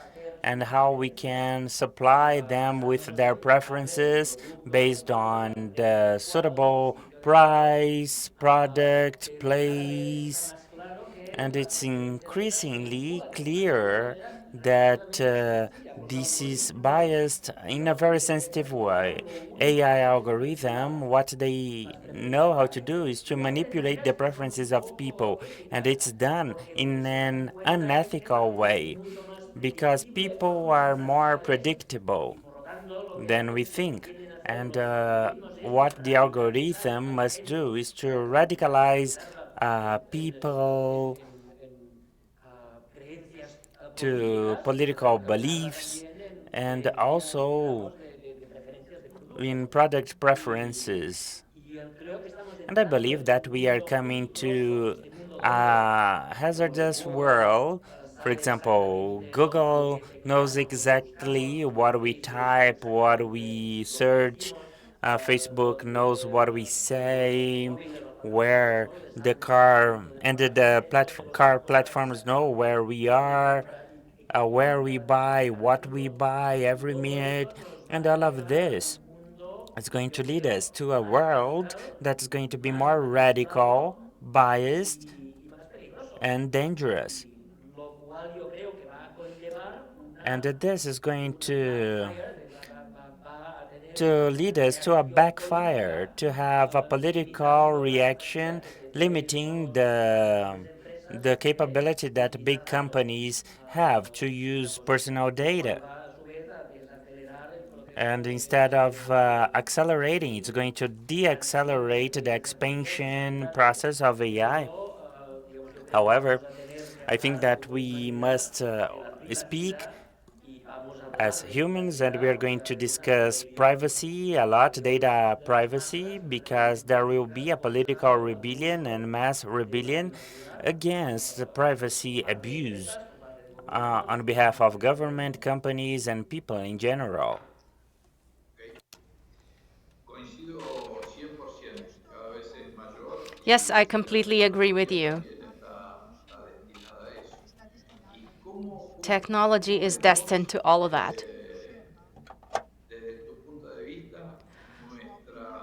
and how we can supply them with their preferences based on the suitable price, product, place, and it's increasingly clear that this is biased in a very sensitive way. AI algorithm, what they know how to do is to manipulate the preferences of people, and it's done in an unethical way because people are more predictable than we think. And what the algorithm must do is to radicalize people to political beliefs and also in product preferences. And I believe that we are coming to a hazardous world. For example, Google knows exactly what we type, what we search. Facebook knows what we say, where the car and the car platforms know where we are, where we buy, what we buy every minute, and all of this is going to lead us to a world that's going to be more radical, biased, and dangerous. And this is going to lead us to a backfire, to have a political reaction limiting the capability that big companies have to use personal data. And instead of accelerating, it's going to deaccelerate the expansion process of AI. However, I think that we must speak as humans, and we are going to discuss privacy a lot, data privacy, because there will be a political rebellion and mass rebellion against the privacy abuse on behalf of government, companies, and people in general. Yes, I completely agree with you. Technology is destined to all of that.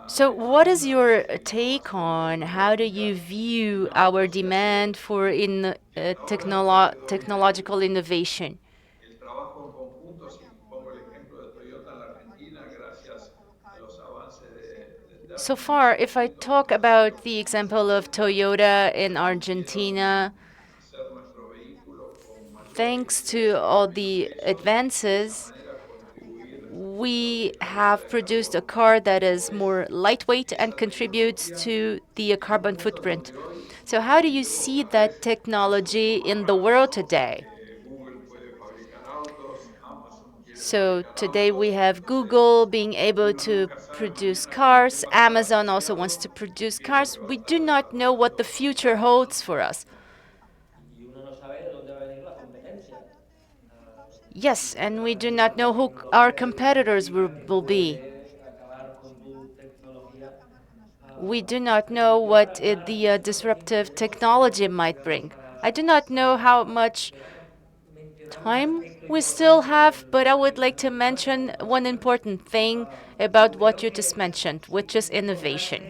So, what is your take on how do you view our demand for technological innovation? So far, if I talk about the example of Toyota in Argentina, thanks to all the advances, we have produced a car that is more lightweight and contributes to the carbon footprint. So how do you see that technology in the world today? So today we have Google being able to produce cars. Amazon also wants to produce cars. We do not know what the future holds for us. Yes, and we do not know who our competitors will be. We do not know what the disruptive technology might bring. I do not know how much time we still have, but I would like to mention one important thing about what you just mentioned, which is innovation.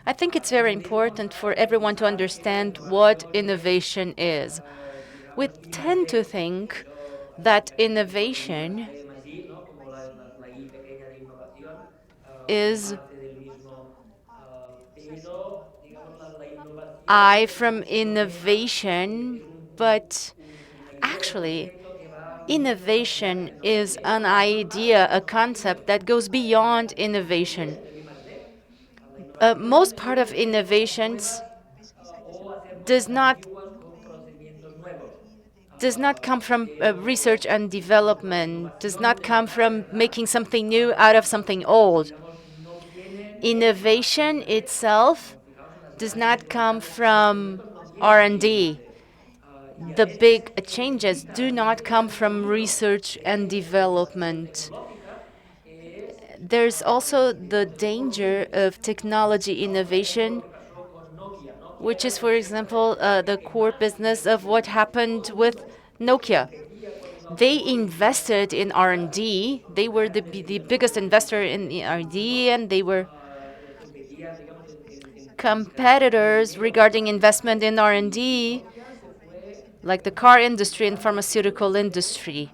I think it's very important for everyone to understand what innovation is. We tend to think that innovation is I from innovation, but actually, innovation is an idea, a concept that goes beyond innovation. Most part of innovations does not come from research and development, does not come from making something new out of something old. Innovation itself does not come from R&D. The big changes do not come from research and development. There's also the danger of technology innovation, which is, for example, the core business of what happened with Nokia. They invested in R&D. They were the biggest investor in the R&D, and they were competitors regarding investment in R&D, like the car industry and pharmaceutical industry.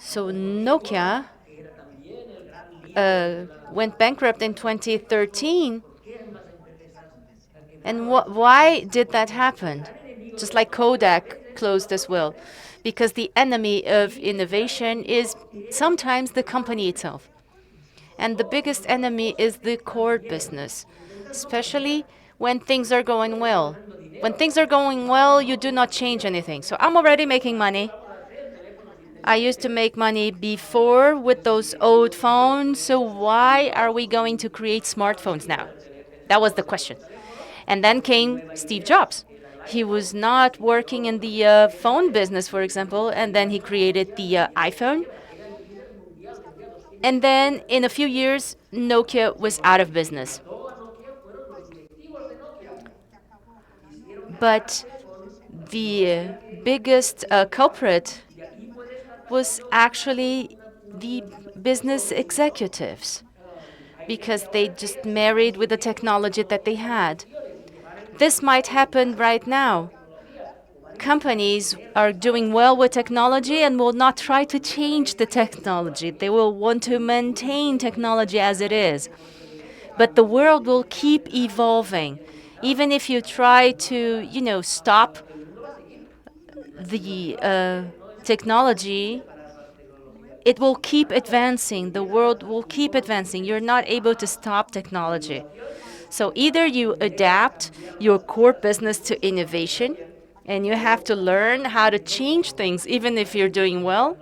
So Nokia went bankrupt in 2013. And why did that happen? Just like Kodak closed as well. Because the enemy of innovation is sometimes the company itself. And the biggest enemy is the core business, especially when things are going well. When things are going well, you do not change anything. So I'm already making money. I used to make money before with those old phones, so why are we going to create smartphones now? That was the question. And then came Steve Jobs. He was not working in the phone business, for example, and then he created the iPhone. And then in a few years, Nokia was out of business. But the biggest culprit was actually the business executives, because they just married with the technology that they had. This might happen right now. Companies are doing well with technology and will not try to change the technology. They will want to maintain technology as it is. But the world will keep evolving. Even if you try to, stop the technology, it will keep advancing. The world will keep advancing. You're not able to stop technology. So either you adapt your core business to innovation, and you have to learn how to change things even if you're doing well,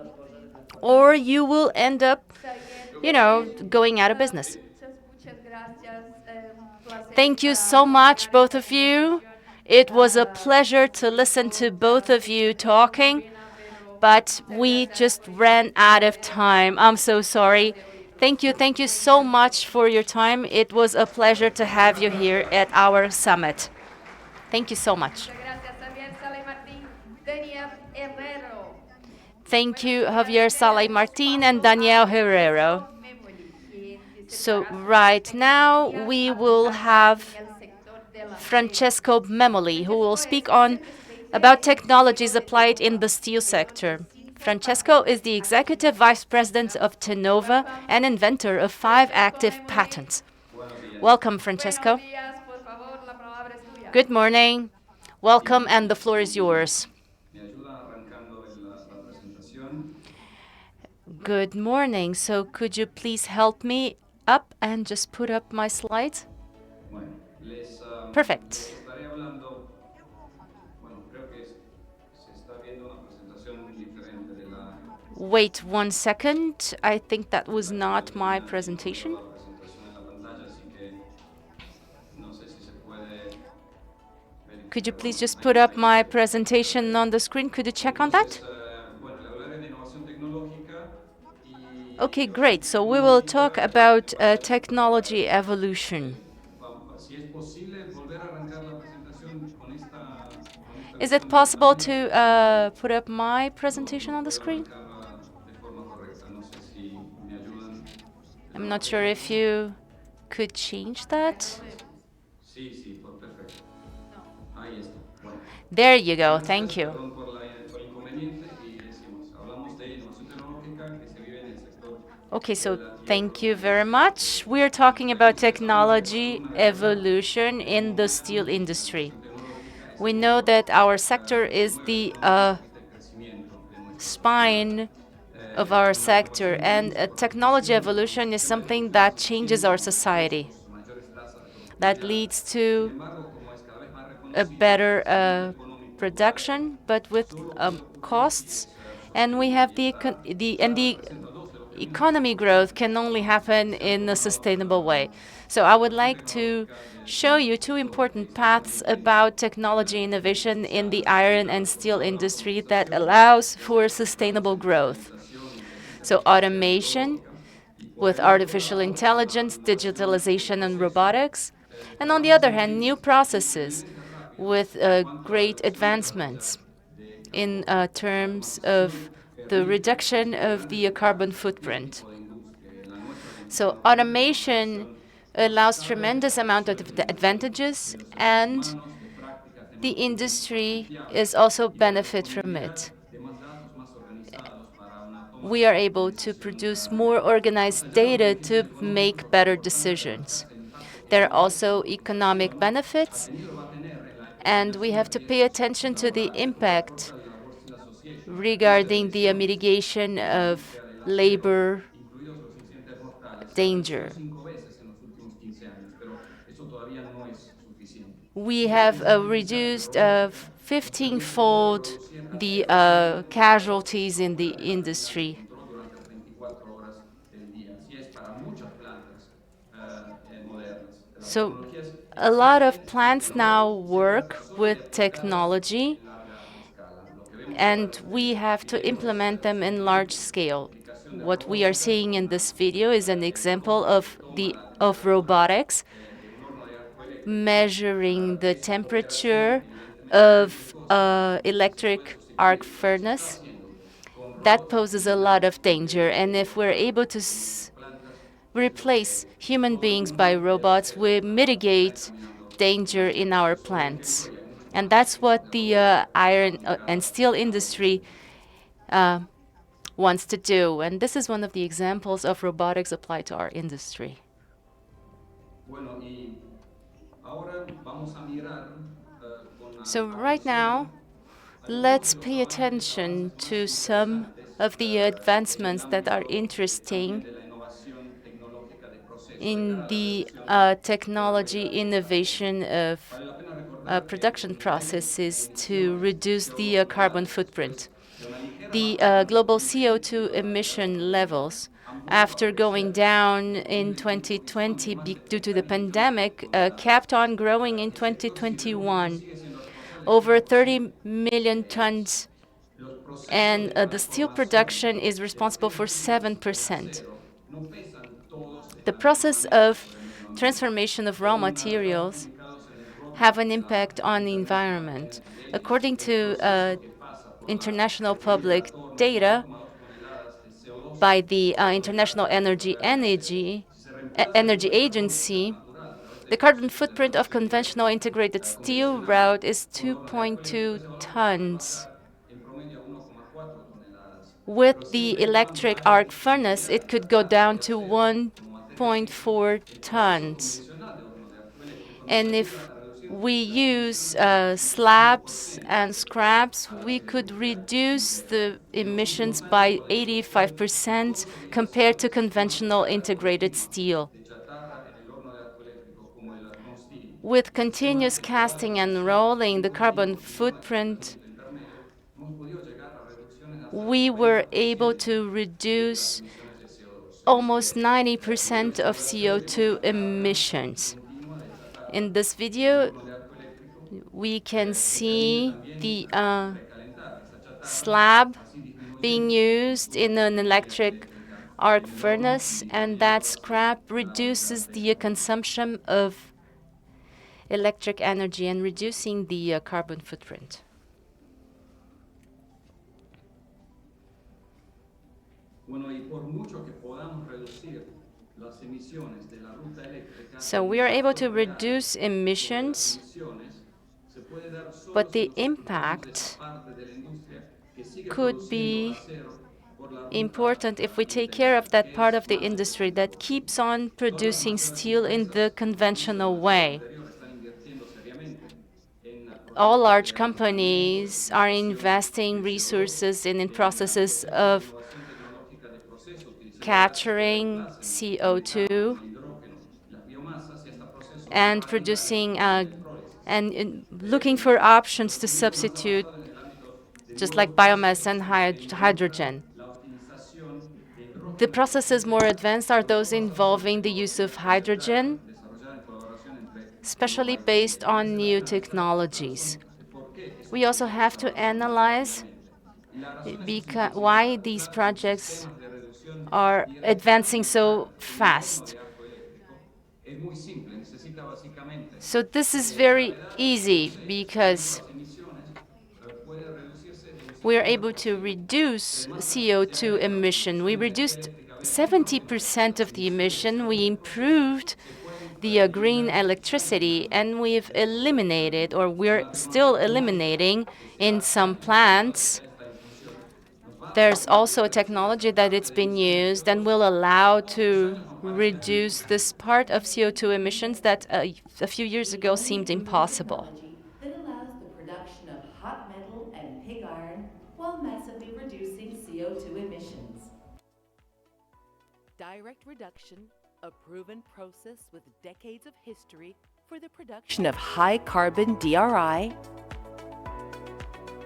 or you will end up, going out of business. Thank you so much, both of you. It was a pleasure to listen to both of you talking, but we just ran out of time. I'm so sorry. Thank you so much for your time. It was a pleasure to have you here at our summit. Thank you so much. Thank you, Javier Salay Martin and Daniel Herrero. So right now we will have Francesco Memoli, who will speak on about technologies applied in the steel sector. Francesco is the Executive Vice President of Tenova and inventor of 5 active patents. Welcome, Francesco. Good morning. Welcome, and the floor is yours. Good morning. So could you please help me up and just put up my slides? Perfect. Wait 1 second. I think that was not my presentation. Could you please just put up my presentation on the screen? Could you check on that? Okay, great. So we will talk about technology evolution. Is it possible to put up my presentation on the screen? I'm not sure if you could change that. There you go. Thank you. Okay, so thank you very much. We're talking about technology evolution in the steel industry. We know that our sector is the spine of our sector, and technology evolution is something that changes our society, that leads to a better production, but with costs. And we have the economy growth can only happen in a sustainable way. So I would like to show you two important paths about technology innovation in the iron and steel industry that allows for sustainable growth. So automation with artificial intelligence, digitalization, and robotics. And on the other hand, new processes with great advancements in terms of the reduction of the carbon footprint. So automation allows tremendous amount of advantages, and the industry is also benefit from it. We are able to produce more organized data to make better decisions. There are also economic benefits, and we have to pay attention to the impact regarding the mitigation of labor danger. We have reduced 15-fold the casualties in the industry. So a lot of plants now work with technology, and we have to implement them in large scale. What we are seeing in this video is an example of robotics measuring the temperature of electric arc furnace. That poses a lot of danger, and if we're able to replace human beings by robots, we mitigate danger in our plants. And that's what the iron and steel industry wants to do. And this is one of the examples of robotics applied to our industry. So right now, let's pay attention to some of the advancements that are interesting in the technology innovation of production processes to reduce the carbon footprint. The global CO2 emission levels, after going down in 2020 due to the pandemic, kept on growing in 2021. Over 30 million tons, and the steel production is responsible for 7%. The process of transformation of raw materials have an impact on the environment. According to international public data by the International Energy Agency, the carbon footprint of conventional integrated steel route is 2.2 tons. With the electric arc furnace, it could go down to 1.4 tons. And if we use slabs and scraps, we could reduce the emissions by 85% compared to conventional integrated steel. With continuous casting and rolling, the carbon footprint we were able to reduce almost 90% of CO2 emissions. In this video, we can see the slab being used in an electric arc furnace, and that scrap reduces the consumption of electric energy and reducing the carbon footprint. So we are able to reduce emissions, but the impact could be important if we take care of that part of the industry that keeps on producing steel in the conventional way. All large companies are investing resources in processes of capturing CO2 and producing and looking for options to substitute, just like biomass and hydrogen. The processes more advanced are those involving the use of hydrogen, especially based on new technologies. We also have to analyze why these projects are advancing so fast. So this is very easy because we are able to reduce CO2 emission. We reduced 70% of the emission. We improved the green electricity, and we've eliminated, or we're still eliminating in some plants. There's also a technology that it's been used and will allow to reduce this part of CO2 emissions that a few years ago seemed impossible. That allows the production of hot metal and pig iron while massively reducing CO2 emissions. Direct reduction, a proven process with decades of history for the production of high-carbon DRI,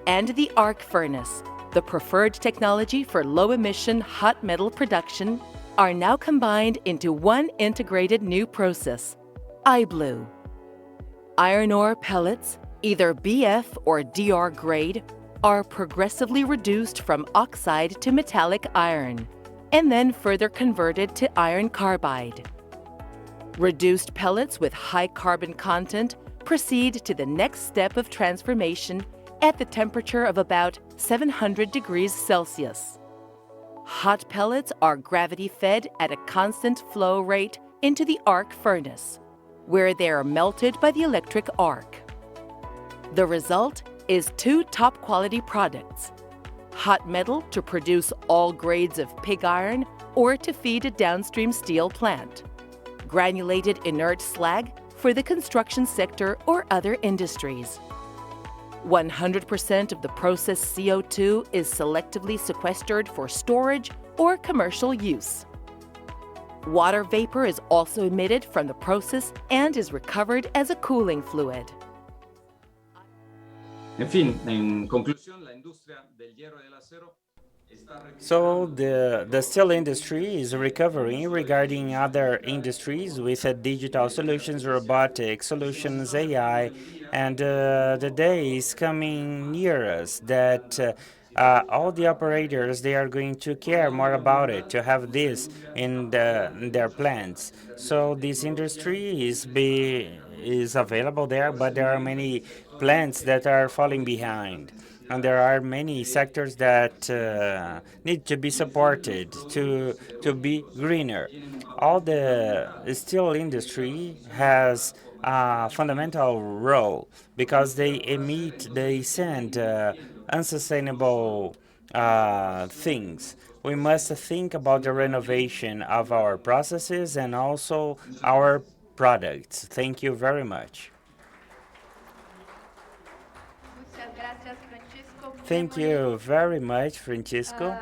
and the arc furnace, the preferred technology for low-emission hot metal production, are now combined into one integrated new process, iBlue. Iron ore pellets, either BF or DR grade, are progressively reduced from oxide to metallic iron, and then further converted to iron carbide. Reduced pellets with high carbon content proceed to the next step of transformation at the temperature of about 700 degrees Celsius. Hot pellets are gravity-fed at a constant flow rate into the arc furnace, where they are melted by the electric arc. The result is two top-quality products: hot metal to produce all grades of pig iron or to feed a downstream steel plant, granulated inert slag for the construction sector or other industries. 100% of the processed CO2 is selectively sequestered for storage or commercial use. Water vapor is also emitted from the process and is recovered as a cooling fluid. En fin, en conclusión, la industria del hierro y del acero. So the steel industry is recovering regarding other industries with digital solutions, robotic solutions, AI, and the day is coming near us that all the operators, they are going to care more about it, to have this in their plants. So this industry is available there, but there are many plants that are falling behind. And there are many sectors that need to be supported to be greener. All the steel industry has a fundamental role because they send unsustainable things. We must think about the renovation of our processes and also our products. Thank you very much. Thank you very much, Francisco.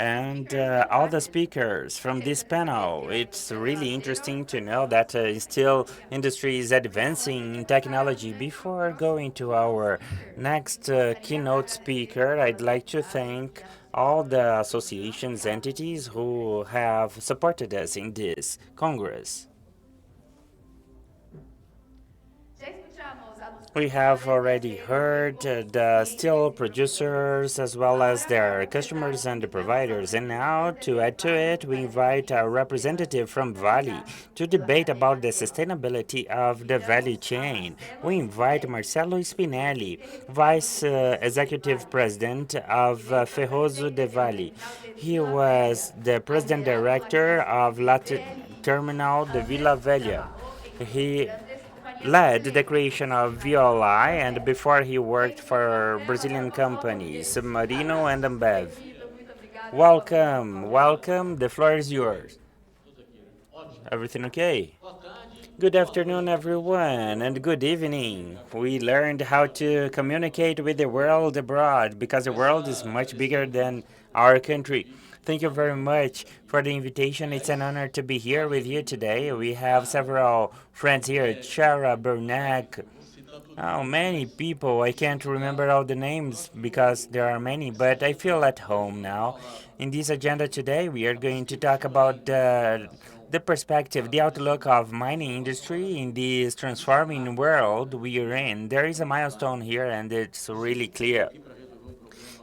and all the speakers from this panel. It's really interesting to know that still industry is advancing in technology. Before going to our next keynote speaker, I'd like to thank all the associations, entities who have supported us in this Congress. We have already heard the steel producers as well as their customers and the providers. And now, to add to it, we invite a representative from Vale to debate about the sustainability of the value chain. We invite Marcelo Spinelli, Vice Executive President of Ferroso de Vale. He was the President Director of Terminal de Vila Velha. He led the creation of VLI, and before he worked for Brazilian companies, Submarino and Ambev. Welcome, welcome. The floor is yours. Everything okay? Good afternoon, everyone, and good evening. We learned how to communicate with the world abroad because the world is much bigger than our country. Thank you very much for the invitation. It's an honor to be here with you today. We have several friends here, Chara, Bernac, oh, many people. I can't remember all the names because there are many, but I feel at home now. In this agenda today, we are going to talk about the perspective, the outlook of mining industry in this transforming world we are in. There is a milestone here, and it's really clear.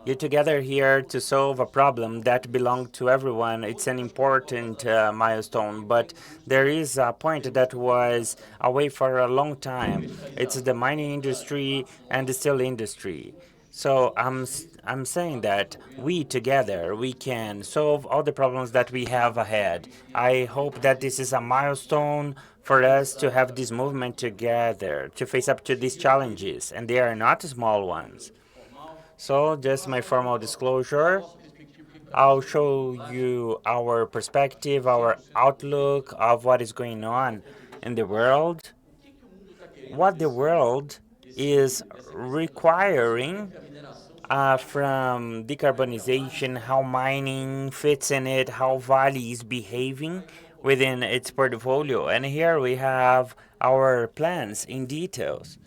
You're together here to solve a problem that belongs to everyone. It's an important milestone, but there is a point that was away for a long time. It's the mining industry and the steel industry. So I'm saying that we together, we can solve all the problems that we have ahead. I hope that this is a milestone for us to have this movement together, to face up to these challenges, and they are not small ones. So just my formal disclosure, I'll show you our perspective, our outlook of what is going on in the world, what the world is requiring from decarbonization, how mining fits in it, how Vale is behaving within its portfolio. And here we have our plans in details.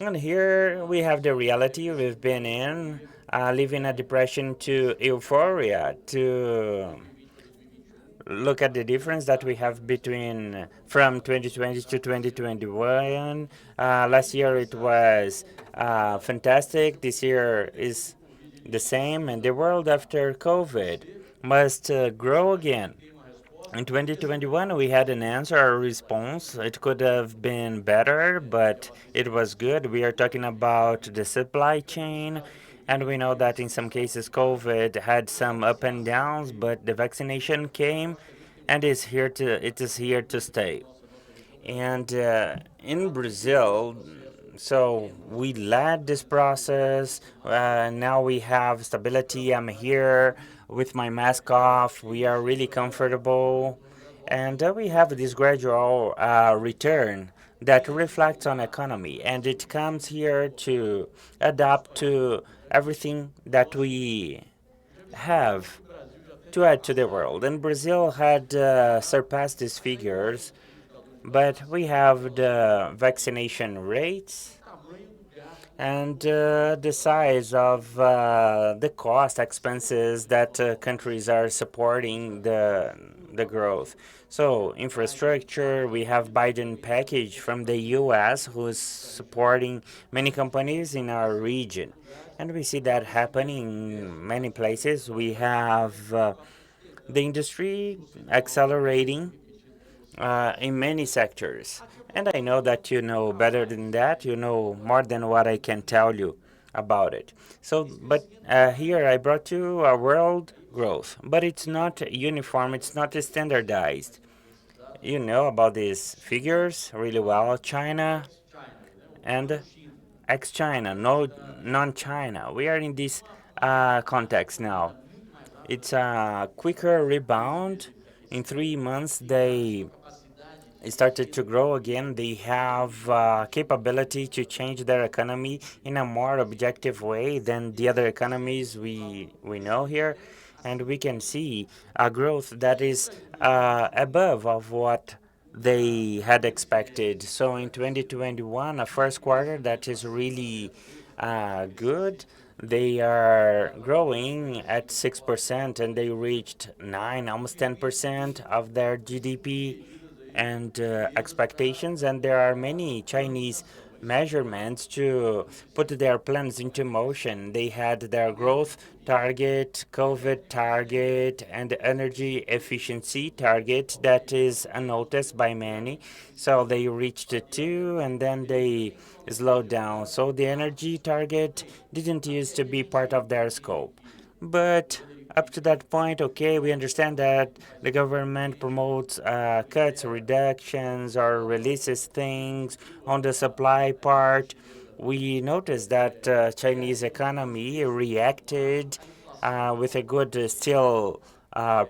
And here we have the reality we've been in, living a depression to euphoria, to look at the difference that we have between from 2020 to 2021. Last year it was fantastic. This year is the same, and the world after COVID must grow again. In 2021, we had an answer, a response. It could have been better, but it was good. We are talking about the supply chain, and we know that in some cases COVID had some up and downs, but the vaccination came and it is here to stay. And in Brazil, so we led this process. Now we have stability. I'm here with my mask off. We are really comfortable. And we have this gradual return that reflects on economy. And it comes here to adapt to everything that we have to add to the world. And Brazil had surpassed these figures, but we have the vaccination rates and the size of the cost expenses that countries are supporting the growth. So infrastructure, we have Biden package from the U.S. who is supporting many companies in our region. And we see that happening in many places. We have the industry accelerating in many sectors. And I know that you know better than that. You know more than what I can tell you about it. So, but here I brought you a world growth, but it's not uniform. It's not standardized. You know about these figures really well. China and ex-China, no non-China. We are in this context now. It's a quicker rebound. In 3 months, they started to grow again. They have capability to change their economy in a more objective way than the other economies we know here, and we can see a growth that is above of what they had expected. So in 2021, a first quarter that is really good. They are growing at 6%, and they reached 9, almost 10% of their GDP and expectations. And there are many Chinese measurements to put their plans into motion. They had their growth target, COVID target, and energy efficiency target that is unnoticed by many. So they reached 2, and then they slowed down. So the energy target didn't used to be part of their scope. But up to that point, okay, we understand that the government promotes cuts, reductions, or releases things on the supply part. We noticed that Chinese economy reacted with a good steel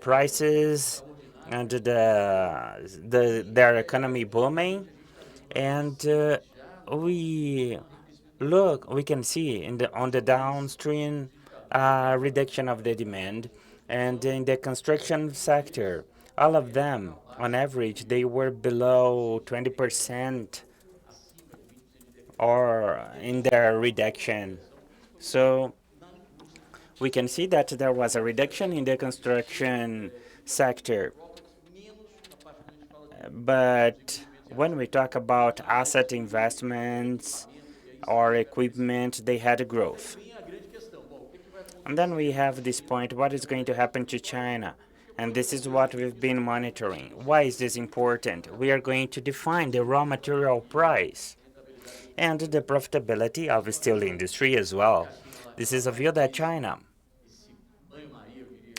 prices and their economy booming. And we can see on the downstream reduction of the demand, and in the construction sector, all of them on average they were below 20% or in their reduction. So we can see that there was a reduction in the construction sector, but when we talk about asset investments or equipment, they had growth. And then we have this point, what is going to happen to China? And this is what we've been monitoring. Why is this important? We are going to define the raw material price and the profitability of the steel industry as well. This is a view that China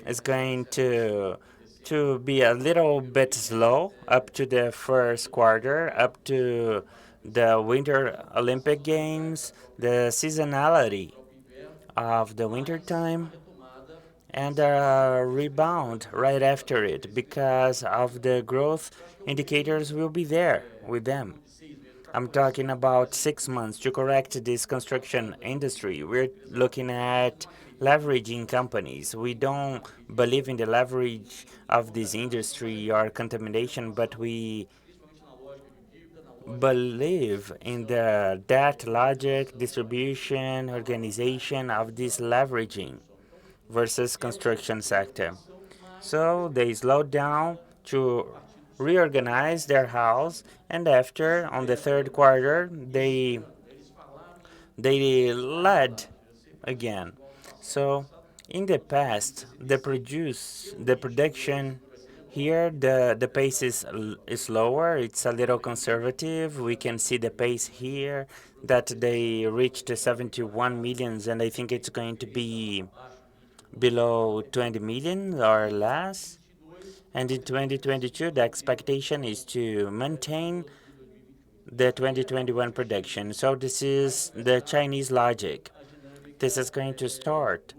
is going to be a little bit slow up to the first quarter, up to the Winter Olympic Games, the seasonality of the winter time, and a rebound right after it because of the growth indicators will be there with them. I'm talking about 6 months to correct this construction industry. We're looking at leveraging companies. We don't believe in the leverage of this industry or contamination, but we believe in the debt logic, distribution, organization of this leveraging versus construction sector. So they slowed down to reorganize their house, and after, on the third quarter, they led again. So in the past, the production here, the pace is lower. It's a little conservative. We can see the pace here that they reached 71 millions, and I think it's going to be below 20 million or less. And in 2022, the expectation is to maintain the 2021 production. So this is the Chinese logic. This is going to start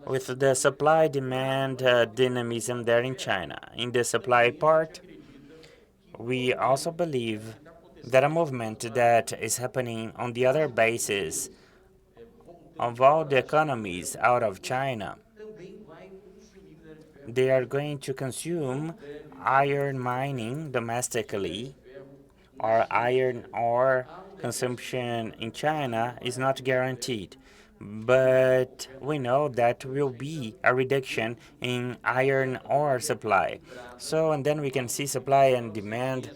with the supply-demand dynamism there in China. In the supply part, we also believe that a movement that is happening on the other bases of all the economies out of China, they are going to consume iron mining domestically, or iron ore consumption in China is not guaranteed. But we know that will be a reduction in iron ore supply. So, and then we can see supply and demand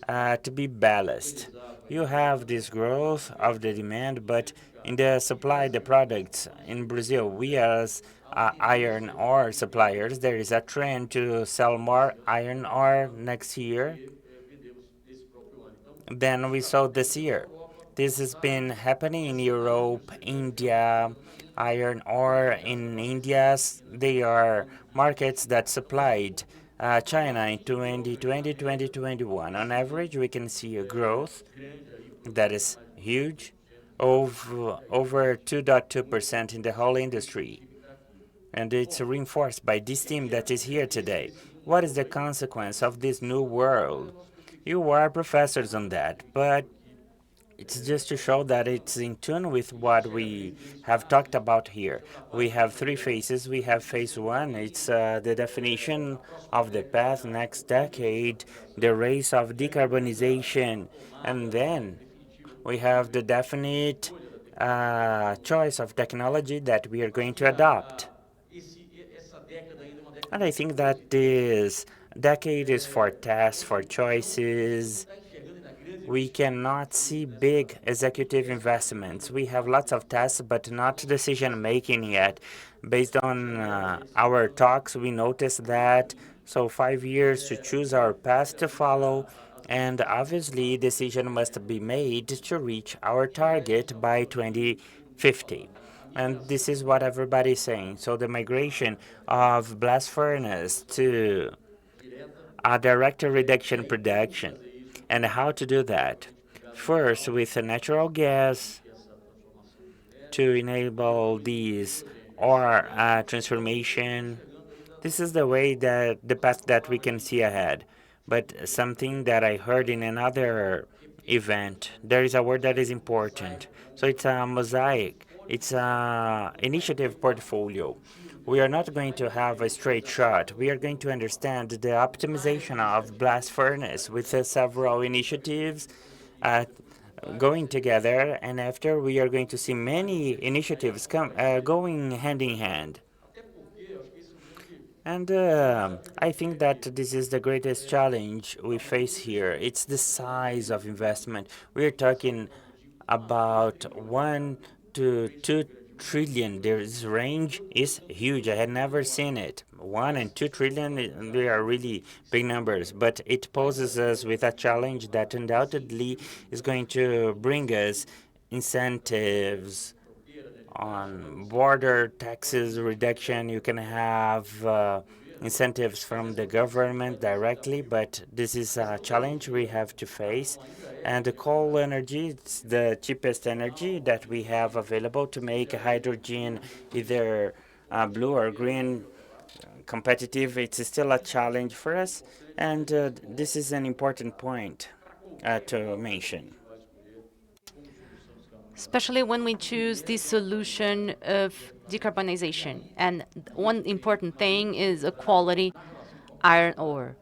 to be balanced. You have this growth of the demand, but in the supply, the products in Brazil, we as iron ore suppliers, there is a trend to sell more iron ore next year than we saw this year. This has been happening in Europe, India, iron ore in India. They are markets that supplied China in 2020, 2021. On average, we can see a growth that is huge, over 2.2% in the whole industry. And it's reinforced by this team that is here today. What is the consequence of this new world? You are professors on that, but it's just to show that it's in tune with what we have talked about here. We have three phases. We have phase one, it's the definition of the path next decade, the race of decarbonization, and then we have the definite choice of technology that we are going to adopt. And I think that this decade is for tests, for choices. We cannot see big executive investments. We have lots of tests, but not decision making yet. Based on our talks, we noticed that 5 years to choose our path to follow, and obviously decision must be made to reach our target by 2050. And this is what everybody is saying. So the migration of blast furnace to a direct reduction production. And how to do that? First, with a natural gas to enable these or transformation. This is the way that the path that we can see ahead. But something that I heard in another event, there is a word that is important. So it's a mosaic. It's a initiative portfolio. We are not going to have a straight shot. We are going to understand the optimization of blast furnace with several initiatives going together, and after we are going to see many initiatives going hand in hand. And I think that this is the greatest challenge we face here. It's the size of investment. We're talking about 1 to 2 trillion. This range is huge. I had never seen it. 1 and 2 trillion, they are really big numbers, but it poses us with a challenge that undoubtedly is going to bring us incentives on border taxes reduction. You can have incentives from the government directly, but this is a challenge we have to face. And the coal energy, it's the cheapest energy that we have available to make hydrogen either blue or green competitive. It's still a challenge for us, and this is an important point to mention. Especially when we choose the solution of decarbonization. And one important thing is a quality iron ore.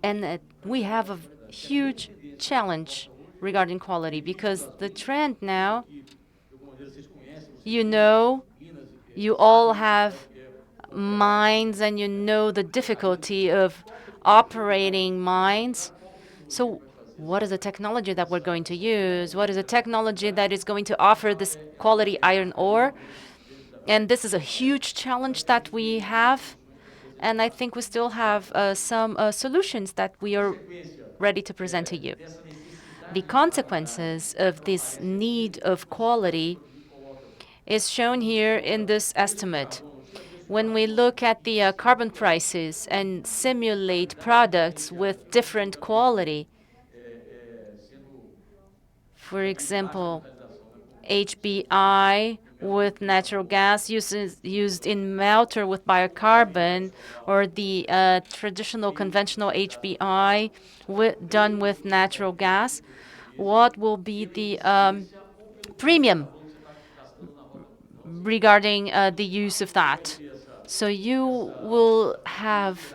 And we have a huge challenge regarding quality because the trend now, you all have mines and you know the difficulty of operating mines. So what is the technology that we're going to use? What is the technology that is going to offer this quality iron ore? And this is a huge challenge that we have. And I think we still have some solutions that we are ready to present to you. The consequences of this need of quality is shown here in this estimate. When we look at the carbon prices and simulate products with different quality, for example, HBI with natural gas used in melter with biocarbon, or the traditional conventional HBI done with natural gas, what will be the premium regarding the use of that? So you will have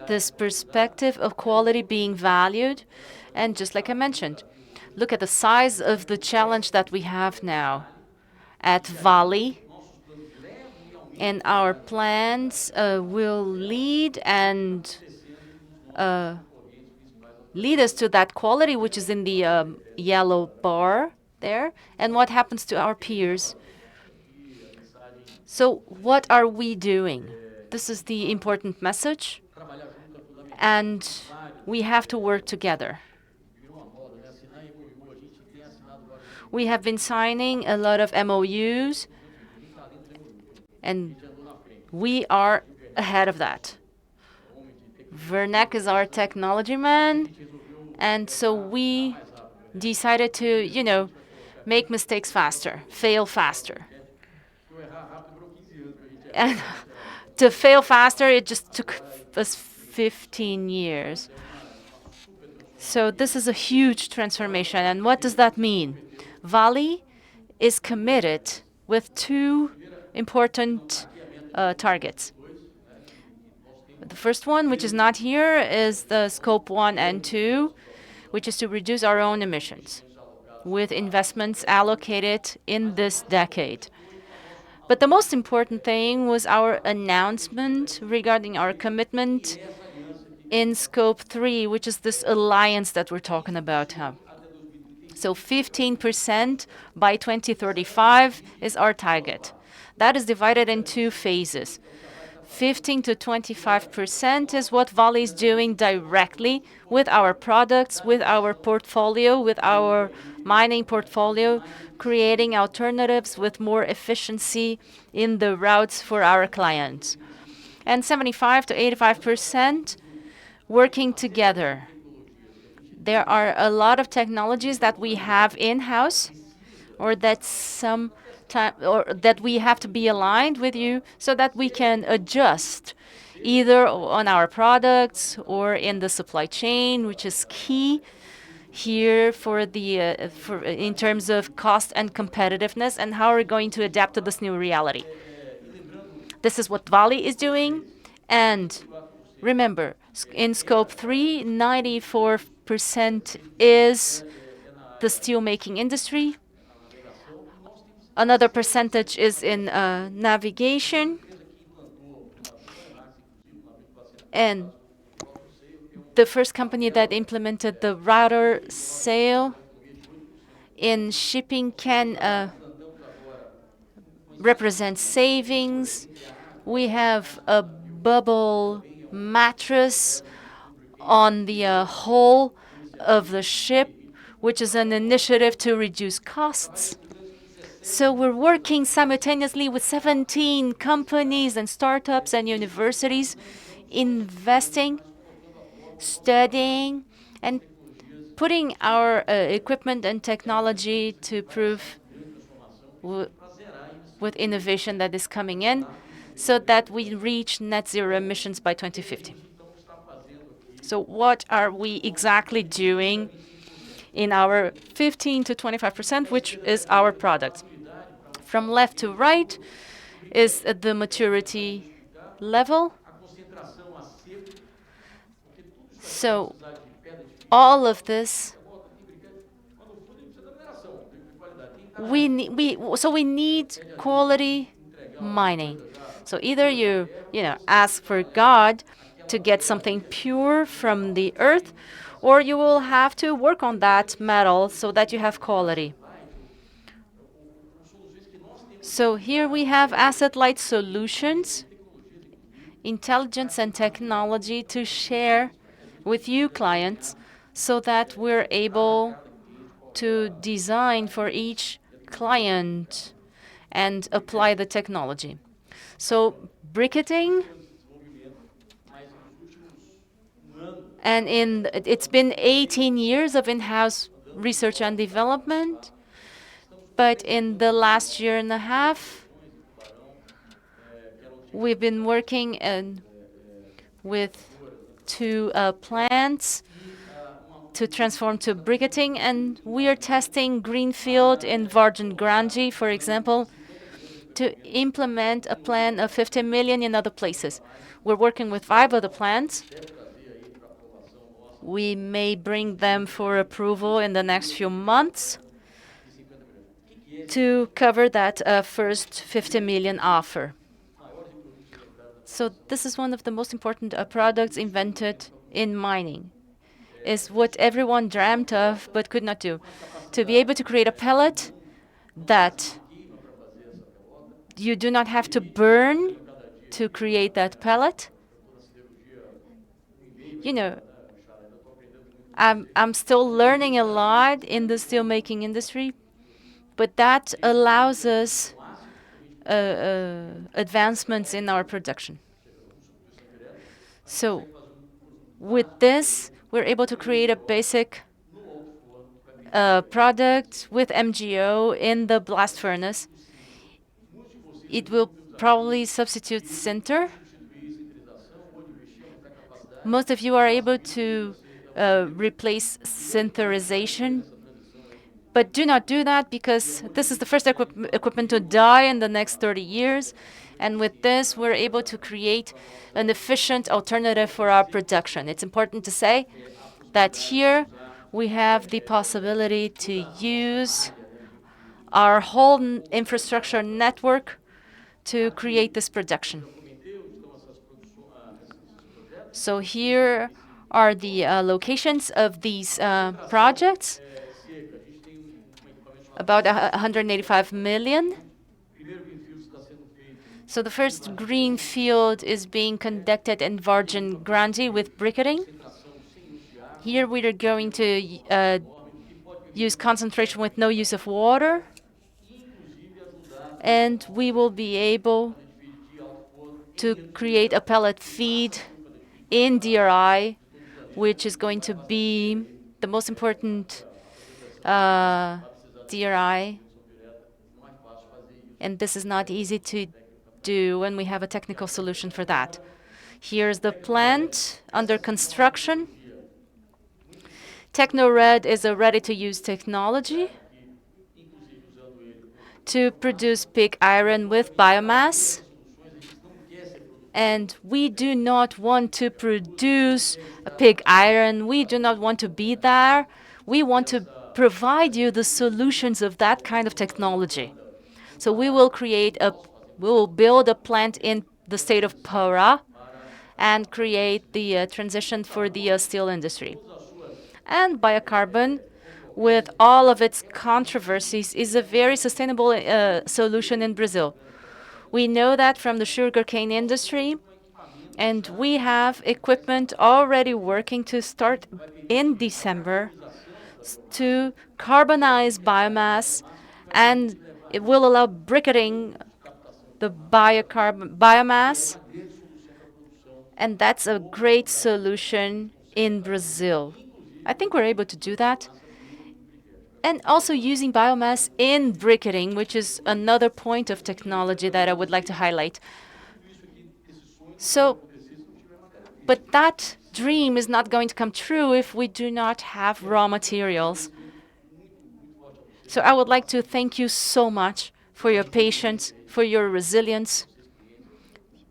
this perspective of quality being valued. And just like I mentioned, look at the size of the challenge that we have now at Vale. And our plans will lead us to that quality, which is in the yellow bar there. And what happens to our peers? So what are we doing? This is the important message. And we have to work together. We have been signing a lot of MOUs, and we are ahead of that. Werneck is our technology man, and so we decided to, make mistakes faster, fail faster. And to fail faster, it just took us 15 years. So this is a huge transformation. And what does that mean? Vale is committed with two important targets. The first one, which is not here, is the scope 1 and 2, which is to reduce our own emissions with investments allocated in this decade. But the most important thing was our announcement regarding our commitment in scope 3, which is this alliance that we're talking about. So 15% by 2035 is our target. That is divided in two phases. 15 to 25% is what Vale is doing directly with our products, with our portfolio, with our mining portfolio, creating alternatives with more efficiency in the routes for our clients. And 75 to 85% working together. There are a lot of technologies that we have in-house or that we have to be aligned with you so that we can adjust either on our products or in the supply chain, which is key here for in terms of cost and competitiveness, and how we're going to adapt to this new reality. This is what Vale is doing, and remember, in scope 3, 94% is the steelmaking industry. Another percentage is in navigation. And the first company that implemented the router sail in shipping can represent savings. We have a bubble mattress on the hull of the ship, which is an initiative to reduce costs. So we're working simultaneously with 17 companies and startups and universities, investing, studying, and putting our equipment and technology to prove with innovation that is coming in so that we reach net zero emissions by 2050. So what are we exactly doing in our 15 to 25%, which is our product? From left to right is the maturity level. So all of this, we need quality mining. So either you ask for God to get something pure from the earth, or you will have to work on that metal so that you have quality. So here we have asset-light solutions, intelligence and technology to share with you clients so that we're able to design for each client and apply the technology. So briquetting, and it's been 18 years of in-house research and development, but in the last year and a half, we've been working with two plants to transform to briquetting, and we are testing greenfield in Vargem Grande, for example, to implement a plan of 50 million in other places. We're working with 5 other plants. We may bring them for approval in the next few months to cover that first 50 million offer. So this is one of the most important products invented in mining. Is what everyone dreamt of but could not do. To be able to create a pellet that you do not have to burn to create that pellet. I'm still learning a lot in the steelmaking industry, but that allows us advancements in our production. So with this, we're able to create a basic product with MGO in the blast furnace. It will probably substitute sinter. Most of you are able to replace syntherization, but do not do that because this is the first equipment to die in the next 30 years. And with this, we're able to create an efficient alternative for our production. It's important to say that here we have the possibility to use our whole infrastructure network to create this production. So here are the locations of these projects, about 185 million. So the first green field is being conducted in Vargem Grande with briquetting. Here we are going to use concentration with no use of water, and we will be able to create a pellet feed in DRI, which is going to be the most important DRI. And this is not easy to do when we have a technical solution for that. Here's the plant under construction. TechnoRed is a ready-to-use technology to produce pig iron with biomass. And we do not want to produce a pig iron. We do not want to be there. We want to provide you the solutions of that kind of technology. So we will build a plant in the state of Pará and create the transition for the steel industry. And biocarbon, with all of its controversies, is a very sustainable solution in Brazil. We know that from the sugarcane industry, and we have equipment already working to start in December to carbonize biomass, and it will allow briquetting the biomass, and that's a great solution in Brazil. I think we're able to do that. And also using biomass in briquetting, which is another point of technology that I would like to highlight. So, but that dream is not going to come true if we do not have raw materials. So I would like to thank you so much for your patience, for your resilience.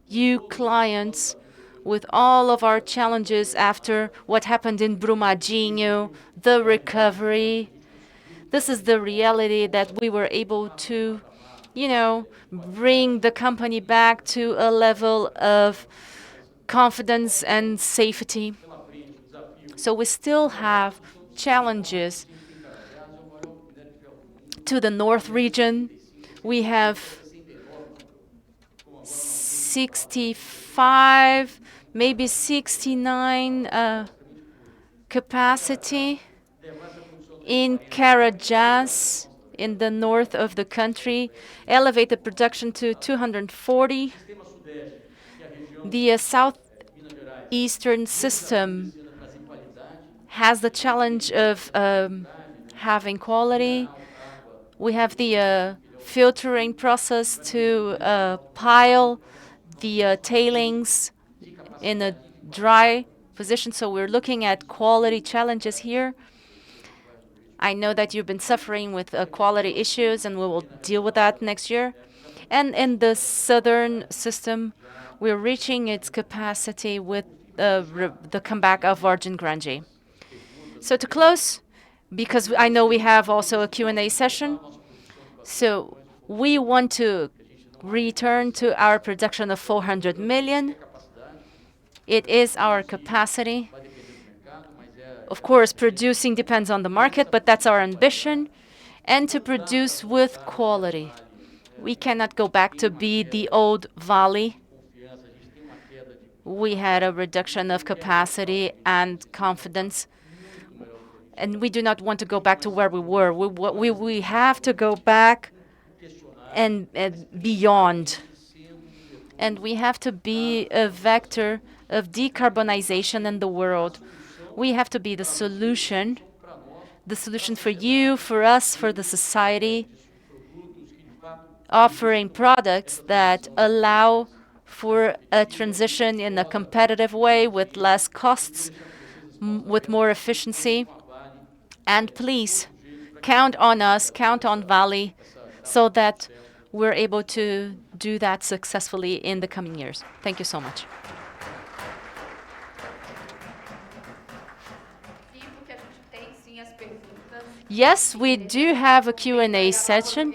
You clients, with all of our challenges after what happened in Brumadinho, the recovery. This is the reality that we were able to, bring the company back to a level of confidence and safety. So we still have challenges. To the north region, we have 65, maybe 69 capacity. In Carajás, in the north of the country, elevated production to 240. The southeastern system has the challenge of having quality. We have the filtering process to pile the tailings in a dry position, so we're looking at quality challenges here. I know that you've been suffering with quality issues, and we will deal with that next year. And in the southern system, we're reaching its capacity with the comeback of Vargem Grande. So to close, because I know we have also a Q&A session, so we want to return to our production of 400 million. It is our capacity. Of course, producing depends on the market, but that's our ambition, and to produce with quality. We cannot go back to be the old Vale. We had a reduction of capacity and confidence, and we do not want to go back to where we were. We have to go back and beyond. And we have to be a vector of decarbonization in the world. We have to be the solution for you, for us, for the society, offering products that allow for a transition in a competitive way with less costs, with more efficiency. And please count on us, count on Vale, so that we're able to do that successfully in the coming years. Thank you so much. Yes, we do have a Q&A session.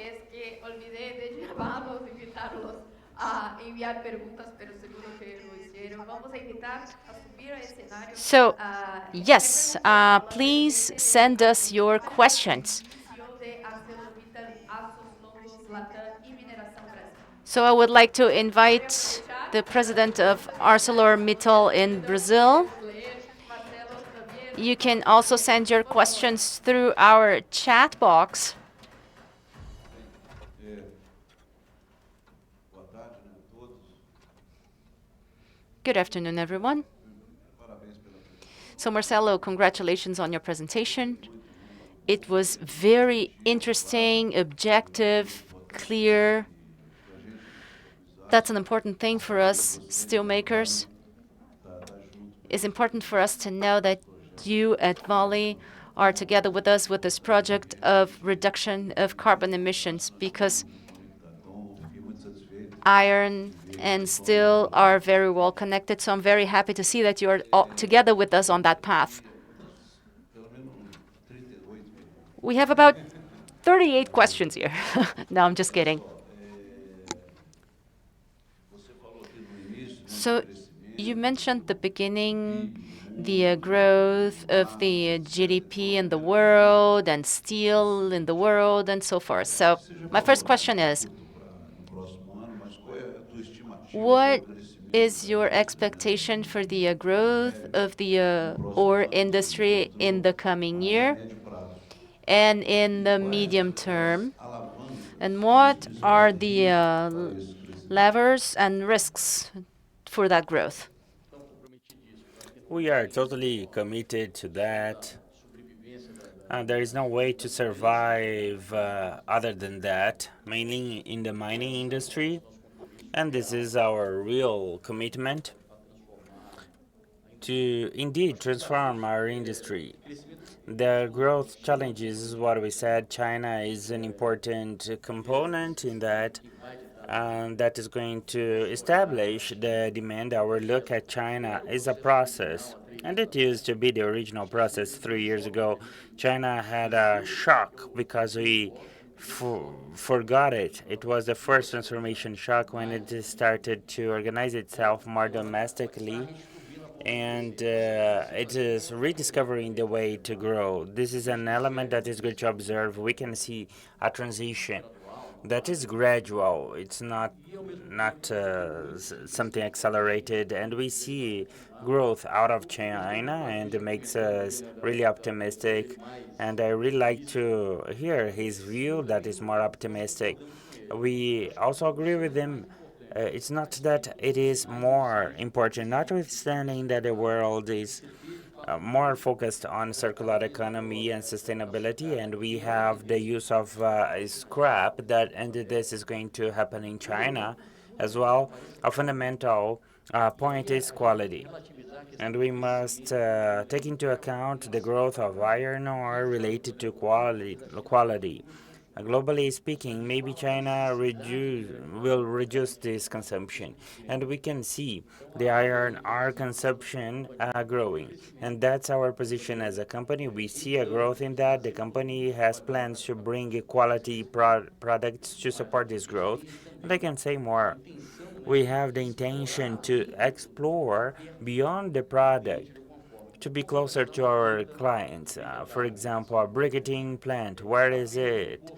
So, yes, please send us your questions. So I would like to invite the president of ArcelorMittal in Brazil. You can also send your questions through our chat box. Good afternoon, everyone. So Marcelo, congratulations on your presentation. It was very interesting, objective, clear. That's an important thing for us steelmakers. It's important for us to know that you at Vale are together with us with this project of reduction of carbon emissions, because iron and steel are very well connected. So I'm very happy to see that you are all together with us on that path. We have about 38 questions here. No, I'm just kidding. So you mentioned the beginning, the growth of the GDP in the world and steel in the world and so forth. So my first question is, what is your expectation for the growth of the ore industry in the coming year and in the medium term? And what are the levers and risks for that growth? We are totally committed to that. There is no way to survive other than that, mainly in the mining industry. And this is our real commitment to indeed transform our industry. The growth challenges is what we said. China is an important component in that, and that is going to establish the demand. Our look at China is a process, and it used to be the original process 3 years ago. China had a shock because we forgot it. It was the first transformation shock when it started to organize itself more domestically, and it is rediscovering the way to grow. This is an element that is good to observe. We can see a transition that is gradual. It's not something accelerated, and we see growth out of China, and it makes us really optimistic. And I really like to hear his view that is more optimistic. We also agree with him. It's not that it is more important, notwithstanding that the world is more focused on circular economy and sustainability, and we have the use of scrap and this is going to happen in China as well. A fundamental point is quality, and we must take into account the growth of iron ore related to quality. Globally speaking, maybe China will reduce this consumption, and we can see the iron ore consumption growing. And that's our position as a company. We see a growth in that. The company has plans to bring quality products to support this growth. And I can say more. We have the intention to explore beyond the product, to be closer to our clients. For example, a briquetting plant, where is it?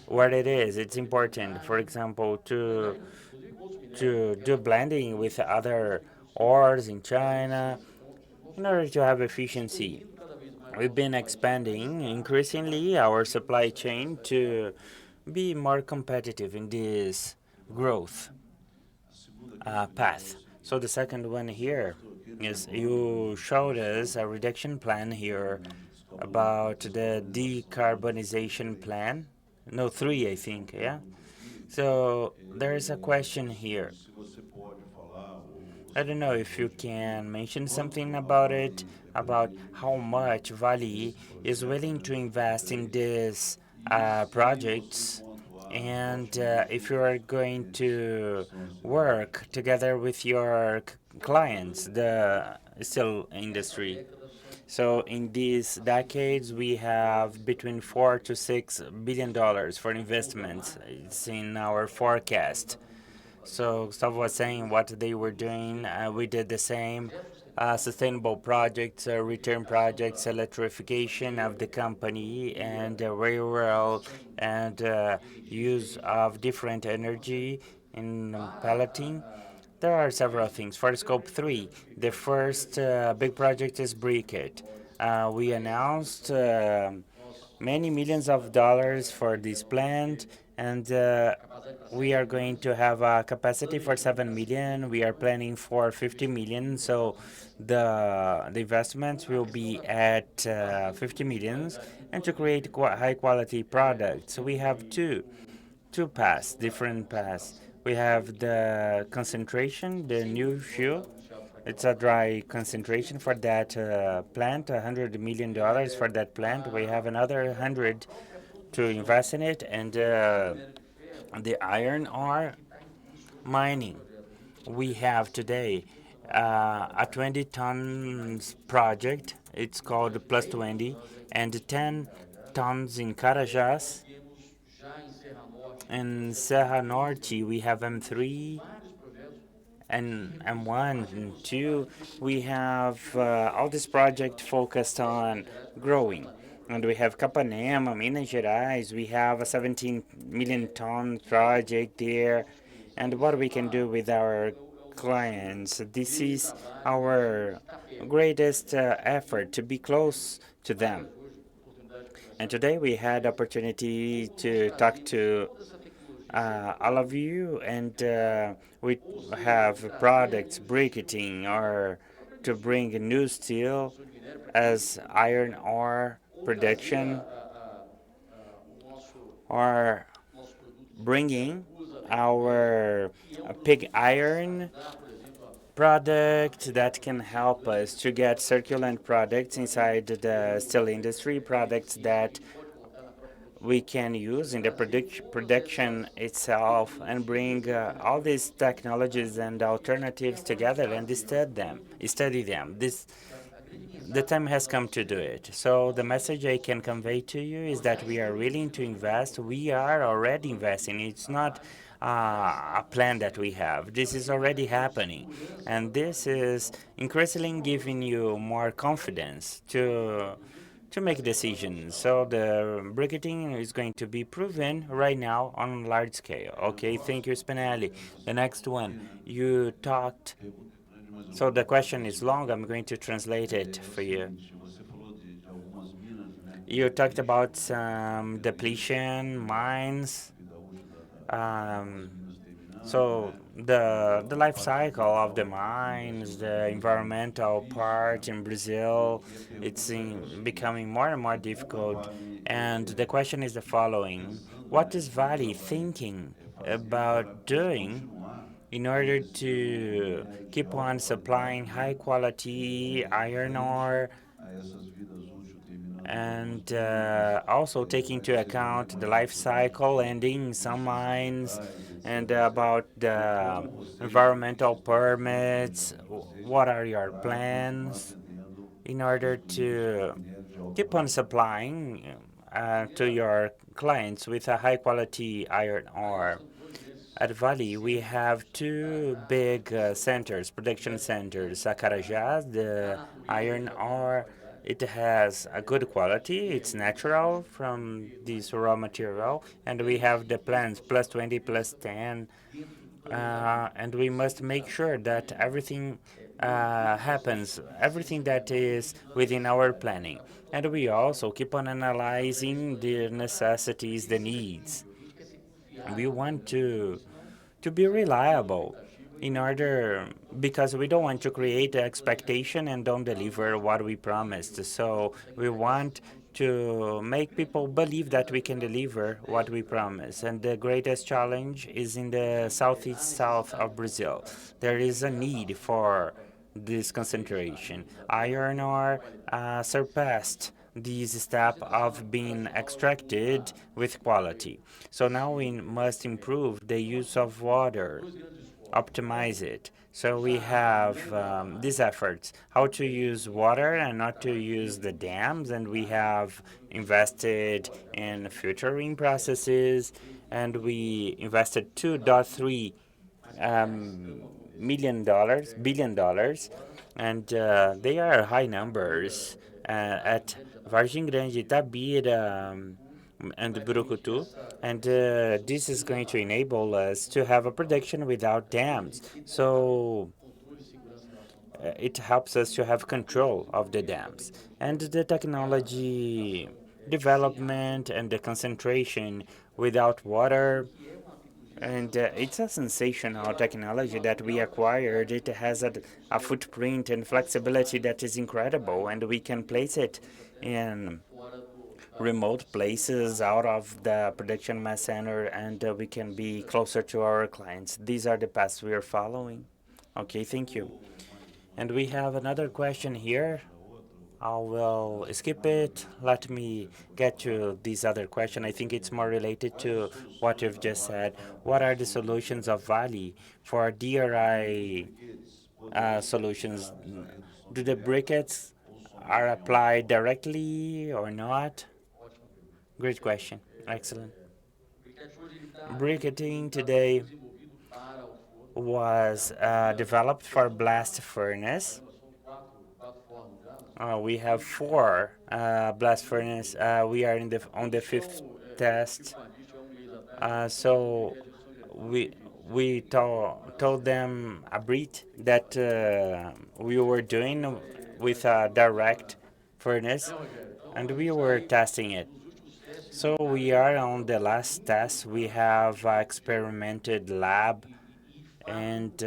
Where it is, it's important. For example, to do blending with other ores in China in order to have efficiency. We've been expanding increasingly our supply chain to be more competitive in this growth path. So the second one here is you showed us a reduction plan here about the decarbonization plan. No, 3, I think, yeah? So there is a question here. I don't know if you can mention something about it, about how much Vale is willing to invest in these projects, and if you are going to work together with your clients, the steel industry. So in these decades, we have between $4 to $6 billion for investments. It's in our forecast. So Gustavo was saying what they were doing. We did the same. Sustainable projects, return projects, electrification of the company, and railroad, and use of different energy in pelleting. There are several things. For Scope 3, the first big project is Briquette. We announced many millions of dollars for this plant, and we are going to have a capacity for 7 million. We are planning for 50 million, so the investments will be at 50 millions, and to create high quality products. We have two paths, different paths. We have the concentration, the new fuel. It's a dry concentration for that plant, $100 million for that plant. We have another 100 to invest in it, and the iron ore mining. We have today a 20 tons project. It's called Plus 20, and 10 tons in Carajás. In Serra Norte, we have M3 and M1 and 2. We have all this project focused on growing. And we have Capanema, Minas Gerais. We have a 17 million ton project there. And what we can do with our clients. This is our greatest effort to be close to them. And today we had opportunity to talk to all of you, and we have products bricketing or to bring new steel as iron ore production, or bringing our pig iron product that can help us to get circulant products inside the steel industry, products that we can use in the production itself, and bring all these technologies and alternatives together and study them. The time has come to do it. So the message I can convey to you is that we are willing to invest. We are already investing. It's not a plan that we have. This is already happening, and this is increasingly giving you more confidence to make decisions. So the bricketing is going to be proven right now on large scale. Okay, thank you, Spinelli. The next one, you talked. So the question is long. I'm going to translate it for you. You talked about some depletion mines. So the life cycle of the mines, the environmental part in Brazil, it's becoming more and more difficult. And the question is the following: what is Vale thinking about doing in order to keep on supplying high quality iron ore, and also take into account the life cycle ending some mines, and about the environmental permits? What are your plans in order to keep on supplying to your clients with a high quality iron ore? At Vale, we have two big centers, production centers. Carajás, the iron ore, it has a good quality. It's natural from this raw material. And we have the plants plus 20, plus 10. And we must make sure that everything happens, everything that is within our planning. And we also keep on analyzing the necessities, the needs. We want to be reliable in order, because we don't want to create expectation and don't deliver what we promised. So we want to make people believe that we can deliver what we promise. And the greatest challenge is in the southeast south of Brazil. There is a need for this concentration. Iron ore surpassed this step of being extracted with quality. So now we must improve the use of water, optimize it. So we have these efforts, how to use water and not to use the dams, and we have invested in filtering processes, and we invested $2.3 billion dollars, and they are high numbers at Vargem Grande, Itabira, and Burucutu, and this is going to enable us to have a production without dams. So it helps us to have control of the dams. And the technology development and the concentration without water, and it's a sensational technology that we acquired. It has a footprint and flexibility that is incredible, and we can place it in remote places out of the production mass center, and we can be closer to our clients. These are the paths we are following. Okay, thank you. And we have another question here. I will skip it. Let me get to this other question. I think it's more related to what you've just said. What are the solutions of Vale for DRI solutions? Do the briquettes are applied directly or not? Great question. Excellent. Briquetting today was developed for blast furnace. We have four blast furnace. We are on the fifth test. So we told them a brief that we were doing with a direct furnace, and we were testing it. So we are on the last test. We have experimented lab, and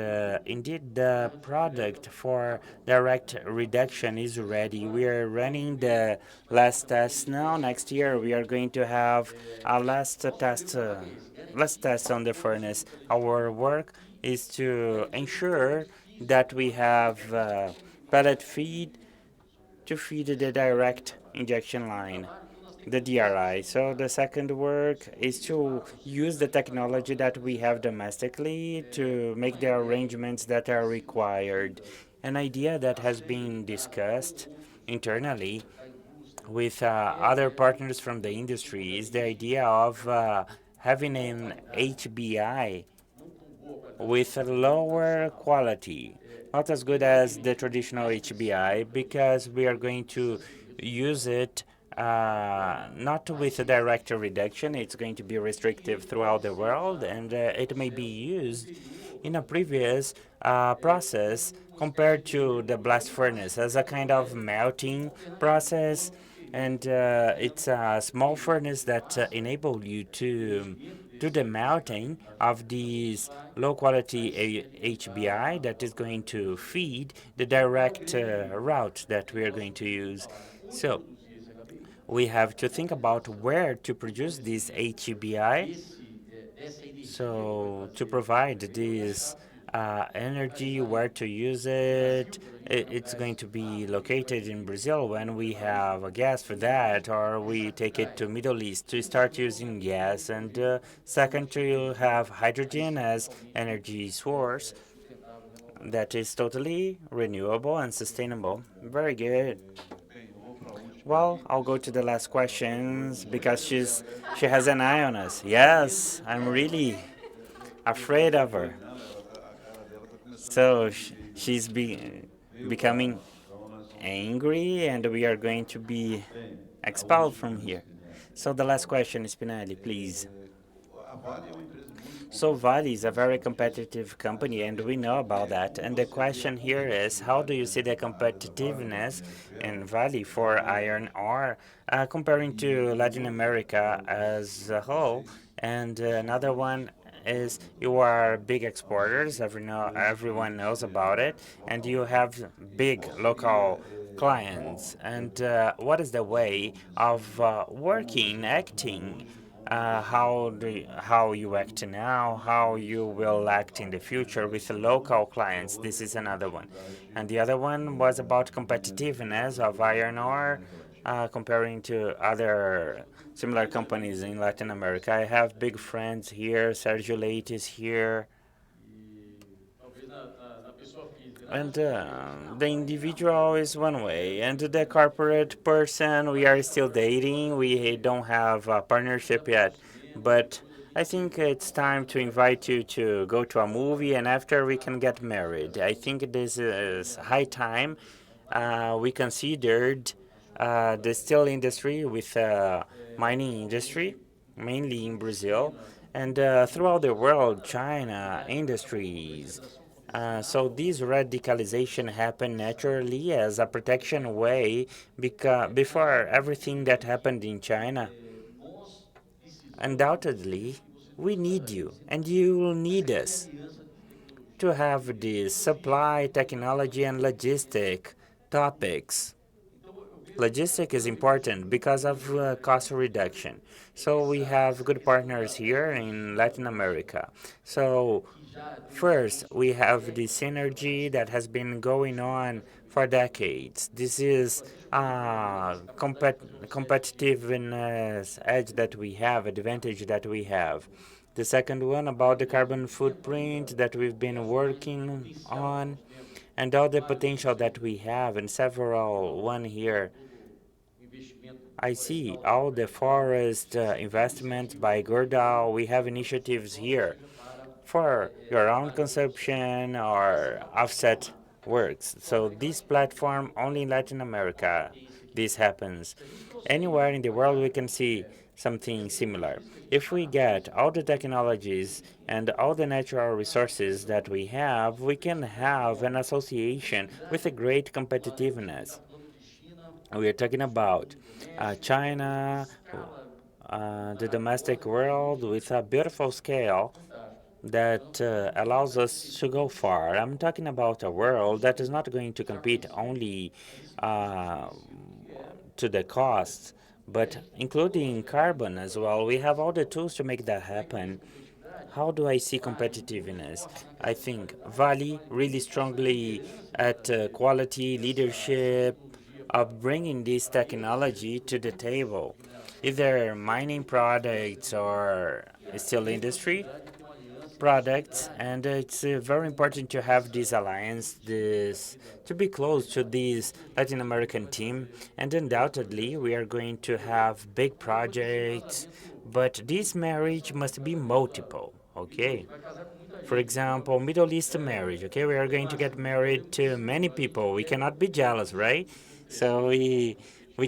indeed the product for direct reduction is ready. We are running the last test now. Next year we are going to have a last test on the furnace. Our work is to ensure that we have pellet feed to feed the direct injection line, the DRI. So the second work is to use the technology that we have domestically to make the arrangements that are required. An idea that has been discussed internally with other partners from the industry is the idea of having an HBI with a lower quality, not as good as the traditional HBI, because we are going to use it not with a direct reduction. It's going to be restrictive throughout the world, and it may be used in a previous process compared to the blast furnace as a kind of melting process. And it's a small furnace that enable you to do the melting of these low quality HBI that is going to feed the direct route that we are going to use. So we have to think about where to produce this HBI. So to provide this energy, where to use it, it's going to be located in Brazil when we have a gas for that, or we take it to Middle East to start using gas. And second, to have hydrogen as energy source that is totally renewable and sustainable. Very good. Well, I'll go to the last questions because she has an eye on us. Yes, I'm really afraid of her. So she's becoming angry, and we are going to be expelled from here. So the last question, Spinelli, please. So Vale is a very competitive company, and we know about that. And the question here is, how do you see the competitiveness in Vale for iron ore comparing to Latin America as a whole? And another one is you are big exporters, everyone knows about it, and you have big local clients, and what is the way of working, acting, how you act now, how you will act in the future with the local clients. This is another one. And the other one was about competitiveness of iron ore comparing to other similar companies in Latin America. I have big friends here. Sergio Leite is here. And the individual is one way, and the corporate person, we are still dating. We don't have a partnership yet, but I think it's time to invite you to go to a movie, and after we can get married. I think this is high time. We considered the steel industry with mining industry, mainly in Brazil, and throughout the world, China industries. So this radicalization happened naturally as a protection way because before everything that happened in China. Undoubtedly, we need you, and you will need us to have this supply, technology, and logistic topics. Logistic is important because of cost reduction. So we have good partners here in Latin America. So first, we have the synergy that has been going on for decades. This is competitiveness edge that we have, advantage that we have. The second one about the carbon footprint that we've been working on and all the potential that we have and several one here. I see all the forest investments by Gerdau. We have initiatives here for your own consumption or offset works. So this platform only in Latin America, this happens. Anywhere in the world we can see something similar. If we get all the technologies and all the natural resources that we have, we can have an association with a great competitiveness. We are talking about China, the domestic world with a beautiful scale that allows us to go far. I'm talking about a world that is not going to compete only to the costs, but including carbon as well. We have all the tools to make that happen. How do I see competitiveness? I think Vale really strongly at quality leadership of bringing this technology to the table, either mining products or steel industry products, and it's very important to have this alliance, this to be close to this Latin American team, and undoubtedly we are going to have big projects, but this marriage must be multiple, okay? For example, Middle East marriage, okay? We are going to get married to many people. We cannot be jealous, right? So we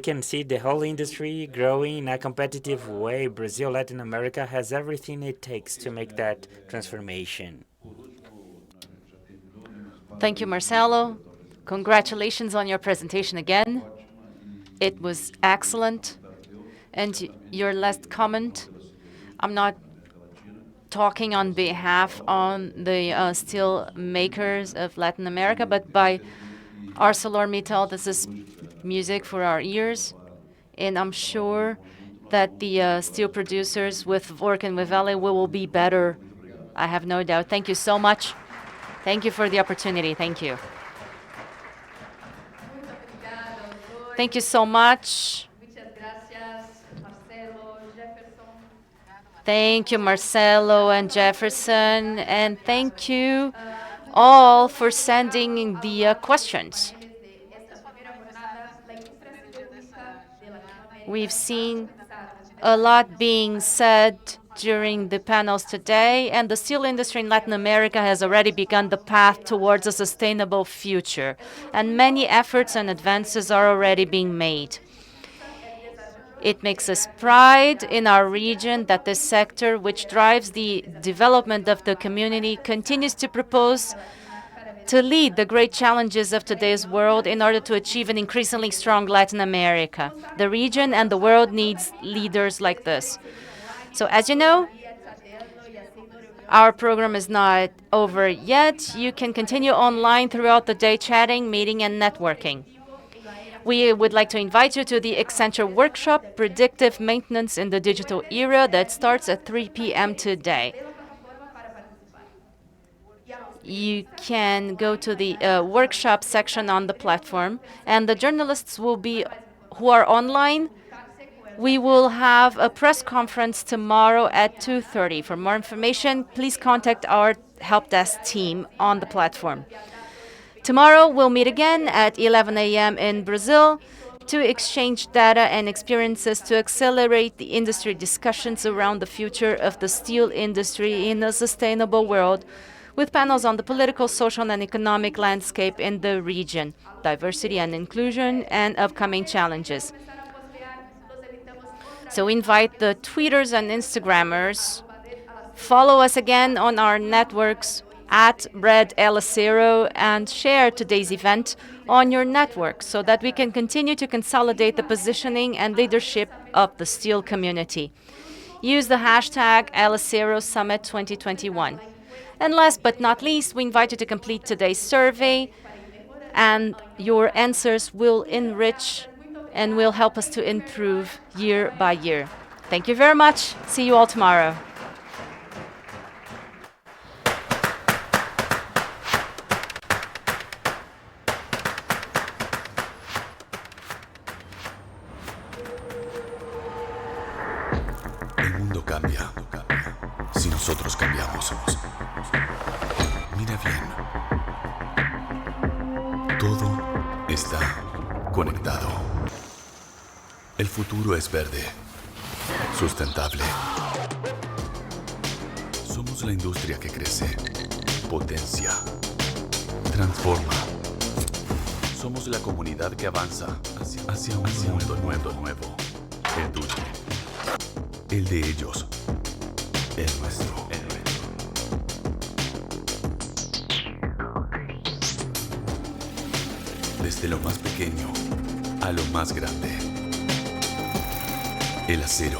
can see the whole industry growing in a competitive way. Brazil, Latin America has everything it takes to make that transformation. Thank you, Marcelo. Congratulations on your presentation again. It was excellent. And your last comment, I'm not talking on behalf on the steel makers of Latin America, but by ArcelorMittal, this is music for our ears. And I'm sure that the steel producers with working with Vale will be better. I have no doubt. Thank you so much. Thank you for the opportunity. Thank you. Thank you so much. Thank you, Marcelo and Jefferson, and thank you all for sending the questions. We've seen a lot being said during the panels today, and the steel industry in Latin America has already begun the path towards a sustainable future, and many efforts and advances are already being made. It makes us pride in our region that this sector, which drives the development of the community, continues to propose to lead the great challenges of today's world in order to achieve an increasingly strong Latin America. The region and the world needs leaders like this. So as you know, our program is not over yet. You can continue online throughout the day chatting, meeting, and networking. We would like to invite you to the Accenture workshop, Predictive Maintenance in the Digital Era, that starts at 3 p.m. today. You can go to the workshop section on the platform, and the journalists who are online, we will have a press conference tomorrow at 2:30. For more information, please contact our help desk team on the platform. Tomorrow, we'll meet again at 11 a.m. in Brazil to exchange data and experiences to accelerate the industry discussions around the future of the steel industry in a sustainable world, with panels on the political, social, and economic landscape in the region, diversity and inclusion, and upcoming challenges. So invite the tweeters and Instagrammers. Follow us again on our networks at Red Alacero and share today's event on your network so that we can continue to consolidate the positioning and leadership of the steel community. Use the hashtag Alacero Summit 2021. And last but not least, we invite you to complete today's survey, and your answers will enrich and will help us to improve year by year. Thank you very much. See you all tomorrow. El mundo cambia si nosotros cambiamos. Mira bien. Todo está conectado. El futuro es verde, sustentable. Somos la industria que crece, potencia, transforma. Somos la comunidad que avanza hacia un mundo nuevo. El tuyo. El de ellos. El nuestro. Desde lo más pequeño a lo más grande. El acero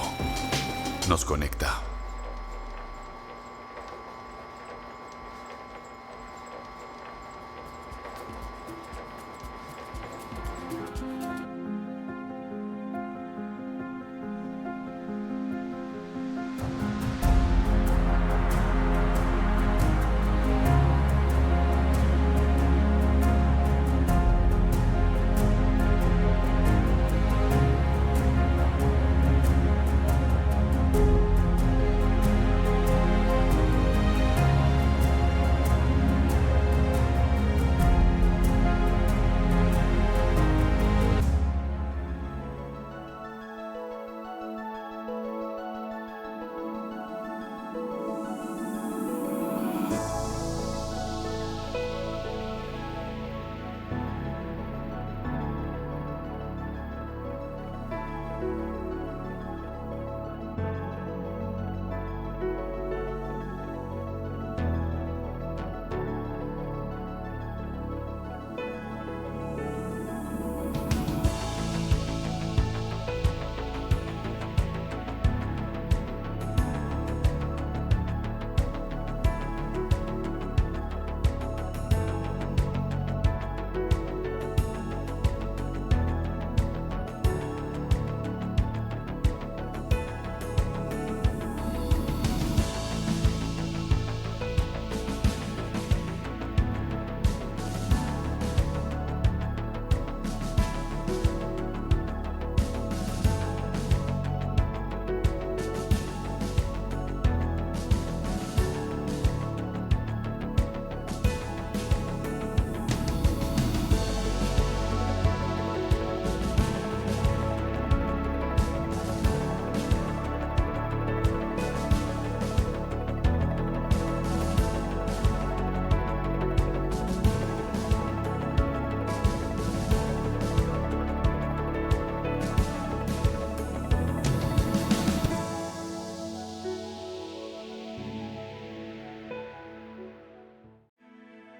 nos conecta.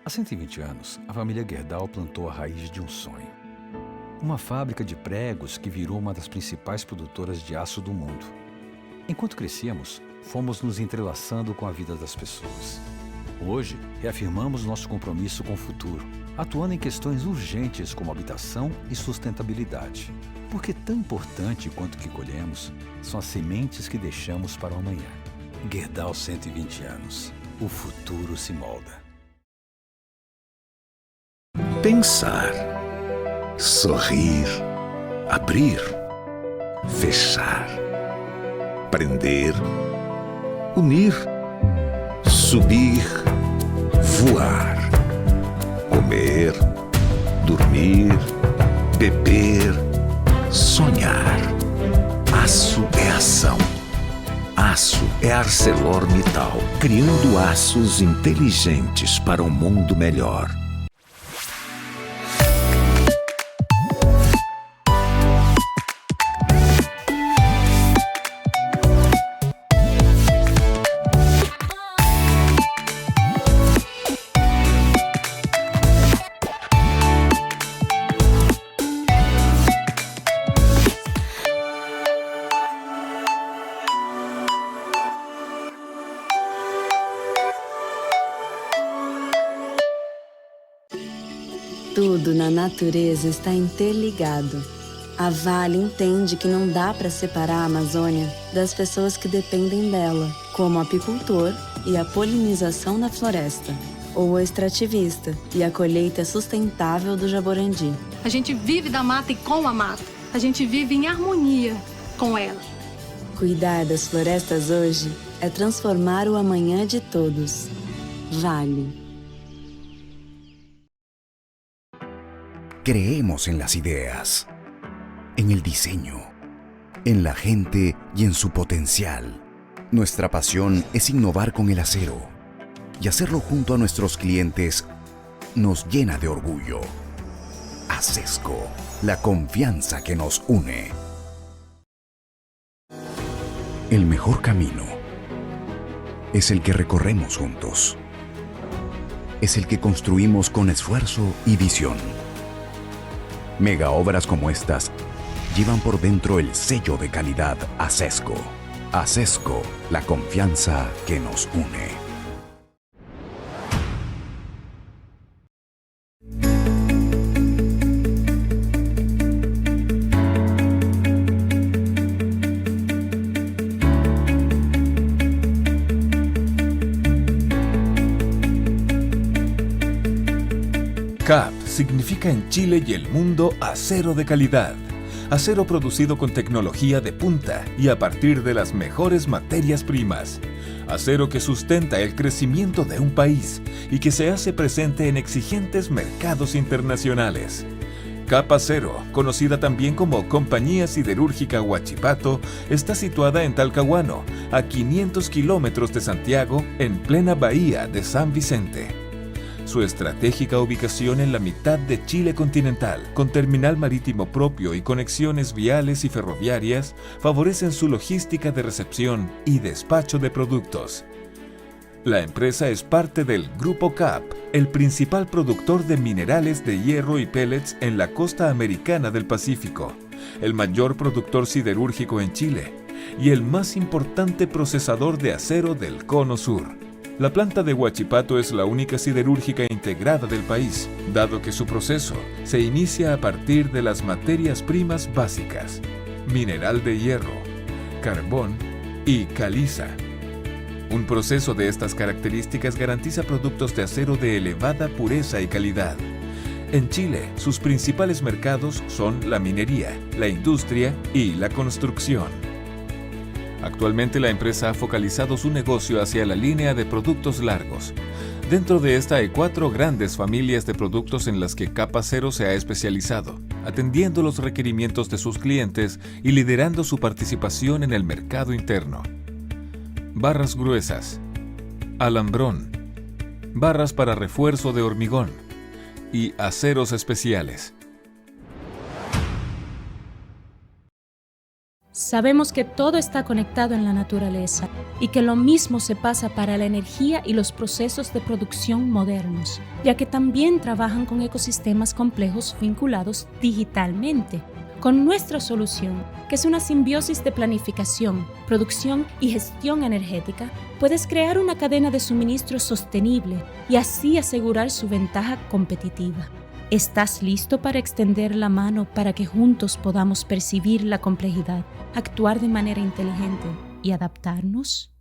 Há 120 anos, a família Gerdau plantou a raiz de um sonho. Uma fábrica de pregos que virou uma das principais produtoras de aço do mundo. Enquanto crescíamos, fomos nos entrelaçando com a vida das pessoas. Hoje, reafirmamos nosso compromisso com o futuro, atuando em questões urgentes como habitação e sustentabilidade. Porque tão importante quanto o que colhemos são as sementes que deixamos para o amanhã. Gerdau 120 anos. O futuro se molda. Pensar, sorrir, abrir, fechar, prender, unir, subir, voar, comer, dormir, beber, sonhar. Aço é ação. Aço é ArcelorMittal, criando aços inteligentes para um mundo melhor. Tudo na natureza está interligado. A Vale entende que não dá para separar a Amazônia das pessoas que dependem dela, como o apicultor e a polinização da floresta, ou o extrativista e a colheita sustentável do jaborandi. A gente vive da mata e com a mata. A gente vive em harmonia com ela. Cuidar das florestas hoje é transformar o amanhã de todos. Vale. Creemos en las ideas, en el diseño, en la gente y en su potencial. Nuestra pasión es innovar con el acero y hacerlo junto a nuestros clientes nos llena de orgullo. Acesco, la confianza que nos une. El mejor camino es el que recorremos juntos. Es el que construimos con esfuerzo y visión. Mega obras como estas llevan por dentro el sello de calidad Acesco. Acesco, la confianza que nos une. CAP significa en Chile y el mundo acero de calidad. Acero producido con tecnología de punta y a partir de las mejores materias primas. Acero que sustenta el crecimiento de un país y que se hace presente en exigentes mercados internacionales. CAP Acero, conocida también como Compañía Siderúrgica Huachipato, está situada en Talcahuano, a 500 kilómetros de Santiago, en plena bahía de San Vicente. Su estratégica ubicación en la mitad de Chile continental, con terminal marítimo propio y conexiones viales y ferroviarias, favorecen su logística de recepción y despacho de productos. La empresa es parte del Grupo CAP, el principal productor de minerales de hierro y pellets en la costa americana del Pacífico, el mayor productor siderúrgico en Chile y el más importante procesador de acero del Cono Sur. La planta de Huachipato es la única siderúrgica integrada del país, dado que su proceso se inicia a partir de las materias primas básicas, mineral de hierro, carbón y caliza. Un proceso de estas características garantiza productos de acero de elevada pureza y calidad. En Chile, sus principales mercados son la minería, la industria y la construcción. Actualmente la empresa ha focalizado su negocio hacia la línea de productos largos. Dentro de esta hay 4 grandes familias de productos en las que CAP Acero se ha especializado, atendiendo los requerimientos de sus clientes y liderando su participación en el mercado interno. Barras gruesas, alambrón, barras para refuerzo de hormigón y aceros especiales. Sabemos que todo está conectado en la naturaleza y que lo mismo se pasa para la energía y los procesos de producción modernos, ya que también trabajan con ecosistemas complejos vinculados digitalmente, Con nuestra solución, que es una simbiosis de planificación, producción y gestión energética, puedes crear una cadena de suministro sostenible y así asegurar su ventaja competitiva. ¿Estás listo para extender la mano para que juntos podamos percibir la complejidad, actuar de manera inteligente y adaptarnos?